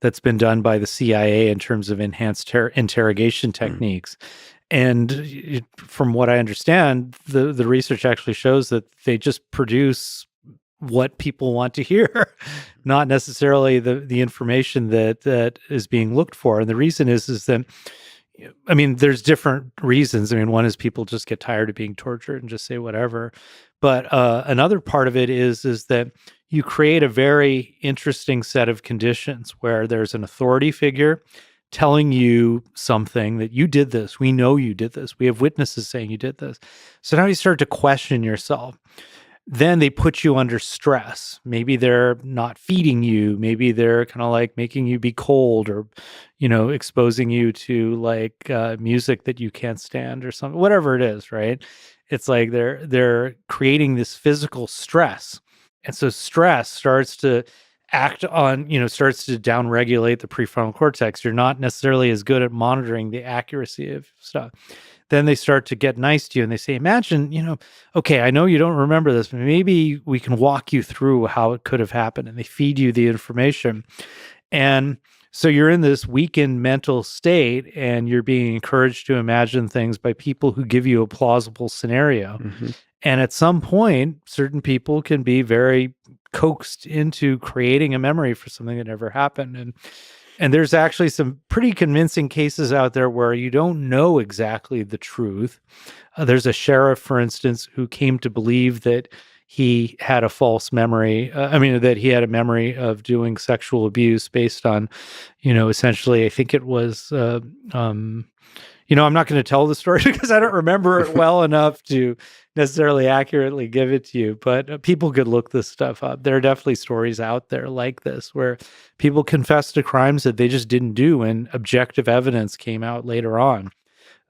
that's been done by the CIA in terms of enhanced interrogation techniques. And from what I understand, the research actually shows that they just produce what people want to hear, not necessarily the information that is being looked for. And the reason is that, I mean, there's different reasons. I mean, one is people just get tired of being tortured and just say whatever. But another part of it is that you create a very interesting set of conditions where there's an authority figure telling you something that you did this. We know you did this. We have witnesses saying you did this. So now you start to question yourself. Then they put you under stress. Maybe they're not feeding you. Maybe they're kind of like making you be cold or, exposing you to like music that you can't stand or something, whatever it is, right? It's like they're creating this physical stress. And so stress starts to starts to downregulate the prefrontal cortex. You're not necessarily as good at monitoring the accuracy of stuff. Then they start to get nice to you and they say, imagine, okay, I know you don't remember this, but maybe we can walk you through how it could have happened. And they feed you the information. And so you're in this weakened mental state and you're being encouraged to imagine things by people who give you a plausible scenario. Mm-hmm. And at some point, certain people can be very coaxed into creating a memory for something that never happened. And there's actually some pretty convincing cases out there where you don't know exactly the truth. There's a sheriff, for instance, who came to believe that he had a false memory. That he had a memory of doing sexual abuse based on, essentially, I think it was, I'm not going to tell the story because I don't remember it well enough to necessarily accurately give it to you, but people could look this stuff up. There are definitely stories out there like this where people confess to crimes that they just didn't do and objective evidence came out later on.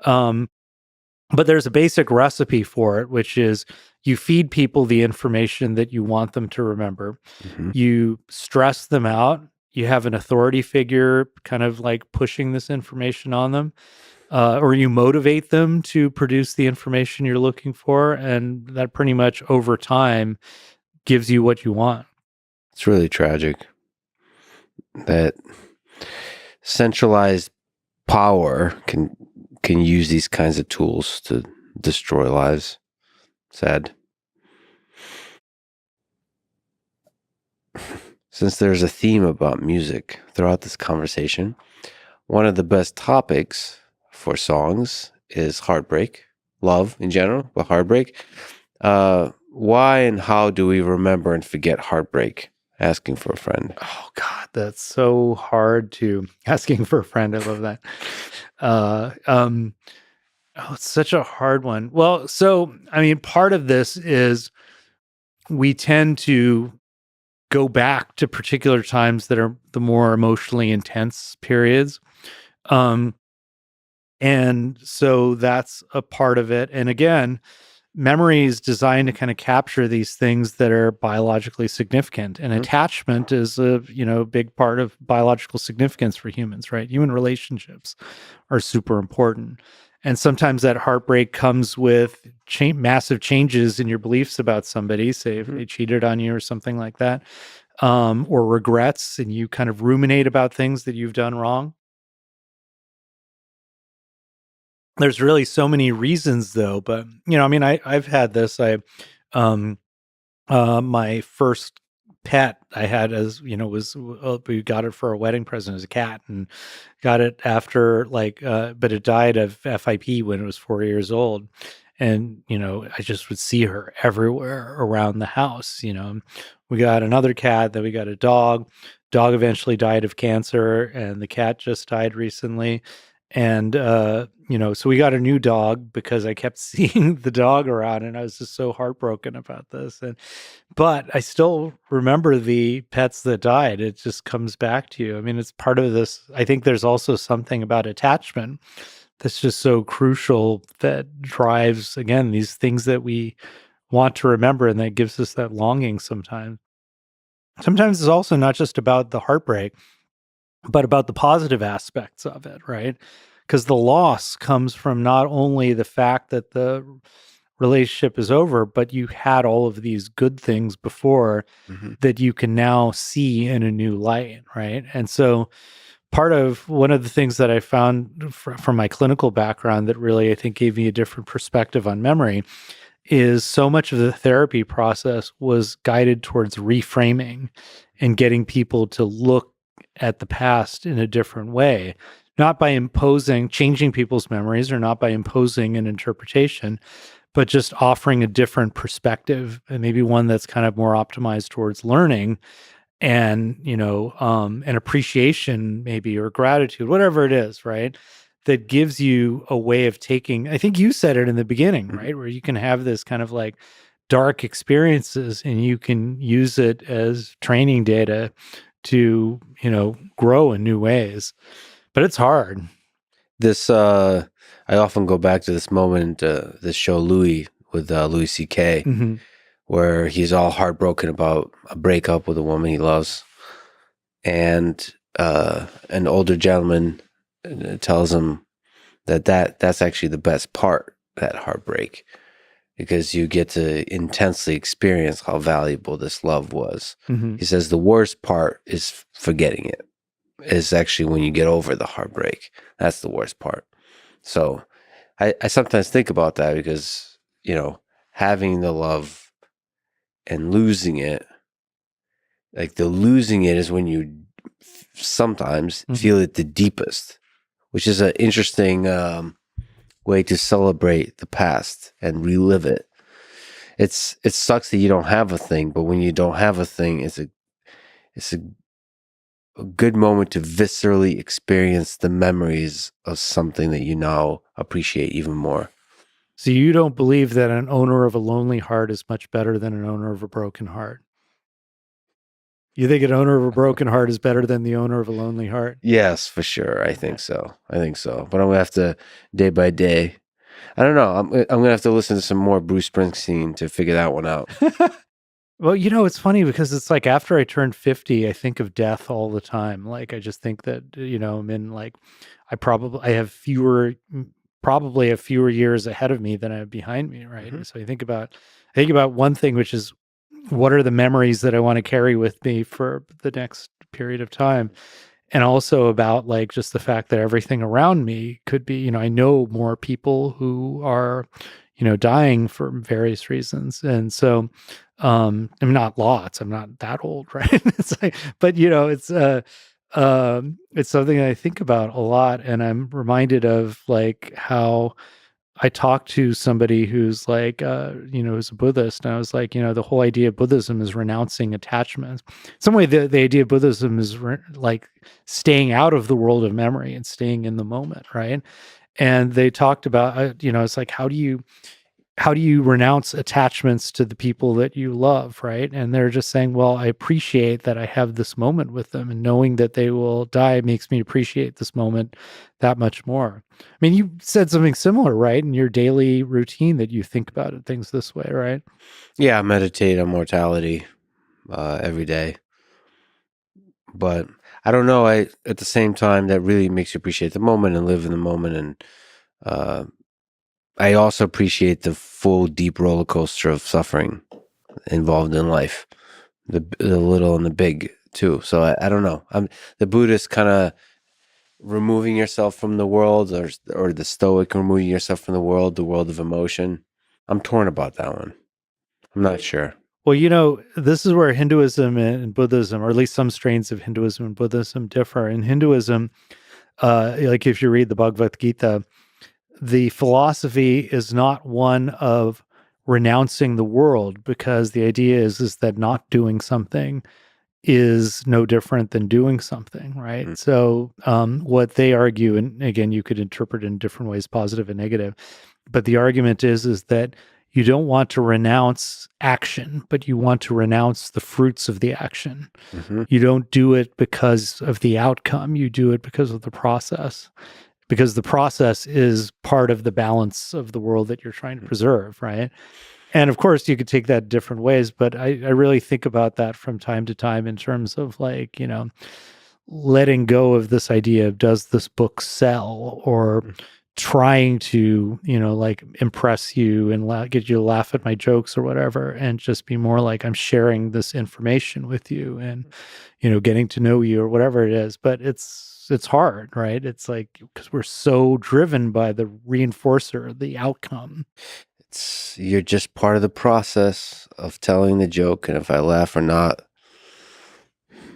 But there's a basic recipe for it, which is you feed people the information that you want them to remember. Mm-hmm. You stress them out. You have an authority figure kind of like pushing this information on them. Or you motivate them to produce the information you're looking for. And that pretty much over time, gives you what you want. It's really tragic that centralized power can use these kinds of tools to destroy lives. Sad. Since there's a theme about music throughout this conversation, one of the best topics for songs is heartbreak, love in general, but heartbreak. Why and how do we remember and forget heartbreak? Asking for a friend. Oh God, that's so hard to asking for a friend. I love that. Oh, it's such a hard one. Well, so I mean, part of this is we tend to go back to particular times that are the more emotionally intense periods. Um, and so that's a part of it. And again, memory is designed to kind of capture these things that are biologically significant, and attachment is a big part of biological significance for humans, right? Human relationships are super important, and sometimes that heartbreak comes with massive changes in your beliefs about somebody, say if they cheated on you or something like that, or regrets, and you kind of ruminate about things that you've done wrong. There's really so many reasons though, but I mean, I've had this. Um, my first pet I had was we got it for a wedding present as a cat, and got it after but it died of FIP when it was 4 years old. And, I just would see her everywhere around the house. We got another cat, then we got a dog. Dog eventually died of cancer, and the cat just died recently. And, so we got a new dog because I kept seeing the dog around, and I was just so heartbroken about this. But I still remember the pets that died. It just comes back to you. I mean, it's part of this. I think there's also something about attachment that's just so crucial that drives, again, these things that we want to remember, and that gives us that longing sometimes. Sometimes it's also not just about the heartbreak, but about the positive aspects of it, right? Because the loss comes from not only the fact that the relationship is over, but you had all of these good things before that you can now see in a new light, right? And so one of the things that I found from my clinical background that really, I think, gave me a different perspective on memory is so much of the therapy process was guided towards reframing and getting people to look at the past in a different way, not by changing people's memories, or not by imposing an interpretation, but just offering a different perspective, and maybe one that's kind of more optimized towards learning and, an appreciation maybe, or gratitude, whatever it is, right? That gives you a way of taking, I think you said it in the beginning, right? Where you can have this kind of like dark experiences, and you can use it as training data to, grow in new ways. But it's hard. This I often go back to this moment, this show Louis with Louis C.K., Mm-hmm. where he's all heartbroken about a breakup with a woman he loves, and an older gentleman tells him that's actually the best part, that heartbreak, because you get to intensely experience how valuable this love was. Mm-hmm. He says the worst part is forgetting it. Is actually when you get over the heartbreak. That's the worst part. So I sometimes think about that, because, having the love and losing it, like the losing it is when you sometimes feel it the deepest, which is an interesting way to celebrate the past and relive it. It sucks that you don't have a thing, but when you don't have a thing, it's a good moment to viscerally experience the memories of something that you now appreciate even more. So you don't believe that an owner of a lonely heart is much better than an owner of a broken heart? You think an owner of a broken heart is better than the owner of a lonely heart? Yes, for sure. I think so. But I'm gonna have to, day by day. I don't know. I'm gonna have to listen to some more Bruce Springsteen to figure that one out. Well, it's funny because it's like after I turned 50, I think of death all the time. Like I just think that, I'm in like I have probably have fewer years ahead of me than I have behind me, right? So I think about one thing, which is what are the memories that I want to carry with me for the next period of time? And also about like just the fact that everything around me could be, I know more people who are, dying for various reasons. And so, I'm not lots, I'm not that old, right? It's like, but it's something I think about a lot. And I'm reminded of like how I talked to somebody who's like, who's a Buddhist, and I was like, the whole idea of Buddhism is renouncing attachment. Some way, the idea of Buddhism is like staying out of the world of memory and staying in the moment, right? And they talked about, it's like, how do you renounce attachments to the people that you love, right? And they're just saying, well, I appreciate that I have this moment with them, and knowing that they will die makes me appreciate this moment that much more. I mean, you said something similar, right? In your daily routine, that you think about it, things this way, right? Yeah, I meditate on mortality every day. But I don't know. I at the same time that really makes you appreciate the moment and live in the moment. And uh, I also appreciate the full, deep roller coaster of suffering involved in life, the little and the big too. So I don't know. I'm the Buddhist kind of removing yourself from the world, or the Stoic removing yourself from the world of emotion. I'm torn about that one. I'm not sure. Well, this is where Hinduism and Buddhism, or at least some strains of Hinduism and Buddhism, differ. In Hinduism, like if you read the Bhagavad Gita, the philosophy is not one of renouncing the world, because the idea is that not doing something is no different than doing something, right? Mm. So what they argue, and again, you could interpret it in different ways, positive and negative, but the argument is that you don't want to renounce action, but you want to renounce the fruits of the action. Mm-hmm. You don't do it because of the outcome, you do it because of the process, because the process is part of the balance of the world that you're trying to preserve, right? And of course, you could take that different ways, but I really think about that from time to time in terms of like, letting go of this idea of, does this book sell, or trying to, like impress you and get you to laugh at my jokes or whatever, and just be more like, I'm sharing this information with you and, getting to know you or whatever it is. But it's hard, right? It's like, because we're so driven by the reinforcer, the outcome. You're just part of the process of telling the joke, and if I laugh or not,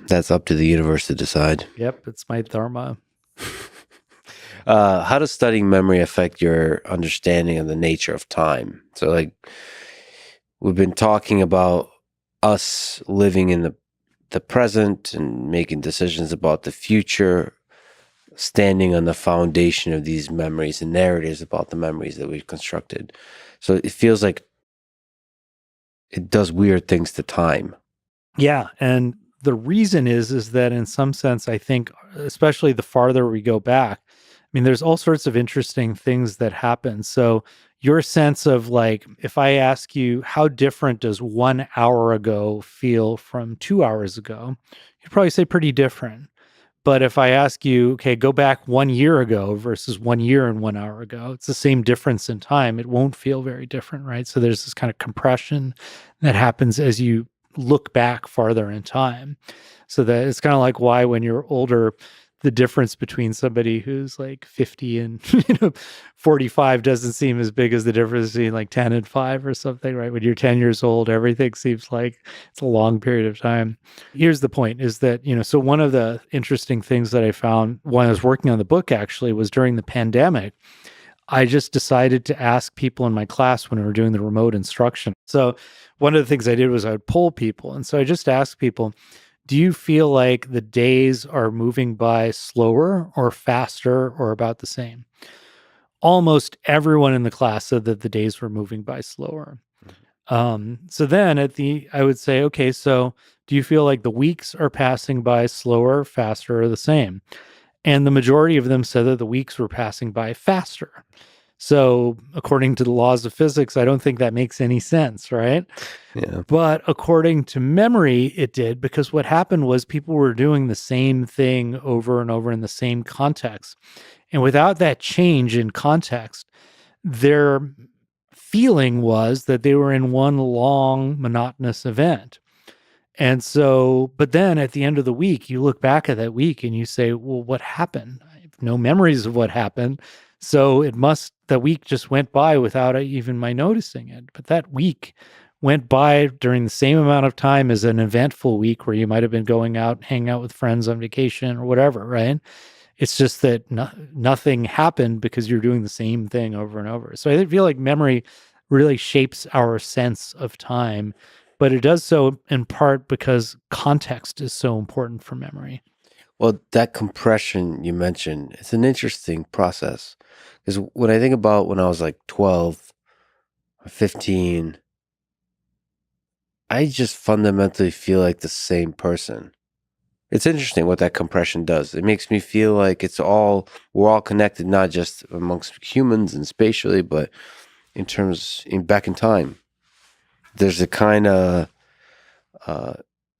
that's up to the universe to decide. Yep, it's my dharma. How does studying memory affect your understanding of the nature of time? So, like, we've been talking about us living in the present and making decisions about the future, standing on the foundation of these memories and narratives about the memories that we've constructed. So it feels like it does weird things to time. Yeah, and the reason is that in some sense, I think, especially the farther we go back, I mean, there's all sorts of interesting things that happen. So your sense of like, if I ask you, how different does 1 hour ago feel from 2 hours ago, you'd probably say pretty different. But if I ask you, okay, go back 1 year ago versus 1 year and 1 hour ago, it's the same difference in time. It won't feel very different, right? So there's this kind of compression that happens as you look back farther in time. So that it's kind of like why when you're older, the difference between somebody who's like 50 and 45 doesn't seem as big as the difference between like 10 and 5 or something, right? When you're 10 years old, everything seems like it's a long period of time. Here's the point is that, so one of the interesting things that I found when I was working on the book actually was during the pandemic, I just decided to ask people in my class when we were doing the remote instruction. So one of the things I did was I would poll people. And so I just asked people, do you feel like the days are moving by slower or faster or about the same? Almost everyone in the class said that the days were moving by slower. So then I would say, okay, so do you feel like the weeks are passing by slower, faster, or the same? And the majority of them said that the weeks were passing by faster. So according to the laws of physics, I don't think that makes any sense, right? Yeah. But according to memory, it did, because what happened was people were doing the same thing over and over in the same context. And without that change in context, their feeling was that they were in one long, monotonous event. And so, but then at the end of the week, you look back at that week and you say, well, what happened? I have no memories of what happened. So the week just went by without even my noticing it. But that week went by during the same amount of time as an eventful week where you might have been going out, hanging out with friends on vacation or whatever, right? It's just that nothing happened because you're doing the same thing over and over. So I feel like memory really shapes our sense of time, but it does so in part because context is so important for memory. Well, that compression you mentioned, it's an interesting process. Because when I think about when I was like 12 or 15, I just fundamentally feel like the same person. It's interesting what that compression does. It makes me feel like we're all connected, not just amongst humans and spatially, but back in time. There's a kind of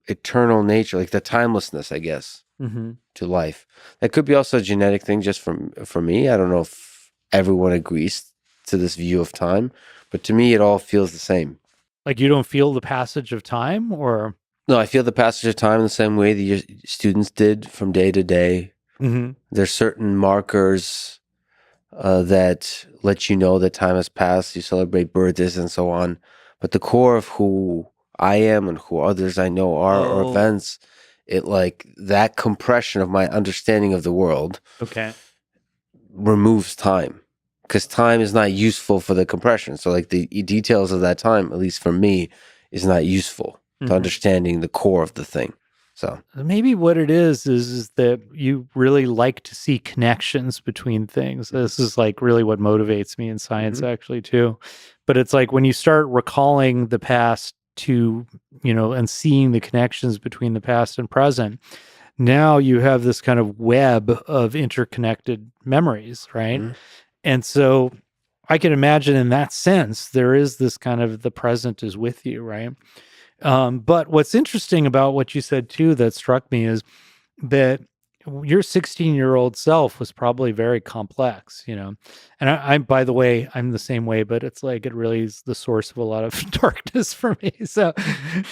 eternal nature, like the timelessness, I guess, to life. That could be also a genetic thing just for me. I don't know if everyone agrees to this view of time, but to me, it all feels the same. Like you don't feel the passage of time, or? No, I feel the passage of time in the same way that your students did from day to day. Mm-hmm. There's certain markers that let you know that time has passed. You celebrate birthdays and so on. But the core of who I am and who others I know are or events, it like that compression of my understanding of the world removes time. Because time is not useful for the compression. So like the details of that time, at least for me, is not useful to understanding the core of the thing. So maybe what it is that you really like to see connections between things. This is like really what motivates me in science actually too. But it's like when you start recalling the past to, and seeing the connections between the past and present, now you have this kind of web of interconnected memories, right? And so I can imagine in that sense, there is this kind of the present is with you, right? But what's interesting about what you said too that struck me is that your 16-year-old self was probably very complex, And I, by the way, I'm the same way, but it's like it really is the source of a lot of darkness for me. So,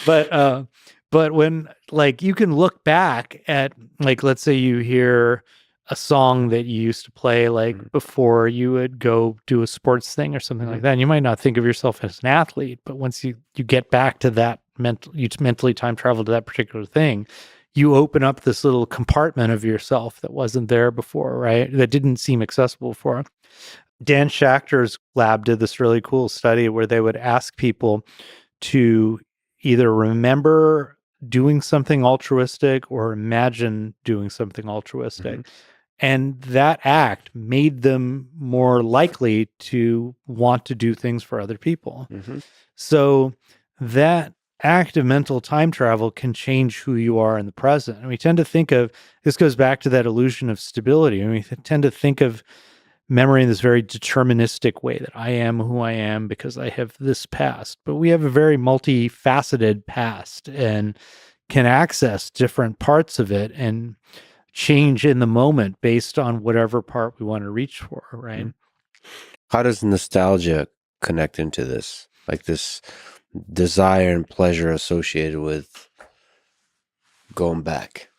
but when like you can look back at like, let's say you hear a song that you used to play like before you would go do a sports thing or something like that. And you might not think of yourself as an athlete, but once you get back to that you mentally time travel to that particular thing, you open up this little compartment of yourself that wasn't there before, right? That didn't seem accessible before. Dan Schachter's lab did this really cool study where they would ask people to either remember doing something altruistic or imagine doing something altruistic. And that act made them more likely to want to do things for other people. So that act of mental time travel can change who you are in the present. And we tend to think of, this goes back to that illusion of stability. And we tend to think of memory in this very deterministic way that I am who I am because I have this past. But we have a very multifaceted past and can access different parts of it and change in the moment based on whatever part we want to reach for, right? How does nostalgia connect into this? Like this desire and pleasure associated with going back?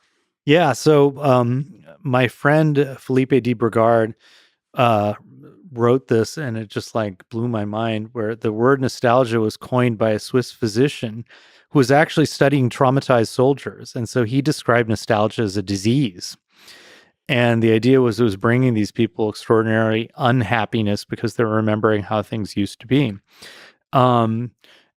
Yeah. So my friend Felipe de Brigard wrote this, and it just like blew my mind, where the word nostalgia was coined by a Swiss physician who was actually studying traumatized soldiers. And so he described nostalgia as a disease. And the idea was it was bringing these people extraordinary unhappiness because they're remembering how things used to be.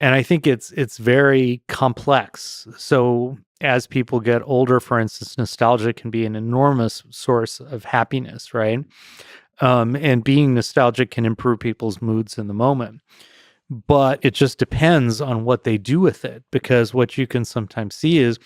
And I think it's very complex. So as people get older, for instance, nostalgia can be an enormous source of happiness, right? And being nostalgic can improve people's moods in the moment. But it just depends on what they do with it, because what you can sometimes see is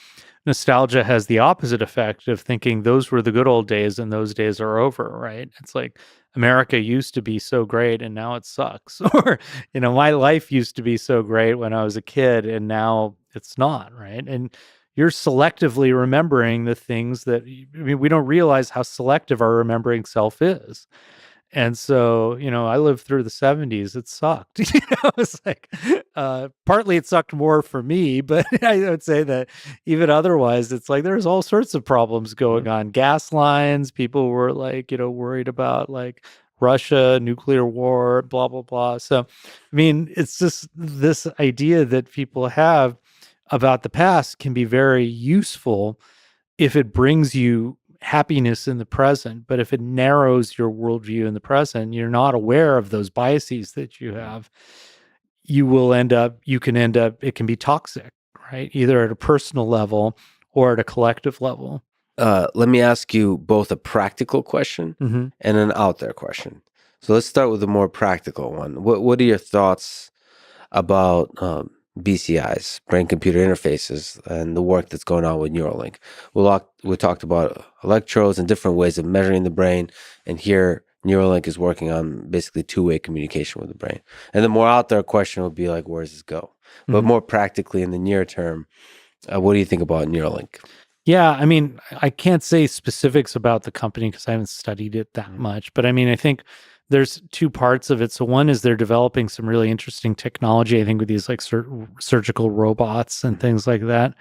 nostalgia has the opposite effect of thinking those were the good old days and those days are over, right? It's like America used to be so great and now it sucks. Or, my life used to be so great when I was a kid and now it's not, right? And you're selectively remembering the things that, we don't realize how selective our remembering self is. And so, I lived through the 70s. It sucked. It's like, partly it sucked more for me, but I would say that even otherwise, it's like there's all sorts of problems going on. Gas lines, people were like, worried about like Russia, nuclear war, blah, blah, blah. So, I mean, it's just this idea that people have about the past can be very useful if it brings you happiness in the present. But if it narrows your worldview in the present, you're not aware of those biases that you have, you can end up, it can be toxic, right? Either at a personal level or at a collective level. Let me ask you both a practical question Mm-hmm. and an out there question. So let's start with the more practical one. What are your thoughts about BCIs, brain computer interfaces, and the work that's going on with Neuralink? We talked about electrodes and different ways of measuring the brain, and here Neuralink is working on basically two-way communication with the brain. And the more out there question would be like, where does this go? But Mm-hmm. more practically in the near term, what do you think about Neuralink? Yeah, I mean, I can't say specifics about the company because I haven't studied it that much, but I mean, I think there's two parts of it. So one is they're developing some really interesting technology, I think, with these like surgical robots and things like that.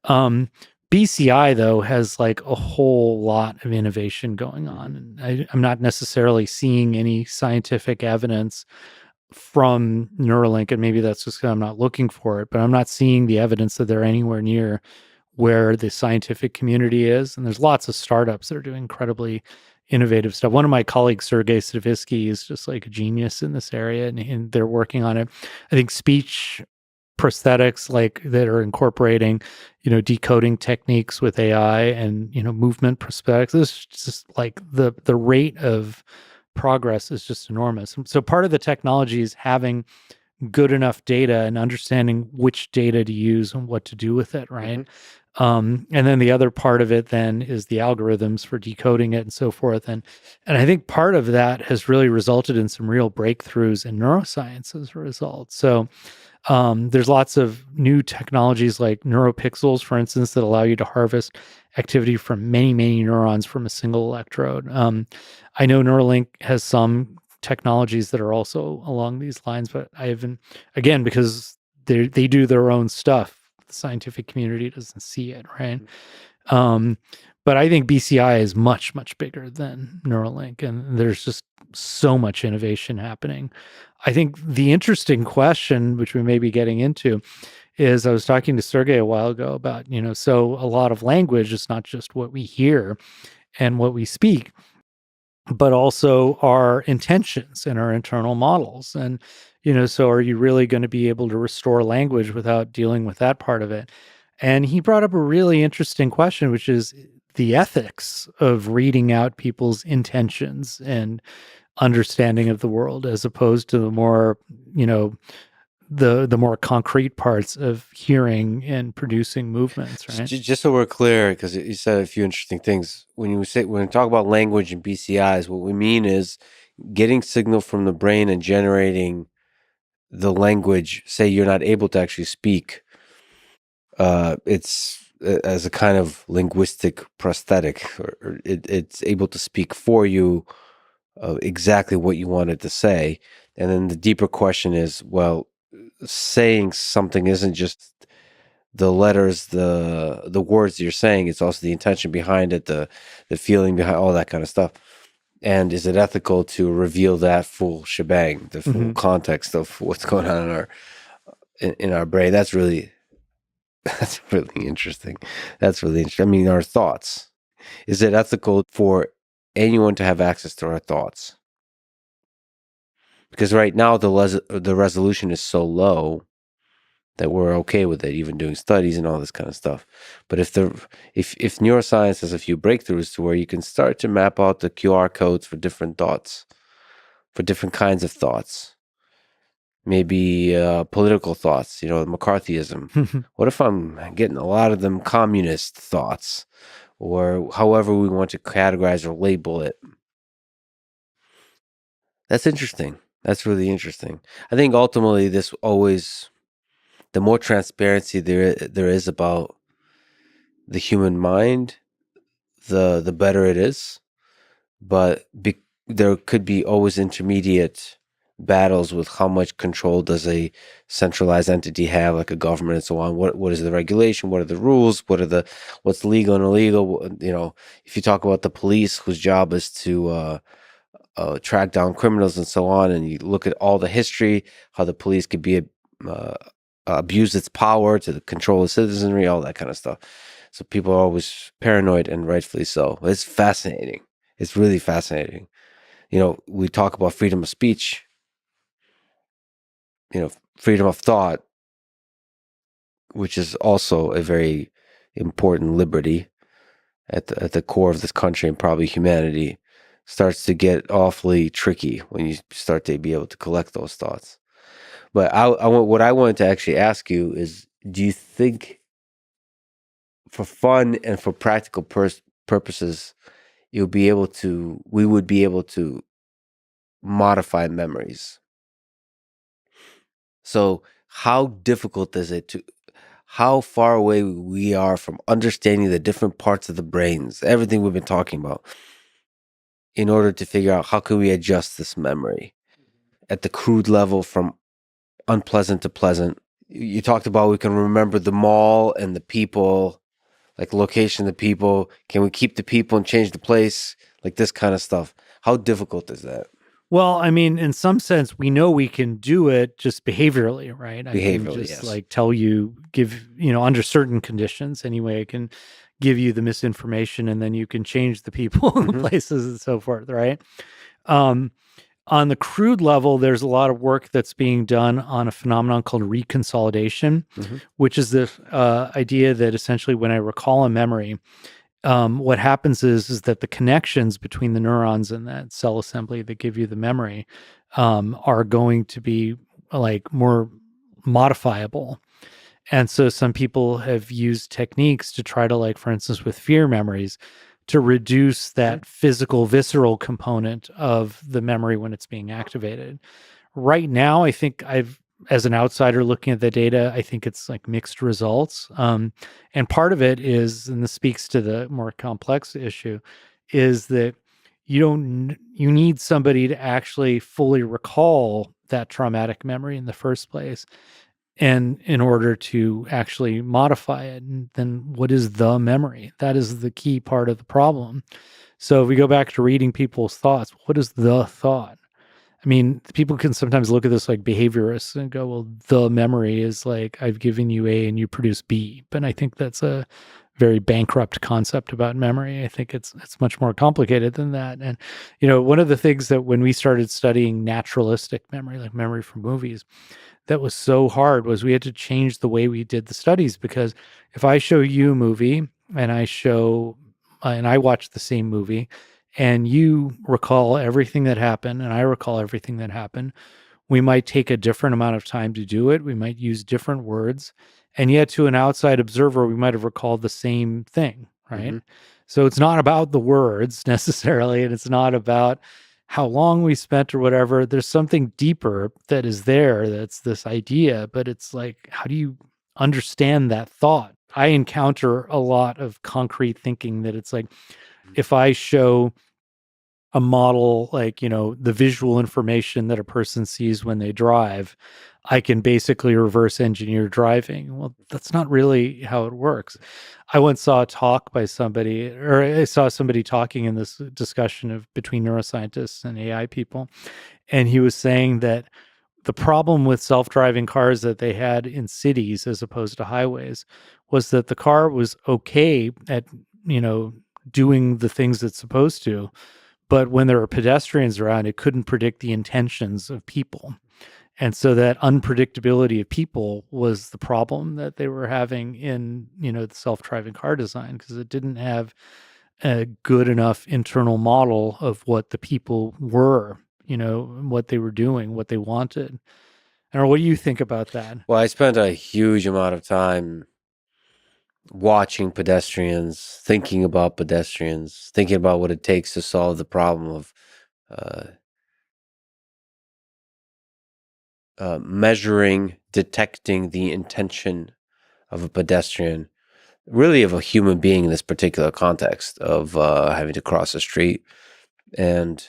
Um, BCI though has like a whole lot of innovation going on, and I'm not necessarily seeing any scientific evidence from Neuralink, and maybe that's just because I'm not looking for it, but I'm not seeing the evidence that they're anywhere near where the scientific community is. And there's lots of startups that are doing incredibly innovative stuff. One of my colleagues, Sergey Stavisky, is just like a genius in this area, and they're working on it. I think speech prosthetics like that are incorporating, decoding techniques with AI and, movement prosthetics. This is just like the rate of progress is just enormous. So part of the technology is having good enough data and understanding which data to use and what to do with it, right? And then the other part of it then is the algorithms for decoding it and so forth. And I think part of that has really resulted in some real breakthroughs in neuroscience as a result. So there's lots of new technologies like neuropixels, for instance, that allow you to harvest activity from many, many neurons from a single electrode. I know Neuralink has some technologies that are also along these lines, but I haven't, again, because they do their own stuff. The scientific community doesn't see it, right? Um, but I think BCI is much, much bigger than Neuralink, and there's just so much innovation happening. I think the interesting question, which we may be getting into, is I was talking to Sergey a while ago about, so a lot of language is not just what we hear and what we speak, but also our intentions and our internal models. And, so are you really going to be able to restore language without dealing with that part of it? And he brought up a really interesting question, which is the ethics of reading out people's intentions and understanding of the world, as opposed to the more, the more concrete parts of hearing and producing movements, right? Just so we're clear, because you said a few interesting things. When we talk about language and BCIs, what we mean is getting signal from the brain and generating the language. Say you're not able to actually speak, it's as a kind of linguistic prosthetic, or it's able to speak for you exactly what you wanted to say. And then the deeper question is, well, saying something isn't just the letters, the words you're saying, it's also the intention behind it, the feeling behind all that kind of stuff. And is it ethical to reveal that full shebang, the full context of what's going on in our brain? That's really interesting. That's really interesting. I mean, our thoughts. Is it ethical for anyone to have access to our thoughts? Because right now the resolution is so low that we're okay with it, even doing studies and all this kind of stuff. But if neuroscience has a few breakthroughs to where you can start to map out the QR codes for different thoughts, for different kinds of thoughts, maybe political thoughts, McCarthyism. What if I'm getting a lot of them communist thoughts, or however we want to categorize or label it? That's interesting. That's really interesting. I think ultimately the more transparency there is about the human mind, the better it is. But there could be always intermediate battles with how much control does a centralized entity have, like a government and so on. What is the regulation? What are the rules? What's legal and illegal? If you talk about the police, whose job is to track down criminals and so on, and you look at all the history, how the police could be abuse its power to control the citizenry, all that kind of stuff. So people are always paranoid, and rightfully so. It's fascinating. It's really fascinating. We talk about freedom of speech, freedom of thought, which is also a very important liberty at the core of this country and probably humanity, starts to get awfully tricky when you start to be able to collect those thoughts. But what I wanted to actually ask you is, do you think, for fun and for practical purposes, we would be able to modify memories? So how difficult is it how far away we are from understanding the different parts of the brains, everything we've been talking about, in order to figure out how can we adjust this memory at the crude level from unpleasant to pleasant. You talked about we can remember the mall and the people, like location of the people. Can we keep the people and change the place? Like this kind of stuff. How difficult is that? Well, I mean, in some sense, we know we can do it just behaviorally, right? I can Behaviorally, just yes. tell you, under certain conditions anyway, I can give you the misinformation and then you can change the people and the places and so forth, right? On the crude level, there's a lot of work that's being done on a phenomenon called reconsolidation, which is the idea that essentially when I recall a memory, what happens is that the connections between the neurons in that cell assembly that give you the memory are going to be like more modifiable. And so some people have used techniques to try to, like, for instance, with fear memories, to reduce that physical, visceral component of the memory when it's being activated. Right now, I think as an outsider looking at the data, I think it's like mixed results. And part of it is, and this speaks to the more complex issue, is that you need somebody to actually fully recall that traumatic memory in the first place, and in order to actually modify it. And then what is the memory? That is the key part of the problem. So if we go back to reading people's thoughts, what is the thought? I mean, people can sometimes look at this like behaviorists and go, well, the memory is like, I've given you A and you produce B. But I think that's a very bankrupt concept about memory. I think it's much more complicated than that. And, one of the things that when we started studying naturalistic memory, like memory from movies, that was so hard was we had to change the way we did the studies, because if I show you a movie and I watch the same movie and you recall everything that happened and I recall everything that happened, we might take a different amount of time to do it. We might use different words. And yet to an outside observer, we might have recalled the same thing, right? So it's not about the words necessarily, and it's not about how long we spent or whatever. There's something deeper that is there. That's this idea, but it's like, how do you understand that thought? I encounter a lot of concrete thinking that it's like, if I show a model, like, the visual information that a person sees when they drive, I can basically reverse engineer driving. Well, that's not really how it works. I once saw a talk by somebody, or I saw somebody talking in this discussion between neuroscientists and AI people. And he was saying that the problem with self-driving cars that they had in cities as opposed to highways was that the car was okay at, doing the things it's supposed to, but when there were pedestrians around, it couldn't predict the intentions of people. And so that unpredictability of people was the problem that they were having in, the self-driving car design, because it didn't have a good enough internal model of what the people were, what they were doing, what they wanted. And what do you think about that? Well, I spent a huge amount of time watching pedestrians, thinking about pedestrians, thinking about what it takes to solve the problem of measuring, detecting the intention of a pedestrian, really of a human being in this particular context of having to cross a street. And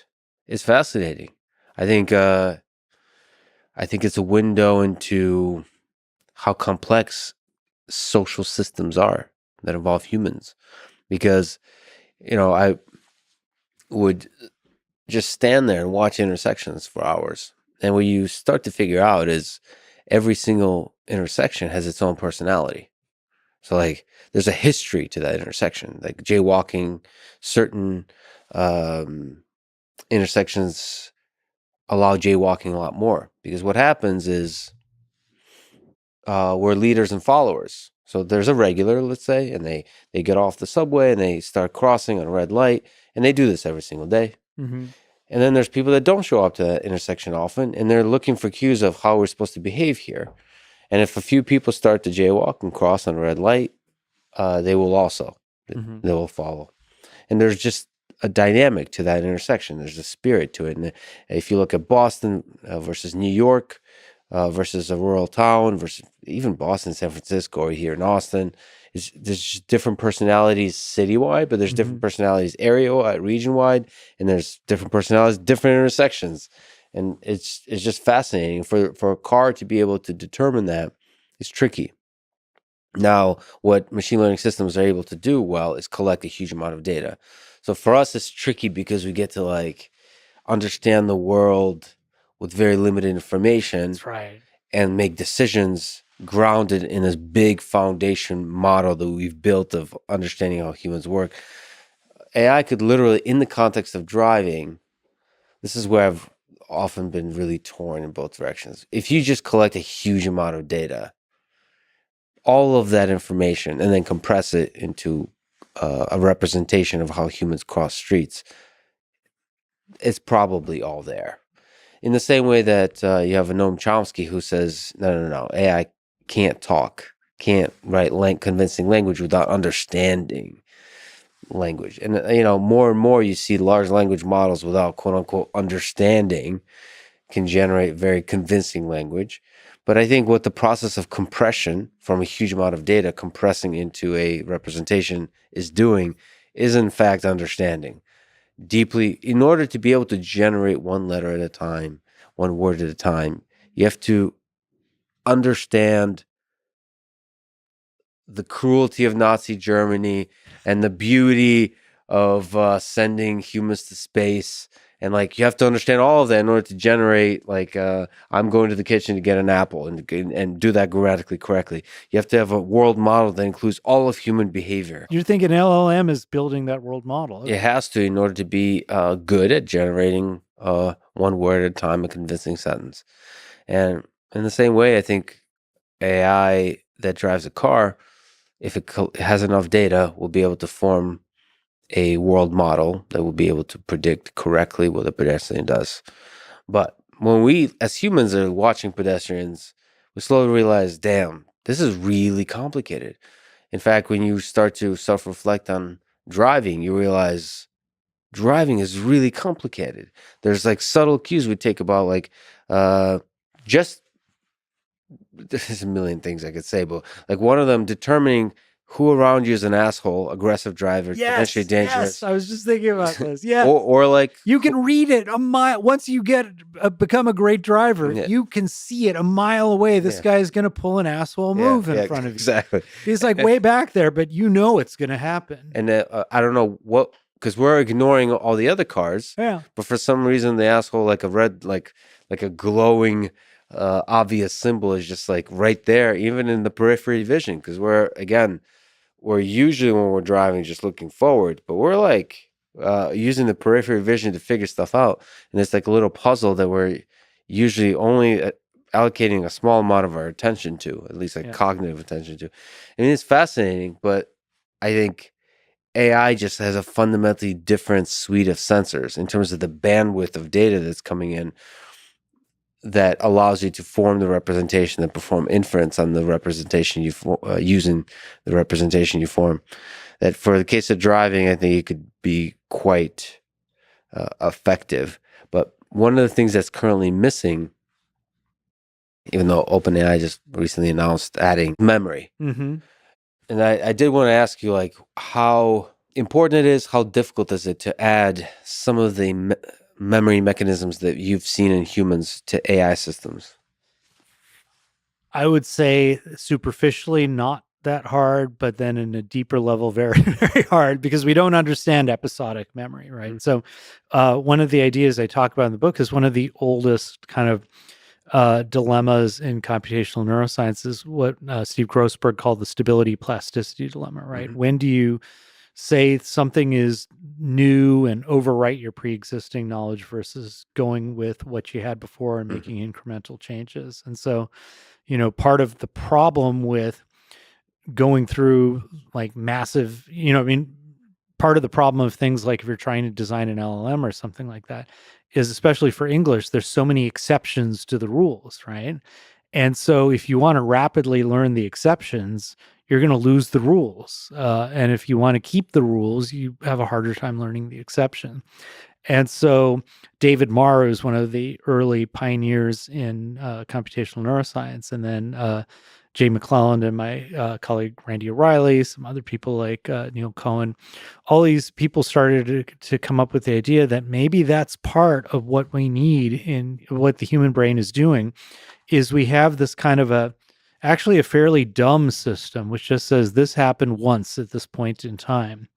is fascinating. I think it's a window into how complex social systems are that involve humans. Because, I would just stand there and watch intersections for hours. And what you start to figure out is every single intersection has its own personality. So, like, there's a history to that intersection. Like jaywalking, certain intersections allow jaywalking a lot more, because what happens is we're leaders and followers. So there's a regular, let's say, and they get off the subway and they start crossing on a red light, and they do this every single day. Mm-hmm. And then there's people that don't show up to that intersection often, and they're looking for cues of how we're supposed to behave here. And if a few people start to jaywalk and cross on a red light, they will also, Mm-hmm. they will follow. And there's just a dynamic to that intersection. There's a spirit to it. And if you look at Boston versus New York versus a rural town versus even Boston, San Francisco, or here in Austin, there's just different personalities citywide, but there's different personalities area-wide, region-wide, and there's different personalities, different intersections. And it's just fascinating. For a car to be able to determine that is tricky. Now, what machine learning systems are able to do well is collect a huge amount of data. So for us, it's tricky because we get to like understand the world with very limited information. That's right. And make decisions grounded in this big foundation model that we've built of understanding how humans work. AI could literally, in the context of driving, this is where I've often been really torn in both directions. If you just collect a huge amount of data, all of that information, and then compress it into a representation of how humans cross streets, it's probably all there. In the same way that you have a Noam Chomsky who says, no, AI can't talk, can't write convincing language without understanding language. And, more and more you see large language models without quote unquote understanding can generate very convincing language. But I think what the process of compression from a huge amount of data compressing into a representation is doing is in fact understanding deeply. In order to be able to generate one letter at a time, one word at a time, you have to understand the cruelty of Nazi Germany and the beauty of sending humans to space. And like, you have to understand all of that in order to generate like, I'm going to the kitchen to get an apple and do that grammatically correctly. You have to have a world model that includes all of human behavior. You're thinking LLM is building that world model. It has to, in order to be good at generating one word at a time, a convincing sentence. And in the same way, I think AI that drives a car, if it has enough data, will be able to form a world model that will be able to predict correctly what a pedestrian does. But when we, as humans, are watching pedestrians, we slowly realize, damn, this is really complicated. In fact, when you start to self-reflect on driving, you realize driving is really complicated. There's like subtle cues we take about like just there's a million things I could say, but like one of them, determining who around you is an asshole, aggressive driver, potentially dangerous. Yes, I was just thinking about this. Yeah, or like you can read it a mile. Once you become a great driver, Yeah. you can see it a mile away. This Yeah. guy is going to pull an asshole move in front of you. Exactly. He's like way back there, but you know it's going to happen. And I don't know what, because we're ignoring all the other cars. Yeah. But for some reason, the asshole, like a red, like a glowing, obvious symbol, is just like right there, even in the periphery vision. Because we're usually, when we're driving, just looking forward, but we're like using the periphery vision to figure stuff out. And it's like a little puzzle that we're usually only allocating a small amount of our attention to, at least like cognitive attention to. I mean, it's fascinating, but I think AI just has a fundamentally different suite of sensors in terms of the bandwidth of data that's coming in that allows you to form the representation and perform inference on the representation using the representation you form. That for the case of driving, I think it could be quite effective. But one of the things that's currently missing, even though OpenAI just recently announced adding memory, Mm-hmm. and I did want to ask you, like, how important it is, how difficult is it to add some of the memory mechanisms that you've seen in humans to AI systems? I would say superficially not that hard, but then in a deeper level, very, very hard because we don't understand episodic memory, right? So, one of the ideas I talk about in the book is one of the oldest kind of dilemmas in computational neuroscience is what Steve Grossberg called the stability plasticity dilemma, right? Mm-hmm. When do you say something is new and overwrite your pre-existing knowledge versus going with what you had before and Mm-hmm. making incremental changes? And so, part of the problem with going through like massive, part of the problem of things like if you're trying to design an LLM or something like that is, especially for English, there's so many exceptions to the rules, right? And so if you want to rapidly learn the exceptions, you're going to lose the rules. And if you want to keep the rules, you have a harder time learning the exception. And so David Marr is one of the early pioneers in computational neuroscience. And then Jay McClelland and my colleague Randy O'Reilly, some other people like Neil Cohen, all these people started to come up with the idea that maybe that's part of what we need in what the human brain is doing is we have this kind of actually a fairly dumb system, which just says this happened once at this point in time,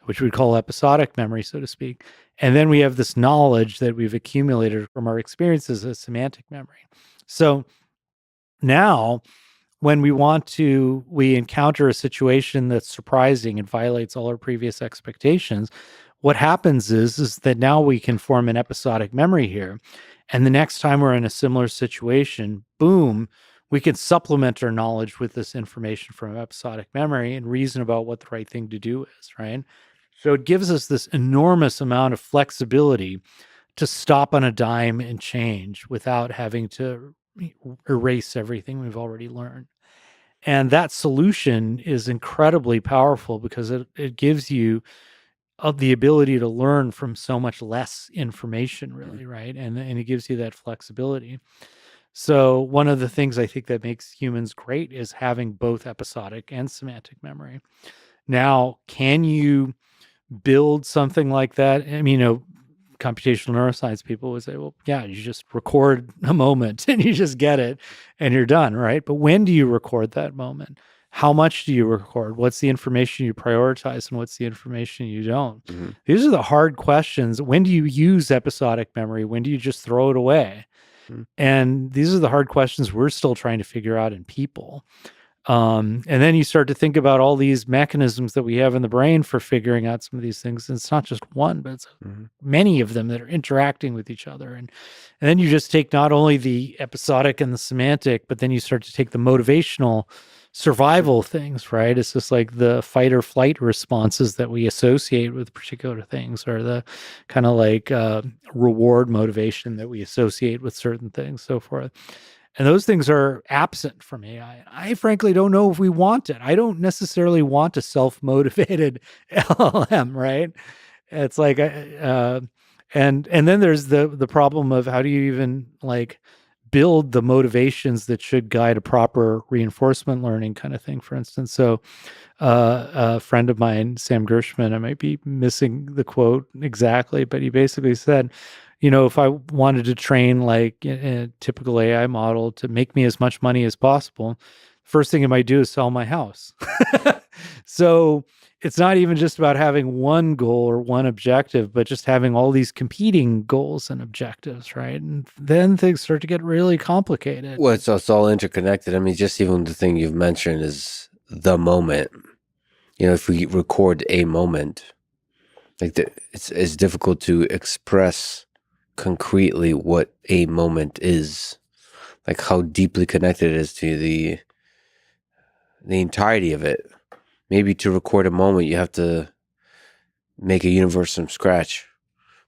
which we call episodic memory, so to speak. And then we have this knowledge that we've accumulated from our experiences as semantic memory. So now when we encounter a situation that's surprising and violates all our previous expectations, what happens is that now we can form an episodic memory here. And the next time we're in a similar situation, boom, we can supplement our knowledge with this information from episodic memory and reason about what the right thing to do is, right? So it gives us this enormous amount of flexibility to stop on a dime and change without having to erase everything we've already learned. And that solution is incredibly powerful because it gives you the ability to learn from so much less information, really, right? And it gives you that flexibility. So one of the things I think that makes humans great is having both episodic and semantic memory. Now, can you build something like that? I mean, computational neuroscience people would say, well, yeah, you just record a moment and you just get it and you're done, right? But when do you record that moment? How much do you record? What's the information you prioritize and what's the information you don't? Mm-hmm. These are the hard questions. When do you use episodic memory? When do you just throw it away? And these are the hard questions we're still trying to figure out in people. And then you start to think about all these mechanisms that we have in the brain for figuring out some of these things. And it's not just one, but it's many of them that are interacting with each other. And then you just take not only the episodic and the semantic, but then you start to take the motivational survival things, right? It's just like the fight or flight responses that we associate with particular things, or the kind of like reward motivation that we associate with certain things, so forth. And those things are absent from AI. I frankly don't know if we want it. I don't necessarily want a self-motivated LLM, right? It's like, and then there's the problem of how do you even like build the motivations that should guide a proper reinforcement learning kind of thing, for instance. So a friend of mine, Sam Gershman, I might be missing the quote exactly, but he basically said, if I wanted to train like a typical AI model to make me as much money as possible, first thing it might do is sell my house. So it's not even just about having one goal or one objective, but just having all these competing goals and objectives, right? And then things start to get really complicated. Well, it's all interconnected. I mean, just even the thing you've mentioned is the moment. If we record a moment, it's difficult to express concretely what a moment is, like how deeply connected it is to the entirety of it. Maybe to record a moment, you have to make a universe from scratch.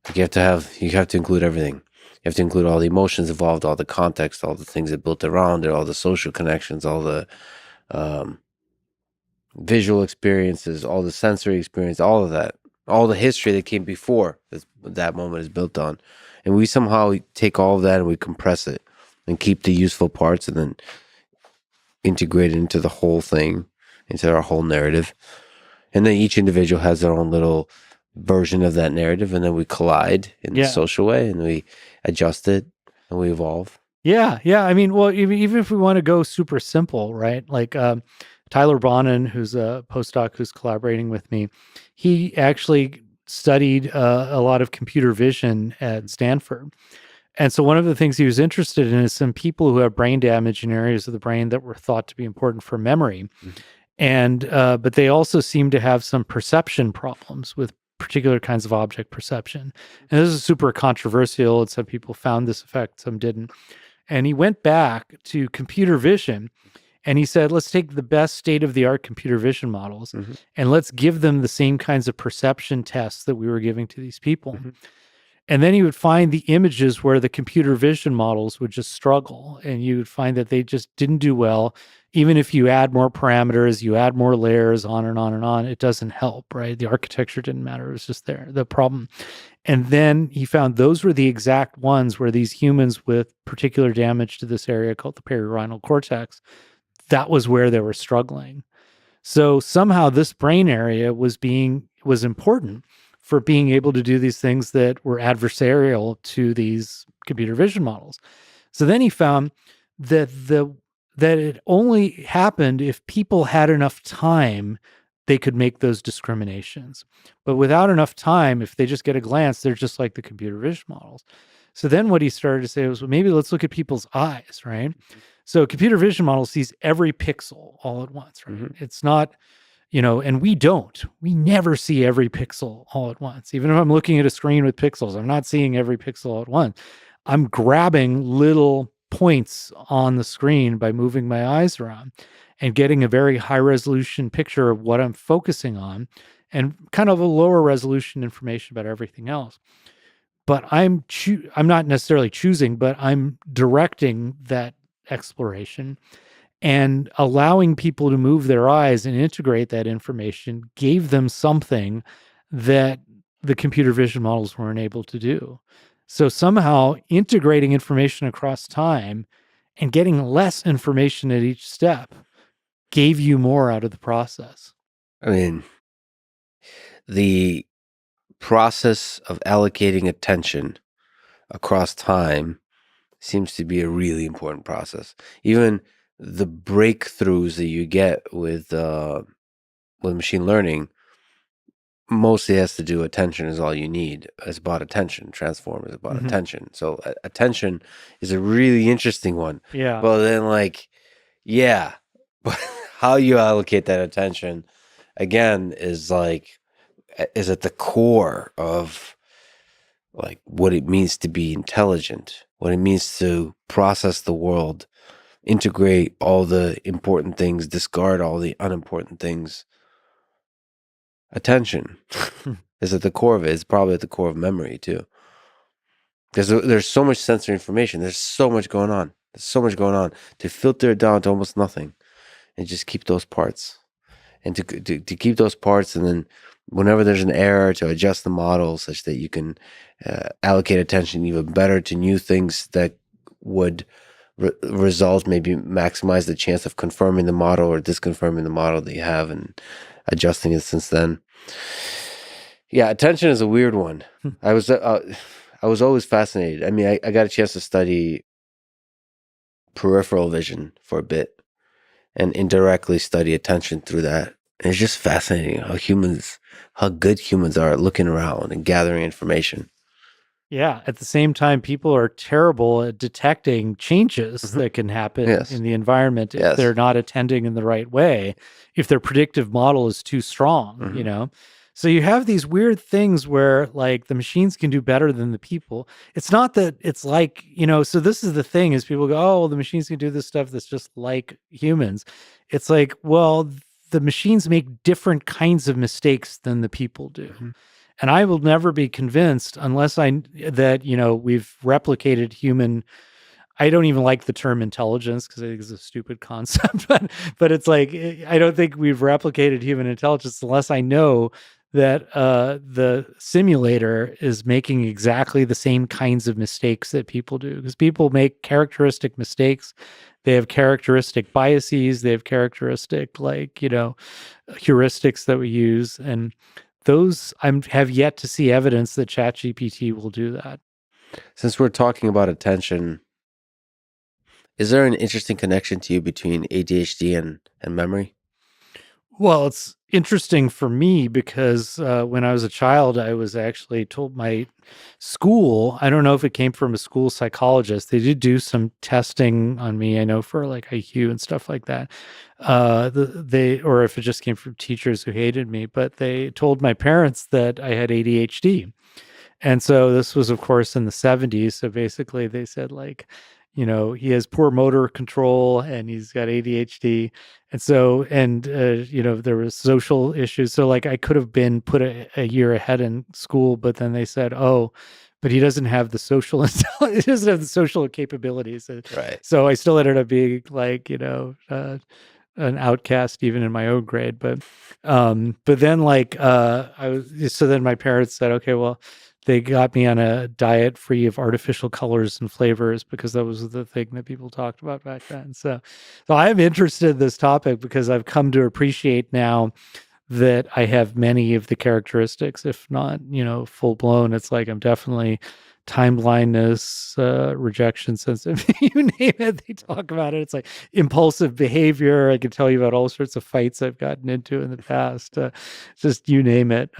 Like you have to include everything. You have to include all the emotions involved, all the context, all the things that built around it, all the social connections, all the visual experiences, all the sensory experience, all of that, all the history that came before that moment is built on. And we somehow take all of that and we compress it and keep the useful parts and then integrate it into the whole thing, into our whole narrative. And then each individual has their own little version of that narrative, and then we collide in the Yeah. social way, and we adjust it, and we evolve. Yeah, yeah. I mean, well, even if we want to go super simple, right? Like Tyler Bonin, who's a postdoc who's collaborating with me, he actually studied a lot of computer vision at Stanford. And so one of the things he was interested in is some people who have brain damage in areas of the brain that were thought to be important for memory. Mhm. And but they also seem to have some perception problems with particular kinds of object perception. And this is super controversial, and some people found this effect, some didn't. And he went back to computer vision and he said, let's take the best state of the art computer vision models Mhm. and let's give them the same kinds of perception tests that we were giving to these people. Mhm. And then he would find the images where the computer vision models would just struggle. And you would find that they just didn't do well. Even if you add more parameters, you add more layers, on and on and on, it doesn't help, right? The architecture didn't matter. It was just there, the problem. And then he found those were the exact ones where these humans with particular damage to this area called the perirhinal cortex, that was where they were struggling. So somehow this brain area was important for being able to do these things that were adversarial to these computer vision models. So then he found that that it only happened if people had enough time they could make those discriminations. But without enough time, if they just get a glance, they're just like the computer vision models. So then what he started to say was, well, maybe let's look at people's eyes, right? So computer vision model sees every pixel all at once, right? Mhm. It's not, and we don't. We never see every pixel all at once. Even if I'm looking at a screen with pixels, I'm not seeing every pixel all at once. I'm grabbing little points on the screen by moving my eyes around and getting a very high resolution picture of what I'm focusing on and kind of a lower resolution information about everything else. But I'm not necessarily choosing, but I'm directing that exploration and allowing people to move their eyes and integrate that information gave them something that the computer vision models weren't able to do. So somehow integrating information across time and getting less information at each step gave you more out of the process. I mean, the process of allocating attention across time seems to be a really important process. Even the breakthroughs that you get with machine learning mostly has to do attention is all you need. It's about attention. Transform is about attention. So attention is a really interesting one. Yeah. But then yeah, but how you allocate that attention again is at the core of what it means to be intelligent, what it means to process the world, integrate all the important things, discard all the unimportant things. Attention is at the core of it. It's probably at the core of memory too. Because there's so much sensory information. There's so much going on. There's so much going on to filter it down to almost nothing and just keep those parts. And to keep those parts, and then whenever there's an error, to adjust the model such that you can allocate attention even better to new things that would result, maybe maximize the chance of confirming the model or disconfirming the model that you have and adjusting it since then. Yeah, attention is a weird one. I was always fascinated. I mean, I got a chance to study peripheral vision for a bit and indirectly study attention through that. And it's just fascinating how good humans are at looking around and gathering information. Yeah. At the same time, people are terrible at detecting changes Mhm. that can happen Yes. in the environment if Yes. they're not attending in the right way, if their predictive model is too strong, Mhm. So you have these weird things where like the machines can do better than the people. It's not that it's like, so this is the thing is people go, oh, well, the machines can do this stuff that's just like humans. It's like, well, the machines make different kinds of mistakes than the people do. Mhm. And I will never be convinced unless that we've replicated human. I don't even like the term intelligence because I think it's a stupid concept, but it's like I don't think we've replicated human intelligence unless I know that the simulator is making exactly the same kinds of mistakes that people do, because people make characteristic mistakes. They have characteristic biases. They have characteristic heuristics that we use, and those have yet to see evidence that ChatGPT will do that. Since we're talking about attention, is there an interesting connection to you between ADHD and memory? Well, it's interesting for me because when I was a child, I was actually told my school, I don't know if it came from a school psychologist, they did do some testing on me, I know, for like IQ and stuff like that. Or if it just came from teachers who hated me, but they told my parents that I had ADHD. And so this was, of course, in the 70s. So basically, they said, like, he has poor motor control and he's got ADHD. And so, there was social issues. So, like, I could have been put a year ahead in school, but then they said, oh, but he doesn't have the social, he doesn't have the social capabilities. Right. So I still ended up being like, an outcast even in my own grade. But then like, so then my parents said, okay, well, they got me on a diet free of artificial colors and flavors because that was the thing that people talked about back then. So I'm interested in this topic because I've come to appreciate now that I have many of the characteristics, if not, full blown. It's like I'm definitely time blindness, rejection sensitive, you name it. They talk about it. It's like impulsive behavior. I can tell you about all sorts of fights I've gotten into in the past. Just you name it.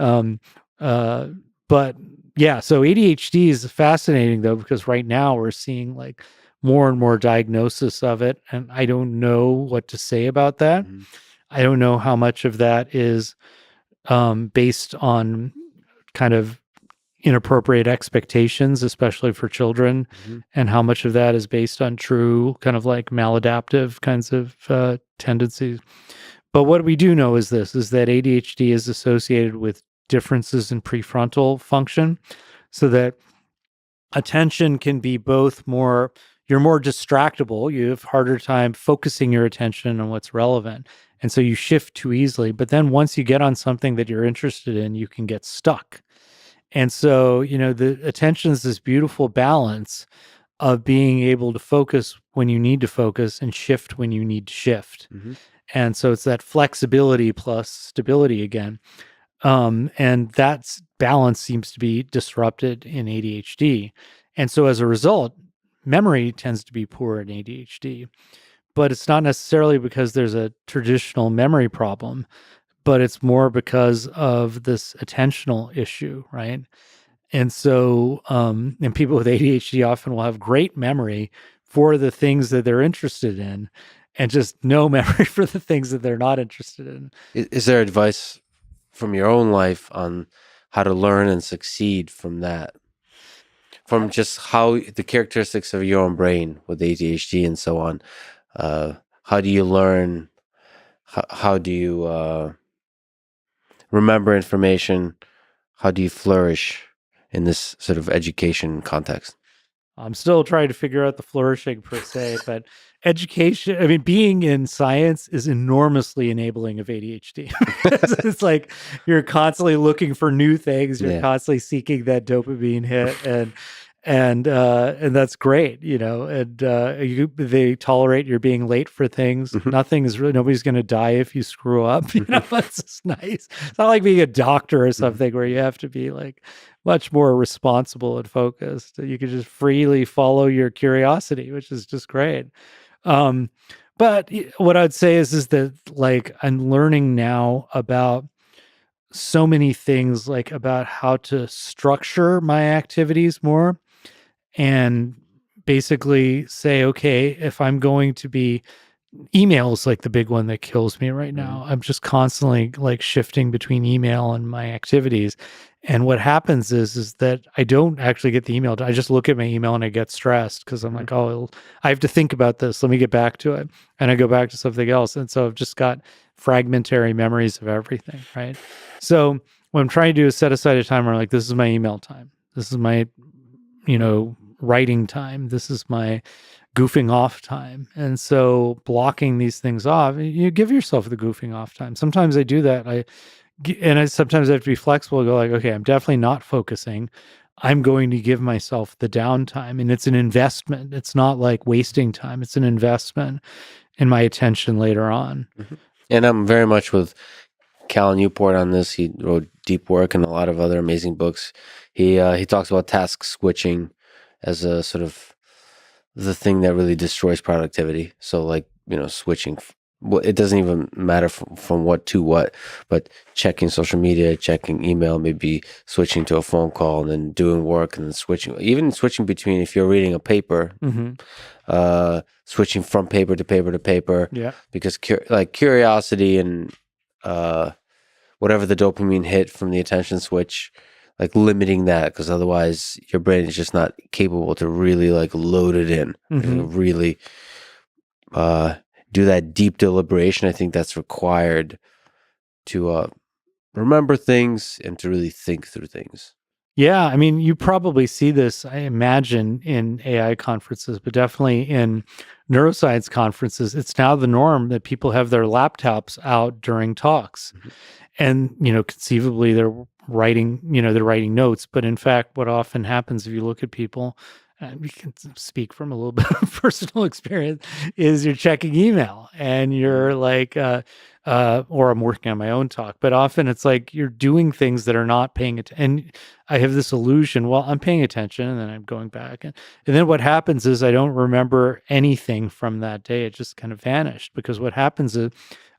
But yeah, so ADHD is fascinating though, because right now we're seeing like more and more diagnosis of it. And I don't know what to say about that. Mhm. I don't know how much of that is based on kind of inappropriate expectations, especially for children, Mhm. and how much of that is based on true kind of like maladaptive kinds of tendencies. But what we do know is that ADHD is associated with differences in prefrontal function, so that attention can be both you're more distractible, you have harder time focusing your attention on what's relevant. And so you shift too easily. But then once you get on something that you're interested in, you can get stuck. And so, the attention is this beautiful balance of being able to focus when you need to focus and shift when you need to shift. Mhm. And so it's that flexibility plus stability again. And that balance seems to be disrupted in ADHD. And so as a result, memory tends to be poor in ADHD. But it's not necessarily because there's a traditional memory problem, but it's more because of this attentional issue, right? And so, and people with ADHD often will have great memory for the things that they're interested in and just no memory for the things that they're not interested in. Is there advice from your own life on how to learn and succeed from that? From just how the characteristics of your own brain with ADHD and so on. How do you learn? How do you remember information? How do you flourish in this sort of education context? I'm still trying to figure out the flourishing per se, but education, I mean, being in science is enormously enabling of ADHD. It's like you're constantly looking for new things, you're Yeah. constantly seeking that dopamine hit, and that's great, and they tolerate your being late for things. Mhm. Nobody's going to die if you screw up. It's just nice. It's not like being a doctor or Mhm. something where you have to be like much more responsible and focused. You can just freely follow your curiosity, which is just great. Um, but what I'd say is that like I'm learning now about so many things, like about how to structure my activities more and basically say, okay, if I'm going to be email is like the big one that kills me right Mhm. now. I'm just constantly like shifting between email and my activities. And what happens is that I don't actually get the email. I just look at my email and I get stressed because I'm Mhm. like, oh, I have to think about this. Let me get back to it. And I go back to something else. And so I've just got fragmentary memories of everything. Right. So what I'm trying to do is set aside a timer like this is my email time. This is my, writing time. This is my goofing off time. And so blocking these things off, you give yourself the goofing off time. Sometimes I do that. Sometimes I have to be flexible, go like, okay, I'm definitely not focusing. I'm going to give myself the downtime, and it's an investment. It's not like wasting time. It's an investment in my attention later on. Mhm. And I'm very much with Cal Newport on this. He wrote Deep Work and a lot of other amazing books. He talks about task switching as a sort of the thing that really destroys productivity. So like, switching. Well, it doesn't even matter from what to what, but checking social media, checking email, maybe switching to a phone call, and then doing work, and then even switching between, if you're reading a paper, switching from paper to paper to paper. Yeah. Because curiosity and whatever the dopamine hit from the attention switch, like limiting that, because otherwise your brain is just not capable to really like load it in, really do that deep deliberation. I think that's required to remember things and to really think through things. Yeah, I mean, you probably see this, I imagine, in AI conferences, but definitely in neuroscience conferences. It's now the norm that people have their laptops out during talks. And, conceivably they're writing notes. But in fact, what often happens if you look at people, we can speak from a little bit of personal experience, is you're checking email and you're like, or I'm working on my own talk, but often it's like you're doing things that are not paying attention. And I have this illusion, well, I'm paying attention, and then I'm going back. And then what happens is I don't remember anything from that day. It just kind of vanished, because what happens is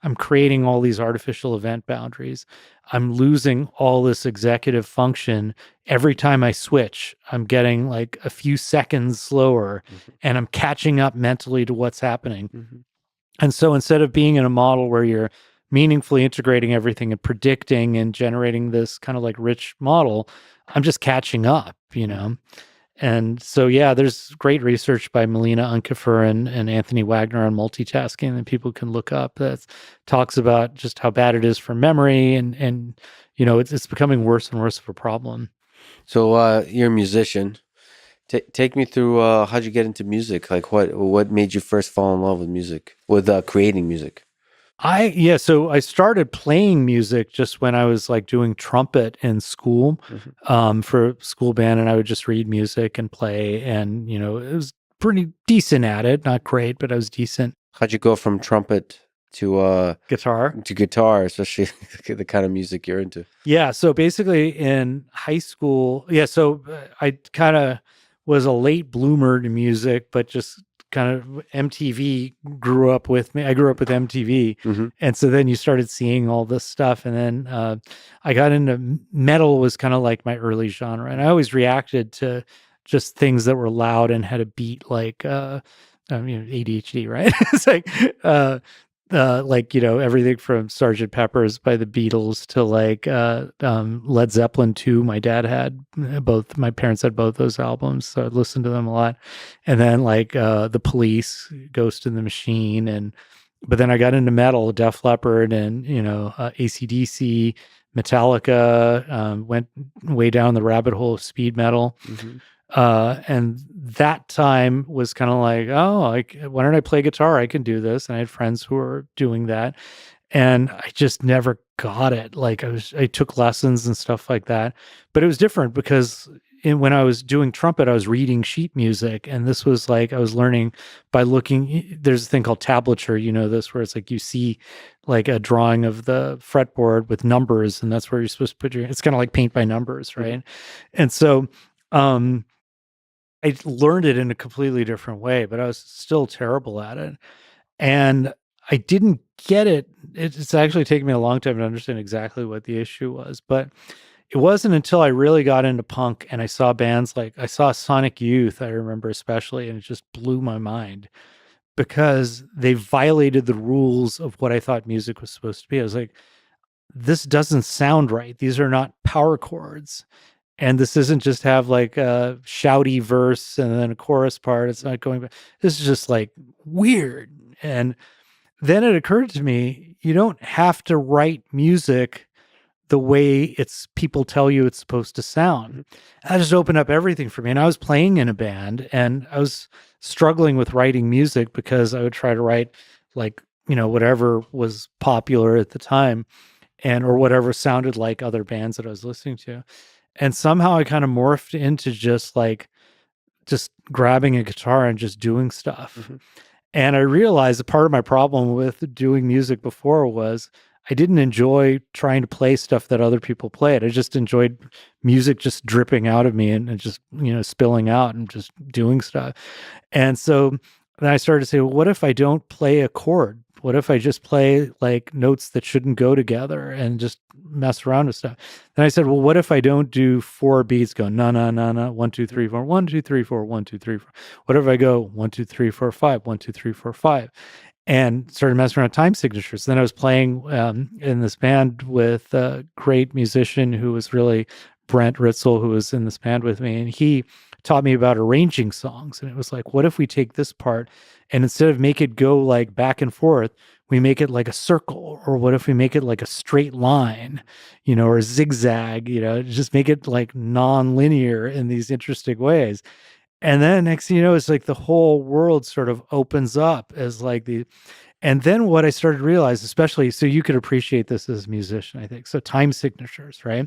I'm creating all these artificial event boundaries. I'm losing all this executive function. Every time I switch, I'm getting like a few seconds slower, and I'm catching up mentally to what's happening. And so instead of being in a model where you're meaningfully integrating everything and predicting and generating this kind of like rich model, I'm just catching up, And so, yeah, there's great research by Melina Unkefer and Anthony Wagner on multitasking that people can look up that talks about just how bad it is for memory. And it's becoming worse and worse of a problem. So you're a musician. Take me through how'd you get into music? Like what made you first fall in love with music, with creating music? So I started playing music just when I was like doing trumpet in school, for school band, and I would just read music and play, and it was pretty decent at it, not great, but I was decent. How'd you go from trumpet to Guitar, especially the kind of music you're into? Yeah, so basically in high school, I kind of was a late bloomer to music, but just kind of MTV grew up with me. I grew up with MTV. And so then you started seeing all this stuff. And then I got into metal, was kind of like my early genre. And I always reacted to just things that were loud and had a beat, like, ADHD, right? It's like, everything from Sgt. Pepper's by the Beatles to like Led Zeppelin 2. My dad had both. My parents had both those albums, so I listened to them a lot. And then like the Police, Ghost in the Machine, but then I got into metal, Def Leppard, and AC/DC, Metallica. Went way down the rabbit hole of speed metal. And that time was kind of like, oh, like, why don't I play guitar? I can do this. And I had friends who were doing that. And I just never got it. Like I took lessons and stuff like that, but it was different because when I was doing trumpet, I was reading sheet music. And this was like, I was learning by looking, there's a thing called tablature, this, where it's like, you see like a drawing of the fretboard with numbers, and that's where you're supposed to put it's kind of like paint by numbers. Right. And so, I learned it in a completely different way, but I was still terrible at it. And I didn't get it. It's actually taken me a long time to understand exactly what the issue was. But it wasn't until I really got into punk and I saw bands like, I saw Sonic Youth, I remember especially, and it just blew my mind because they violated the rules of what I thought music was supposed to be. I was like, this doesn't sound right. These are not power chords. And this isn't just have like a shouty verse and then a chorus part. It's not going back. This is just like weird. And then it occurred to me, you don't have to write music the way it's people tell you it's supposed to sound. That just opened up everything for me. And I was playing in a band and I was struggling with writing music because I would try to write like, whatever was popular at the time or whatever sounded like other bands that I was listening to. And somehow I kind of morphed into just grabbing a guitar and just doing stuff. And I realized a part of my problem with doing music before was I didn't enjoy trying to play stuff that other people played. I just enjoyed music just dripping out of me and just, spilling out and just doing stuff. And so then I started to say, well, what if I don't play a chord? What if I just play like notes that shouldn't go together and just mess around with stuff? Then I said, well, what if I don't do 4 beats go na na na na 1 2 3 4 1 2 3 4 1 2 3 4? What if I go 1 2 3 4 5 1 2 3 4 5? And started messing around with time signatures. Then I was playing in this band with a great musician who was really Brent Ritzel, who was in this band with me, and he taught me about arranging songs. And it was like, what if we take this part and instead of make it go like back and forth, we make it like a circle? Or what if we make it like a straight line, or a zigzag, just make it like non-linear in these interesting ways. And then next thing you know, it's like the whole world sort of opens up as like and then what I started to realize, especially, so you could appreciate this as a musician, I think. So time signatures, right?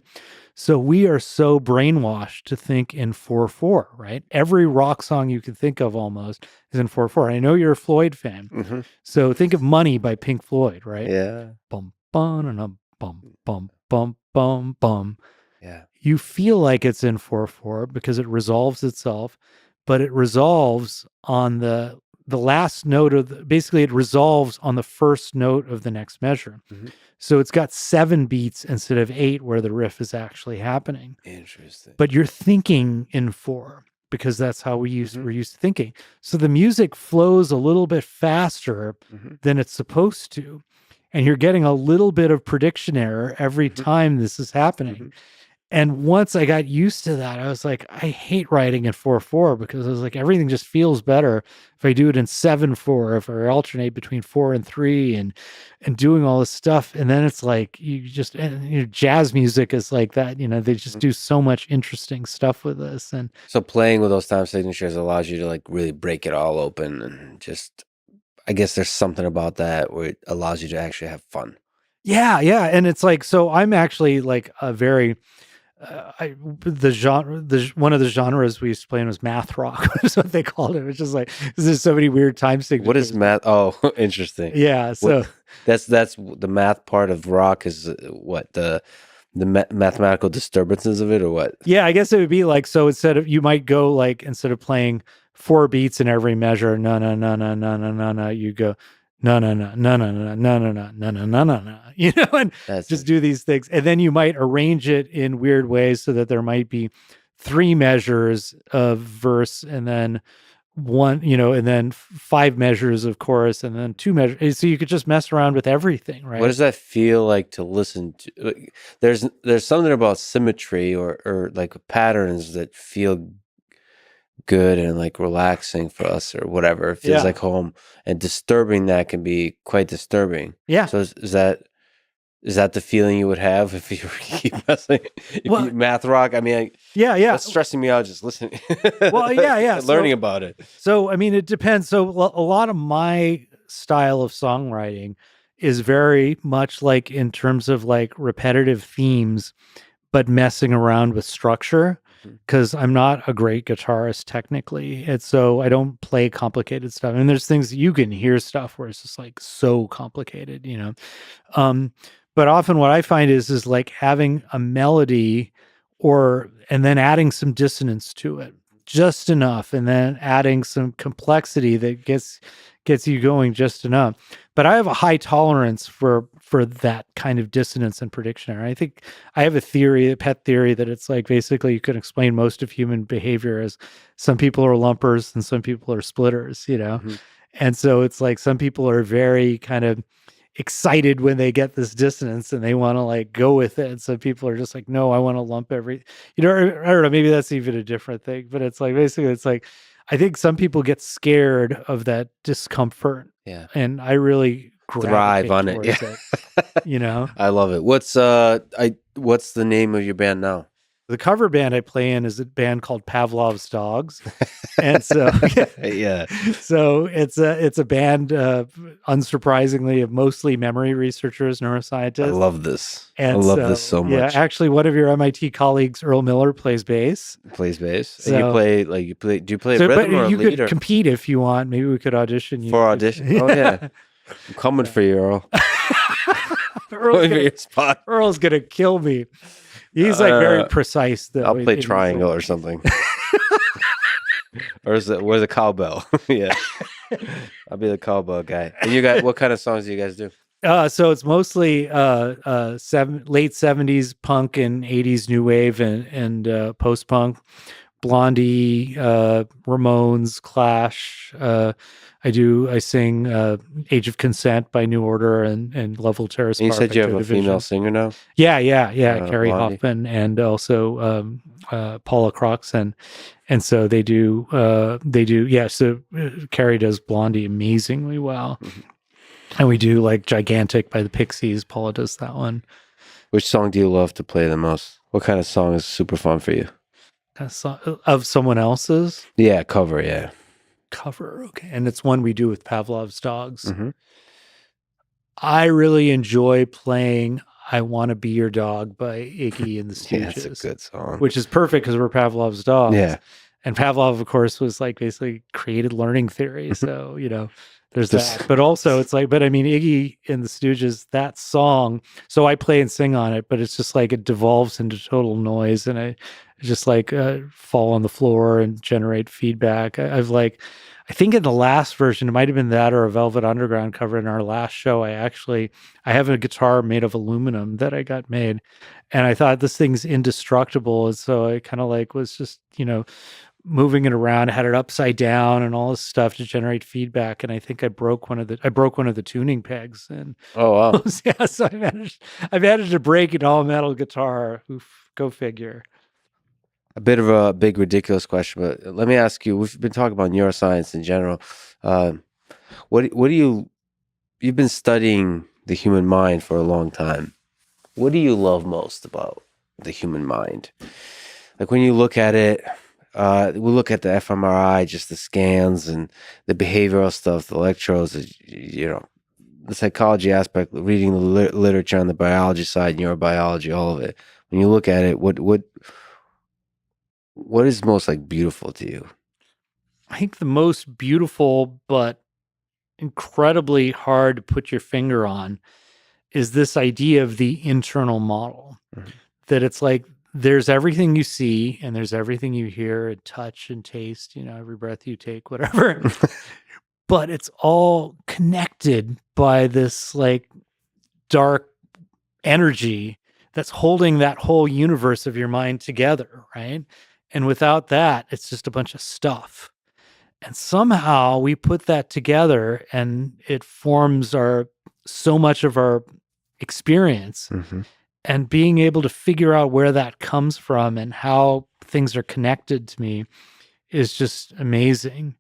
So we are so brainwashed to think in 4/4, right? Every rock song you can think of almost is in 4/4. I know you're a Floyd fan. Mm-hmm. So think of Money by Pink Floyd, right? Yeah. Bum, bum, bum, bum, bum, bum, bum. Yeah. You feel like it's in 4/4 because it resolves itself, but it resolves on the last note of basically it resolves on the first note of the next measure. Mm-hmm. So it's got 7 beats instead of 8 where the riff is actually happening. Interesting. But you're thinking in 4 because that's how we're used to thinking. So the music flows a little bit faster than it's supposed to. And you're getting a little bit of prediction error every time this is happening. And once I got used to that, I was like, I hate writing in 4/4 because I was like, everything just feels better if I do it in 7/4, if I alternate between 4 and 3 and doing all this stuff. And then it's like, jazz music is like that, they just do so much interesting stuff with this. And so playing with those time signatures allows you to like really break it all open and just, I guess there's something about that where it allows you to actually have fun. Yeah. And it's like, so I'm actually like a very, one of the genres we used to play in was math rock, is what they called it. It was just like, there's so many weird time signatures. What is math? Oh, interesting. Yeah. So that's the math part of rock is what the mathematical disturbances of it, or what? Yeah, I guess it would be like, so you might go like, instead of playing 4 beats in every measure, no, you go, no, and That's just do these things. And then you might arrange it in weird ways so that there might be 3 measures of verse and then 1, and then 5 measures of chorus and then 2 measures. So you could just mess around with everything, right? What does that feel like to listen to? Like, there's something about symmetry or like patterns that feel good and like relaxing for us or whatever. It feels like home, and disturbing that can be quite disturbing. Yeah. So is that the feeling you would have if you keep messing? You math rock? I mean, that's stressing me out just listening. Well, yeah. Learning about it. So, I mean, it depends. So a lot of my style of songwriting is very much like in terms of like repetitive themes, but messing around with structure. Because I'm not a great guitarist technically. And so I don't play complicated stuff. And there's things you can hear stuff where it's just like so complicated, But often what I find is like having a melody and then adding some dissonance to it, just enough, and then adding some complexity that gets you going just enough. But I have a high tolerance for that kind of dissonance and prediction error. I think I have a pet theory, that it's like basically you can explain most of human behavior as some people are lumpers and some people are splitters, And so it's like some people are very kind of excited when they get this dissonance and they want to like go with it. And some people are just like, no, I want to lump I don't know, maybe that's even a different thing, but it's like, basically it's like, I think some people get scared of that discomfort. Yeah. And I really thrive on it. Yeah. I love it. What's the name of your band now? The cover band I play in is a band called Pavlov's Dogs. And so, yeah. So it's a band, unsurprisingly, of mostly memory researchers, neuroscientists. I love this. And I love this so much. Yeah, actually, one of your MIT colleagues, Earl Miller, plays bass. So, and do you play rhythm or you lead? Could compete if you want. Maybe we could audition you. For audition? Oh, yeah. I'm coming for you, Earl. Earl's gonna Your spot. Earl's gonna kill me. He's like very Uh, precise though. I'll play in his, triangle or something. Or is it where's the cowbell? Yeah. I'll be the cowbell guy. And you got what kind of songs do you guys do? So it's mostly late 70s punk and 80s new wave and post punk. Blondie, Ramones, Clash. I sing Age of Consent by New Order and Level Terrace And you said Park you by have Joy a female Division. singer now? Yeah. Carrie Blondie. Hoffman and also Paula Croxon. And so they do. Yeah. So Carrie does Blondie amazingly well. Mhm. And we do like Gigantic by the Pixies. Paula does that one. Which song do you love to play the most? What kind of song is super fun for you? Of someone else's Yeah, cover, yeah. cover. Okay. And it's one we do with Pavlov's Dogs. Mm-hmm. I really enjoy playing I Want to Be Your Dog by Iggy and the Stooges. Yeah, it's a good song. Which is perfect because we're Pavlov's dogs. Yeah. And Pavlov, of course, was like basically created learning theory. So, there's that. But also it's like, I mean, Iggy and the Stooges, that song. So I play and sing on it, but it's just like it devolves into total noise and I just like fall on the floor and generate feedback. I think in the last version, it might have been that or a Velvet Underground cover in our last show. I have a guitar made of aluminum that I got made. And I thought this thing's indestructible. And so I kind of like was just, moving it around, had it upside down and all this stuff to generate feedback. And I think I broke one of the tuning pegs. And Oh wow. yeah, so I managed to break an all metal guitar. Oof, go figure. A bit of a big ridiculous question, but let me ask you, we've been talking about neuroscience in general. What do you've been studying the human mind for a long time. What do you love most about the human mind? Like when you look at it, we look at the fMRI, just the scans and the behavioral stuff, the electrodes, the psychology aspect, reading the literature on the biology side, neurobiology, all of it. When you look at it, what is most like beautiful to you? I think the most beautiful but incredibly hard to put your finger on is this idea of the internal model. Mhm. That it's like there's everything you see and there's everything you hear and touch and taste, every breath you take, whatever. But it's all connected by this like dark energy that's holding that whole universe of your mind together, right? And without that, it's just a bunch of stuff. And somehow we put that together and it forms so much of our experience. Mm-hmm. And being able to figure out where that comes from and how things are connected to me is just amazing.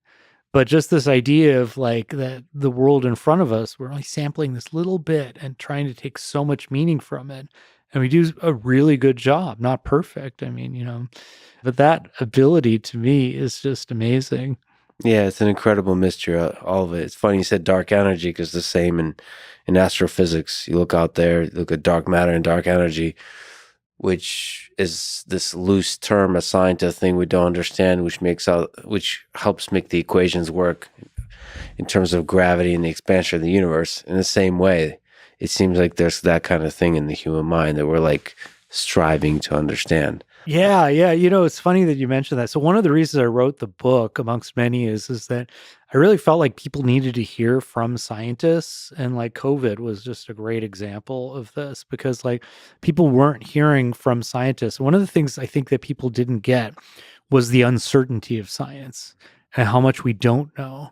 But just this idea of like that the world in front of us, we're only sampling this little bit and trying to take so much meaning from it. And we do a really good job, not perfect. I mean, but that ability to me is just amazing. Yeah, it's an incredible mystery, all of it. It's funny you said dark energy because the same in astrophysics. You look out there, you look at dark matter and dark energy, which is this loose term assigned to a thing we don't understand, which helps make the equations work in terms of gravity and the expansion of the universe. In the same way, it seems like there's that kind of thing in the human mind that we're like striving to understand. Yeah. It's funny that you mentioned that. So one of the reasons I wrote the book, amongst many, is that I really felt like people needed to hear from scientists, and like COVID was just a great example of this because like people weren't hearing from scientists. One of the things I think that people didn't get was the uncertainty of science and how much we don't know.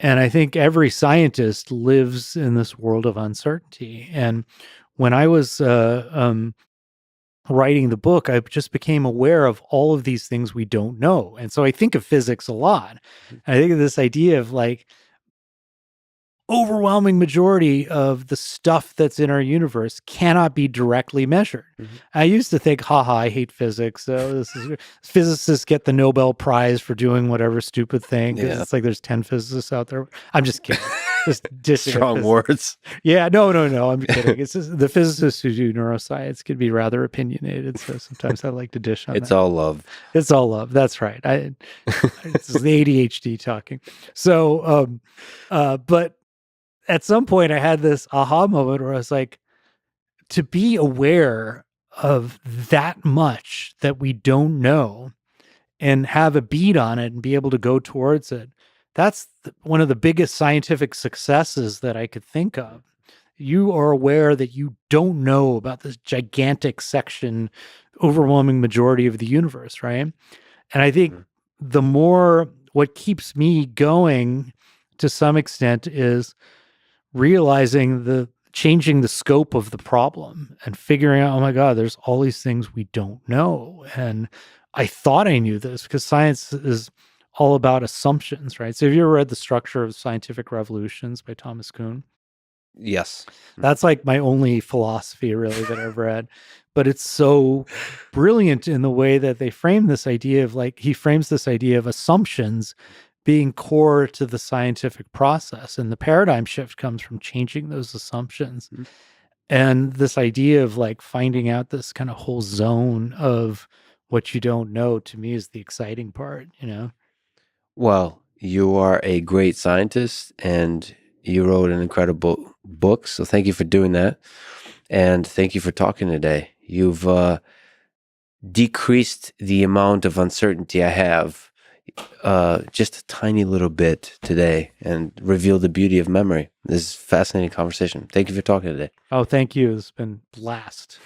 And I think every scientist lives in this world of uncertainty. And when I was writing the book, I just became aware of all of these things we don't know. And so I think of physics a lot. And I think of this idea of like overwhelming majority of the stuff that's in our universe cannot be directly measured. Mm-hmm. I used to think, haha, I hate physics. So physicists get the Nobel Prize for doing whatever stupid thing. Because it's like there's 10 physicists out there. I'm just kidding. Just strong words. Yeah, no. I'm kidding. It's just the physicists who do neuroscience can be rather opinionated. So sometimes I like to dish on It's that. all love. It's all love. That's right. It's the ADHD talking. So, but at some point I had this aha moment where I was like, to be aware of that much that we don't know and have a beat on it and be able to go towards it, that's one of the biggest scientific successes that I could think of. You are aware that you don't know about this gigantic section, overwhelming majority of the universe, right? And I think the more, what keeps me going to some extent is realizing changing the scope of the problem and figuring out, oh my God, there's all these things we don't know. And I thought I knew this because science is all about assumptions, right? So have you ever read The Structure of Scientific Revolutions by Thomas Kuhn? Yes. That's like my only philosophy really that I've read. But it's so brilliant in the way that they frame this idea of, like, he frames this idea of assumptions being core to the scientific process. And the paradigm shift comes from changing those assumptions. Mhm. And this idea of like finding out this kind of whole zone of what you don't know, to me, is the exciting part, you know? Well, you are a great scientist and you wrote an incredible book. So thank you for doing that. And thank you for talking today. You've decreased the amount of uncertainty I have just a tiny little bit today and revealed the beauty of memory. This is a fascinating conversation. Thank you for talking today. Oh, thank you. It's been blast.